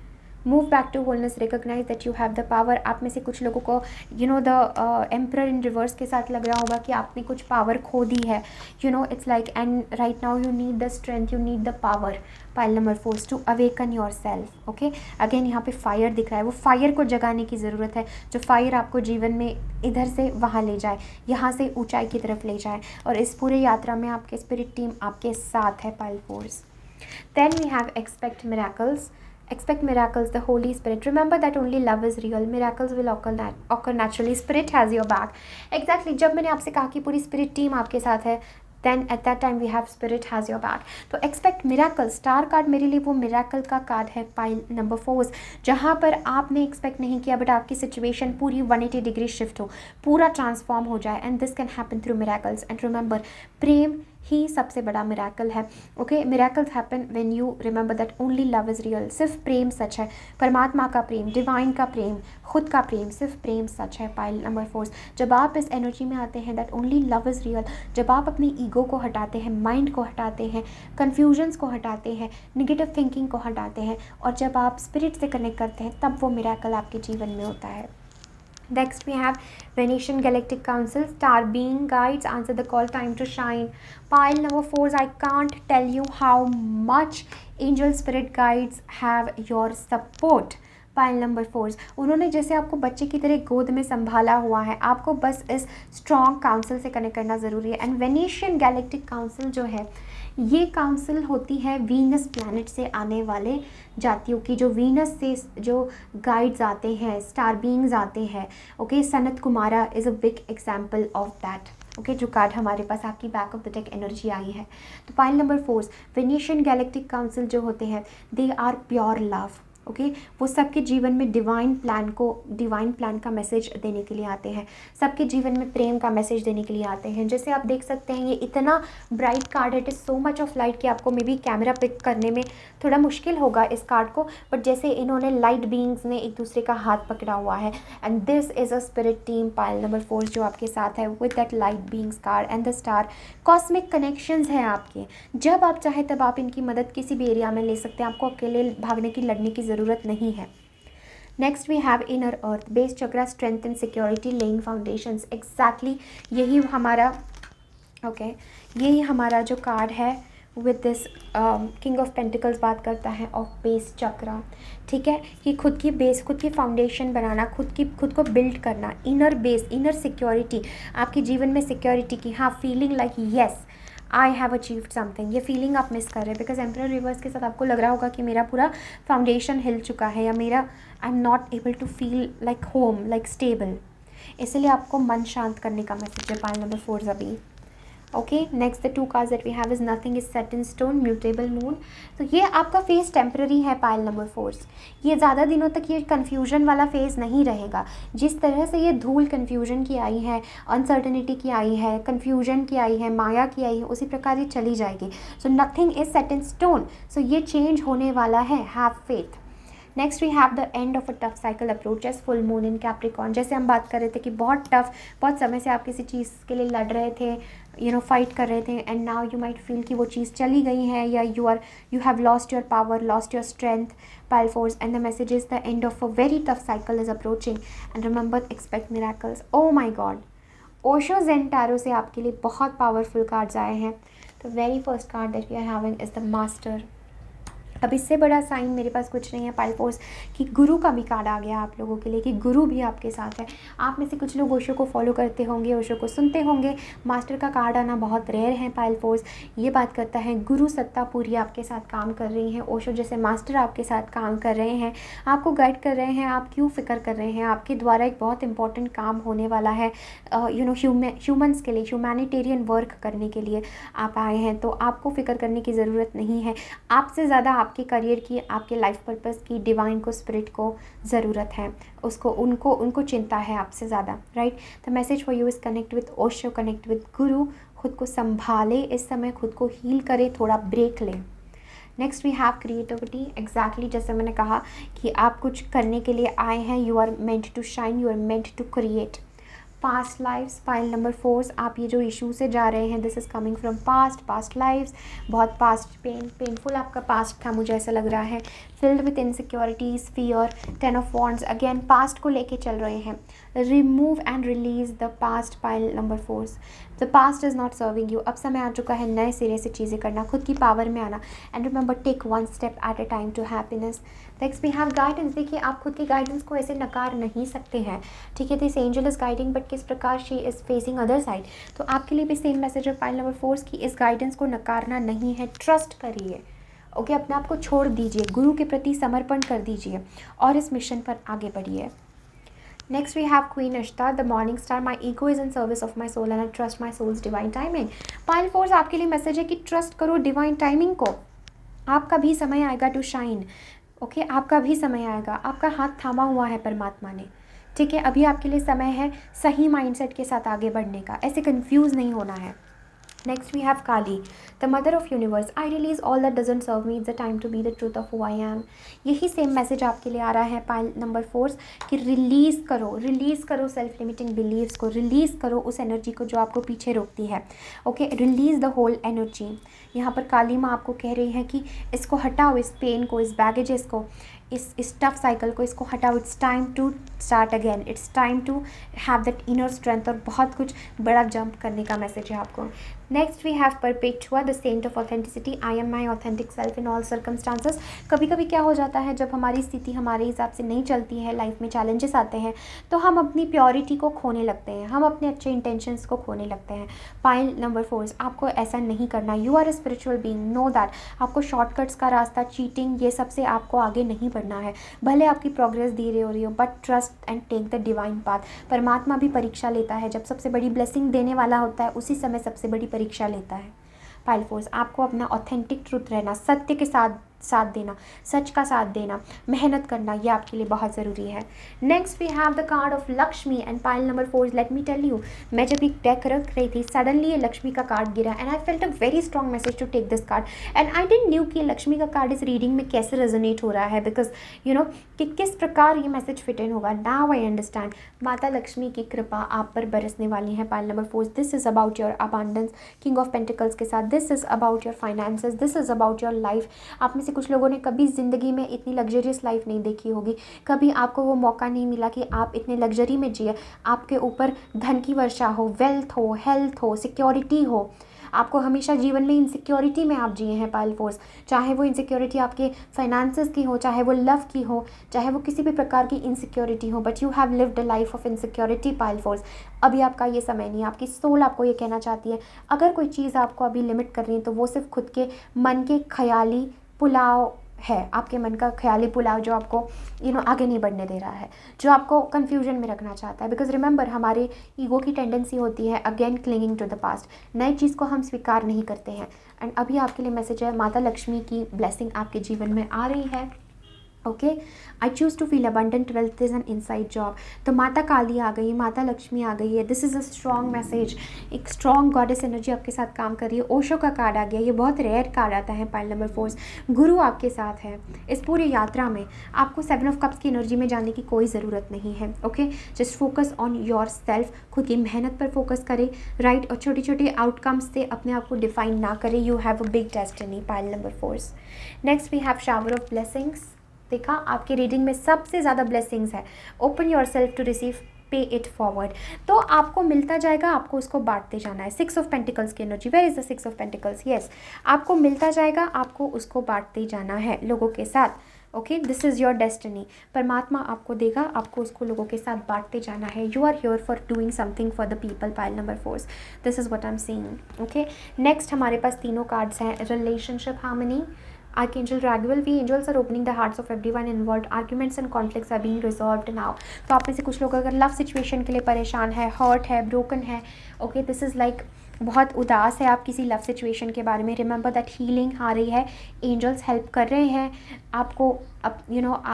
move back to wholeness, recognise that you have the power. आप में से कुछ लोगों को द एम्परर इन रिवर्स के साथ लग रहा होगा कि आपने कुछ पावर खो दी है, it's like, and right now you need the strength, you need the power pile number 4 to awaken your self, okay. Again यहाँ पे फायर दिख रहा है, वो फायर को जगाने की ज़रूरत है, जो फायर आपको जीवन में इधर से वहाँ ले जाए, यहाँ से ऊंचाई की तरफ ले जाए, और इस पूरे यात्रा में आपके स्पिरिट टीम आपके साथ है pile 4। Then we have expect miracles, expect miracles, the Holy Spirit. Remember that only love is real. Miracles will occur naturally. Spirit has your back. Exactly. जब मैंने आपसे कहा कि पूरी spirit team आपके साथ है, then at that time we have spirit has your back. तो expect miracle. Star card मेरे लिए वो miracle का कार्ड है पाइल नंबर 4, जहाँ पर आपने एक्सपेक्ट नहीं किया बट आपकी सिचुएशन पूरी 180 डिग्री शिफ्ट हो, पूरा ट्रांसफॉर्म हो जाए, and this can happen through miracles. And remember, प्रेम ही सबसे बड़ा मिराकल है। Okay, miracles happen when you remember that only love is real. सिर्फ प्रेम सच है, परमात्मा का प्रेम, डिवाइन का प्रेम, खुद का प्रेम, सिर्फ प्रेम सच है। पाइल नंबर 4, जब आप इस एनर्जी में आते हैं that only love is real, जब आप अपनी ईगो को हटाते हैं, माइंड को हटाते हैं, कन्फ्यूजन्स को हटाते हैं, निगेटिव थिंकिंग को हटाते हैं, और जब आप स्पिरिट से कनेक्ट करते हैं, तब वो मिराकल आपके जीवन में होता है। Next we have Venetian Galactic Council, Star Being Guides, answer the call, time to shine. Pile number 4, I can't tell you how much angel spirit guides have your support. Pile number 4, उन्होंने जैसे आपको बच्चे की तरह गोद में संभाला हुआ है, आपको बस इस स्ट्रॉन्ग काउंसिल से कनेक्ट करना ज़रूरी है। एंड वेनेशियन गैलेक्टिक काउंसिल जो है, ये काउंसिल होती है वीनस प्लैनेट से आने वाले जातियों की, जो वीनस से जो गाइड्स आते हैं, स्टार बीइंग्स आते हैं। Okay, Sanat Kumara is a big example of that. Okay, जो कार्ड हमारे पास आपकी back of the deck energy आई है। तो pile number 4, Venusian galactic council जो होते हैं, they are pure love. Okay, वो सबके जीवन में डिवाइन प्लान का मैसेज देने के लिए आते हैं, सबके जीवन में प्रेम का मैसेज देने के लिए आते हैं। जैसे आप देख सकते हैं, ये इतना ब्राइट कार्ड है, it is so much of light कि आपको मे बी कैमरा पिक करने में थोड़ा मुश्किल होगा इस कार्ड को, बट जैसे इन्होंने लाइट बीइंग्स ने एक दूसरे का हाथ पकड़ा हुआ है, and this is a spirit team pile number 4 जो आपके साथ है with that light beings card and the star. Cosmic connections हैं आपके, जब आप चाहे तब आप इनकी मदद किसी भी एरिया में ले सकते हैं, आपको अकेले भागने की लड़ने की ज़रूरत नहीं है। Next we have inner earth, base chakra, strength and security, laying foundations. Exactly यही हमारा यही हमारा जो कार्ड है with this king of pentacles बात करता है ऑफ बेस चक्रा। ठीक है, कि खुद की बेस, खुद की फाउंडेशन बनाना, खुद को बिल्ड करना, इनर बेस, इनर सिक्योरिटी, आपके जीवन में सिक्योरिटी की, हाँ, feeling like yes I have achieved something, ये फीलिंग आप मिस कर रहे हैं बिकॉज एम्परर रिवर्स के साथ आपको लग रहा होगा कि मेरा पूरा फाउंडेशन हिल चुका है, या मेरा I am not able to feel like home, like stable. इसलिए आपको मन शांत करने का मैसेज है पाइल नंबर 4 अभी। Okay, next the 2 cards that we have is nothing is set in stone, mutable moon. तो ये आपका फेज टेम्पररी है पाइल नंबर 4, ये ज़्यादा दिनों तक ये कन्फ्यूजन वाला फेज़ नहीं रहेगा। जिस तरह से ये धूल कन्फ्यूजन की आई है, अनसर्टनिटी की आई है, कन्फ्यूजन की आई है, माया की आई है, उसी प्रकार ये चली जाएगी। So nothing is set in stone, so ये चेंज होने वाला है, have faith. Next we have the end of a tough cycle approaches, full moon in Capricorn. जैसे हम बात कर रहे थे कि बहुत समय से आप किसी चीज़ के लिए लड़ रहे थे, फाइट कर रहे थे, and now you might feel कि वो चीज़ चली गई है, या you have lost your power, lost your strength, pile fours, and the message is the end of a very tough cycle is approaching and remember expect miracles. Oh my god, Osho Zen tarot से आपके लिए बहुत powerful cards आए हैं। तो very first card that we are having is the master. अब इससे बड़ा साइन मेरे पास कुछ नहीं है पाइल फोर्स, कि गुरु का भी कार्ड आ गया आप लोगों के लिए, कि गुरु भी आपके साथ है। आप में से कुछ लोग ओशो को फॉलो करते होंगे, ओशो को सुनते होंगे। मास्टर का कार्ड आना बहुत रेयर है पाइल फोर्स, ये बात करता है गुरु सत्ता पूरी आपके साथ काम कर रही है, ओशो जैसे मास्टर आपके साथ काम कर रहे हैं, आपको गाइड कर रहे हैं। आप क्यों फ़िक्र कर रहे हैं, आपके द्वारा एक बहुत इंपॉर्टेंट काम होने वाला है, ह्यूमन्स के लिए, ह्यूमैनिटेरियन वर्क करने के लिए आप आए हैं। तो आपको फ़िक्र करने की ज़रूरत नहीं है, आपसे ज़्यादा आपके करियर की, आपके लाइफ पर्पस की, डिवाइन को, स्पिरिट को ज़रूरत है, उनको चिंता है आपसे ज़्यादा, right. The message for you is connect with Osho, connect with गुरु, खुद को संभाले इस समय, खुद को हील करे, थोड़ा ब्रेक लें। Next we have creativity. Exactly जैसे मैंने कहा कि आप कुछ करने के लिए आए हैं, you are meant to shine, you are meant to create. Past lives, file number 4, आप ये जो इशू से जा रहे हैं, this is coming from past lives. बहुत पेनफुल आपका पास्ट था, मुझे ऐसा लग रहा है, filled with insecurities, fear, 10 of wands, again past को लेके चल रहे हैं। Remove and release the past, pile number 4। The past is not serving you, अब समय आ चुका है नए सिरे से चीज़ें करना, खुद की पावर में आना, and remember take one step at a time to happiness. Next we have guidance. देखिए, आप खुद की गाइडेंस को ऐसे नकार नहीं सकते हैं, ठीक है। This angel is guiding, but किस प्रकार she is facing other side. तो आपके लिए भी सेम मैसेज है पाइल नंबर 4 की, इस गाइडेंस को नकारना नहीं है, ट्रस्ट करिए। ओके, अपने आप को छोड़ दीजिए, गुरु के प्रति समर्पण कर दीजिए और इस मिशन पर आगे बढ़िए। Next we have queen Ashta, the morning star. My ego is in service of my soul and I trust my soul's divine timing. Pile fours आपके लिए मैसेज है कि ट्रस्ट करो डिवाइन टाइमिंग को, आपका भी समय आएगा टू शाइन। ओके, आपका भी समय आएगा, आपका हाथ थामा हुआ है परमात्मा ने, ठीक है। अभी आपके लिए समय है सही माइंडसेट के साथ आगे बढ़ने का, ऐसे कंफ्यूज नहीं होना है। Next we have Kali, the mother of universe. I release all that doesn't serve me. It's the time to be the truth of who I am. यही सेम मैसेज आपके लिए आ रहा है पाइल नंबर 4 कि release करो self limiting believes को, release करो उस एनर्जी को जो आपको पीछे रोकती है. Okay, release the whole energy. यहाँ पर काली माँ आपको कह रही है कि इसको हटाओ, इस पेन को, इस बैगेजेस को, इस टफ साइकिल को, इसको हटाओ. It's time to start again. It's time to have that inner strength. और बहुत कुछ बड़ा जंप करने का मैसेज है आपको. Next we have Perpetua, the saint of authenticity. I am my authentic self in all circumstances. कभी कभी क्या हो जाता है, जब हमारी स्थिति हमारे हिसाब से नहीं चलती है, लाइफ में चैलेंजेस आते हैं, तो हम अपनी प्योरिटी को खोने लगते हैं, हम अपने अच्छे इंटेंशंस को खोने लगते हैं. पाइल नंबर 4, आपको ऐसा नहीं करना. You are a spiritual being, no that. आपको शॉर्टकट्स का रास्ता, चीटिंग, ये सब से आपको आगे नहीं बढ़ना है. भले आपकी प्रोग्रेस धीरे हो रही हो, but trust and take the divine path. परमात्मा भी परीक्षा लेता है. जब सबसे बड़ी ब्लेसिंग देने वाला होता है, उसी समय सबसे बड़ी परीक्षा लेता है. पाइल 4, आपको अपना ऑथेंटिक ट्रूथ रहना, सत्य के साथ देना, सच का साथ देना, मेहनत करना, ये आपके लिए बहुत ज़रूरी है. Next we have the card of Lakshmi and pile number 4. Let me tell you, मैं जब एक डेक रख रही थी, सडनली ये लक्ष्मी का कार्ड गिरा and I felt a very strong message to take this card. And I didn't knew कि लक्ष्मी का कार्ड इस रीडिंग में कैसे रेजोनेट हो रहा है, बिकॉज यू नो कि किस प्रकार ये मैसेज फिट इन होगा. Now I understand. माता लक्ष्मी की कृपा आप पर बरसने वाली है. Pile number 4, this is about your abundance, king of pentacles के साथ. This is about your finances, this is about your life. आप में से कुछ लोगों ने कभी ज़िंदगी में इतनी लग्जरियस लाइफ नहीं देखी होगी, कभी आपको वो मौका नहीं मिला कि आप इतने लग्जरी में जिए, आपके ऊपर धन की वर्षा हो, वेल्थ हो, हेल्थ हो, सिक्योरिटी हो. आपको हमेशा जीवन में इनसिक्योरिटी में आप जिए हैं पाइल 4. चाहे वो इनसिक्योरिटी आपके फाइनेंसेस की हो, चाहे वो लव की हो, चाहे वो किसी भी प्रकार की इनसिक्योरिटी हो, but you have lived a life of insecurity pile 4. अभी आपका ये समय नहीं है. आपकी सोल आपको ये कहना चाहती है, अगर कोई चीज़ आपको अभी लिमिट कर रही है, तो वो सिर्फ खुद के मन के ख्याली पुलाव है. आपके मन का ख्याली पुलाव जो आपको आगे नहीं बढ़ने दे रहा है, जो आपको कंफ्यूजन में रखना चाहता है. बिकॉज रिमेंबर, हमारे ईगो की टेंडेंसी होती है again clinging to the past. नई चीज़ को हम स्वीकार नहीं करते हैं. एंड अभी आपके लिए मैसेज है, माता लक्ष्मी की ब्लेसिंग आपके जीवन में आ रही है. Okay, I choose to feel abundant wealth is an inside job. तो माता काली आ गई, माता लक्ष्मी आ गई है. This is a strong message. एक स्ट्रॉन्ग गॉडेस एनर्जी आपके साथ काम कर रही है. ओशो का कार्ड आ गया, ये बहुत रेयर कार्ड आता है. पाइल नंबर 4, गुरु आपके साथ है इस पूरी यात्रा में. आपको 7 ऑफ कप्स की एनर्जी में जाने की कोई ज़रूरत नहीं है. Okay, just focus on your self. खुद की मेहनत पर फोकस करें, राइट. और छोटी छोटी आउटकम्स से अपने आप को डिफाइन ना करें. You have a big destiny. Pile number 4. Next we have shower of blessings. देखा, आपकी रीडिंग में सबसे ज़्यादा ब्लेसिंग्स है. Open your self to receive, pay it forward. तो आपको मिलता जाएगा, आपको उसको बांटते जाना है. 6 ऑफ पेंटिकल्स की energy. Where is the 6 of pentacles? Yes, आपको मिलता जाएगा, आपको उसको बांटते जाना है लोगों के साथ. Okay, this is your destiny. परमात्मा आपको देगा, आपको उसको लोगों के साथ बांटते जाना है. You are here for doing something for the people. Pile number 4, this is what I am seeing. Okay, next हमारे पास तीनों कार्ड्स हैं. Relationship harmony, Archangel Raguel, we angels are opening the hearts of everyone involved. Arguments and conflicts are being resolved now. तो आप में से कुछ लोग अगर लव सिचुएशन के लिए परेशान है, हर्ट है, ब्रोकन है, ओके, दिस इज़ लाइक बहुत उदास है आप किसी लव सिचुएशन के बारे में. रिमेंबर दैट हीलिंग आ रही है. एंजल्स हेल्प कर रहे हैं आपको, अब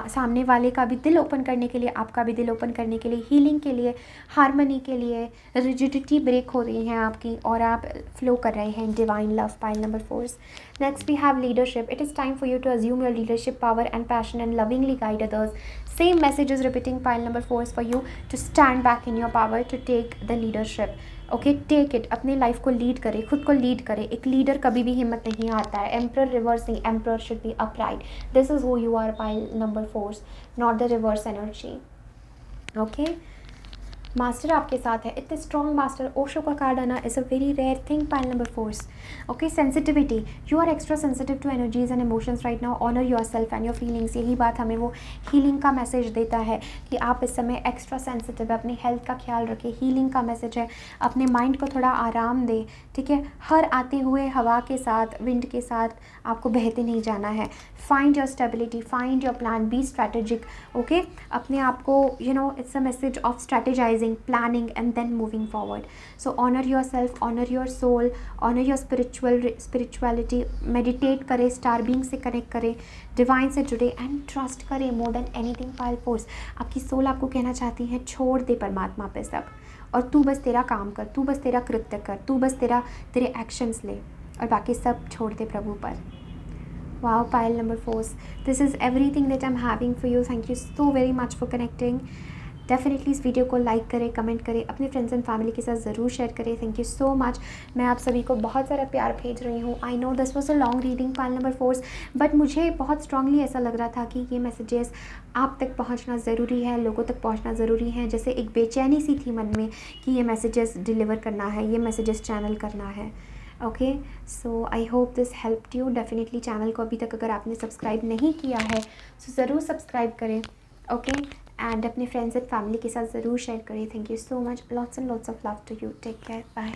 सामने वाले का भी दिल ओपन करने के लिए, आपका भी दिल ओपन करने के लिए, हीलिंग के लिए, हार्मनी के लिए. रिजिडिटी ब्रेक हो रही है आपकी और आप फ्लो कर रहे हैं divine love. Pile number 4. Next we have leadership. It is time for you to assume your leadership power and passion and lovingly guide others. Same message is repeating. Pile number 4 for you to stand back in your power, to take the leadership. Okay, take it. अपने life को lead करें, खुद को lead करें. एक leader कभी भी हिम्मत नहीं आता है. Emperor reversing, emperor should be upright. This is who you are. Pile number 4, not the reverse energy. Okay, master आपके साथ है. इतने स्ट्रॉन्ग मास्टर. ओशो का कार्ड आना is a very rare thing. Pile number 4. Okay, sensitivity. You are extra sensitive to energies and emotions right now. Honour your self and your feelings. यही बात हमें वो हीलिंग का मैसेज देता है कि आप इस समय एक्स्ट्रा सेंसिटिव है. अपनी हेल्थ का ख्याल रखें. हीलिंग का मैसेज है. अपने माइंड को थोड़ा आराम दें. ठीक है, हर आते हुए हवा के साथ, विंड के साथ आपको बहते नहीं जाना है. Find your stability, find your plan, be strategic. Okay, अपने आप को it's a message of strategizing, planning and then moving forward. So honour your self, honour your soul, honour your spirituality. Meditate करें, स्टार बीइंग से connect करें, divine से जुड़े and trust करें more than anything. Pile 4, आपकी soul आपको कहना चाहती है छोड़ दे परमात्मा पे सब. और तू बस तेरा काम कर, तू बस तेरा कृत्य कर, तू बस तेरे एक्शंस ले और बाकी सब छोड़ दे प्रभु पर। Wow, pile number 4, this is everything that I am having for you. Thank you so very much for connecting. Definitely इस वीडियो को लाइक करें, कमेंट करें, अपने फ्रेंड्स एंड फैमिली के साथ ज़रूर शेयर करें। Thank you so much. मैं आप सभी को बहुत सारा प्यार भेज रही हूँ। I know this was a long reading pile number 4, but मुझे बहुत स्ट्रांगली ऐसा लग रहा था कि ये मैसेजेस आप तक पहुँचना ज़रूरी है, लोगों तक पहुँचना ज़रूरी है। जैसे एक बेचैनी सी थी मन में कि ये मैसेजेस डिलीवर करना है, ये मैसेजेस चैनल करना है। Okay, so I hope this helped you. Definitely channel को अभी तक अगर आपने सब्सक्राइब नहीं किया है तो ज़रूर सब्सक्राइब करें। ओके, एंड अपने फ्रेंड्स एंड फैमिली के साथ ज़रूर शेयर करें। Thank you so much. Lots and lots of love to you. Take care, bye.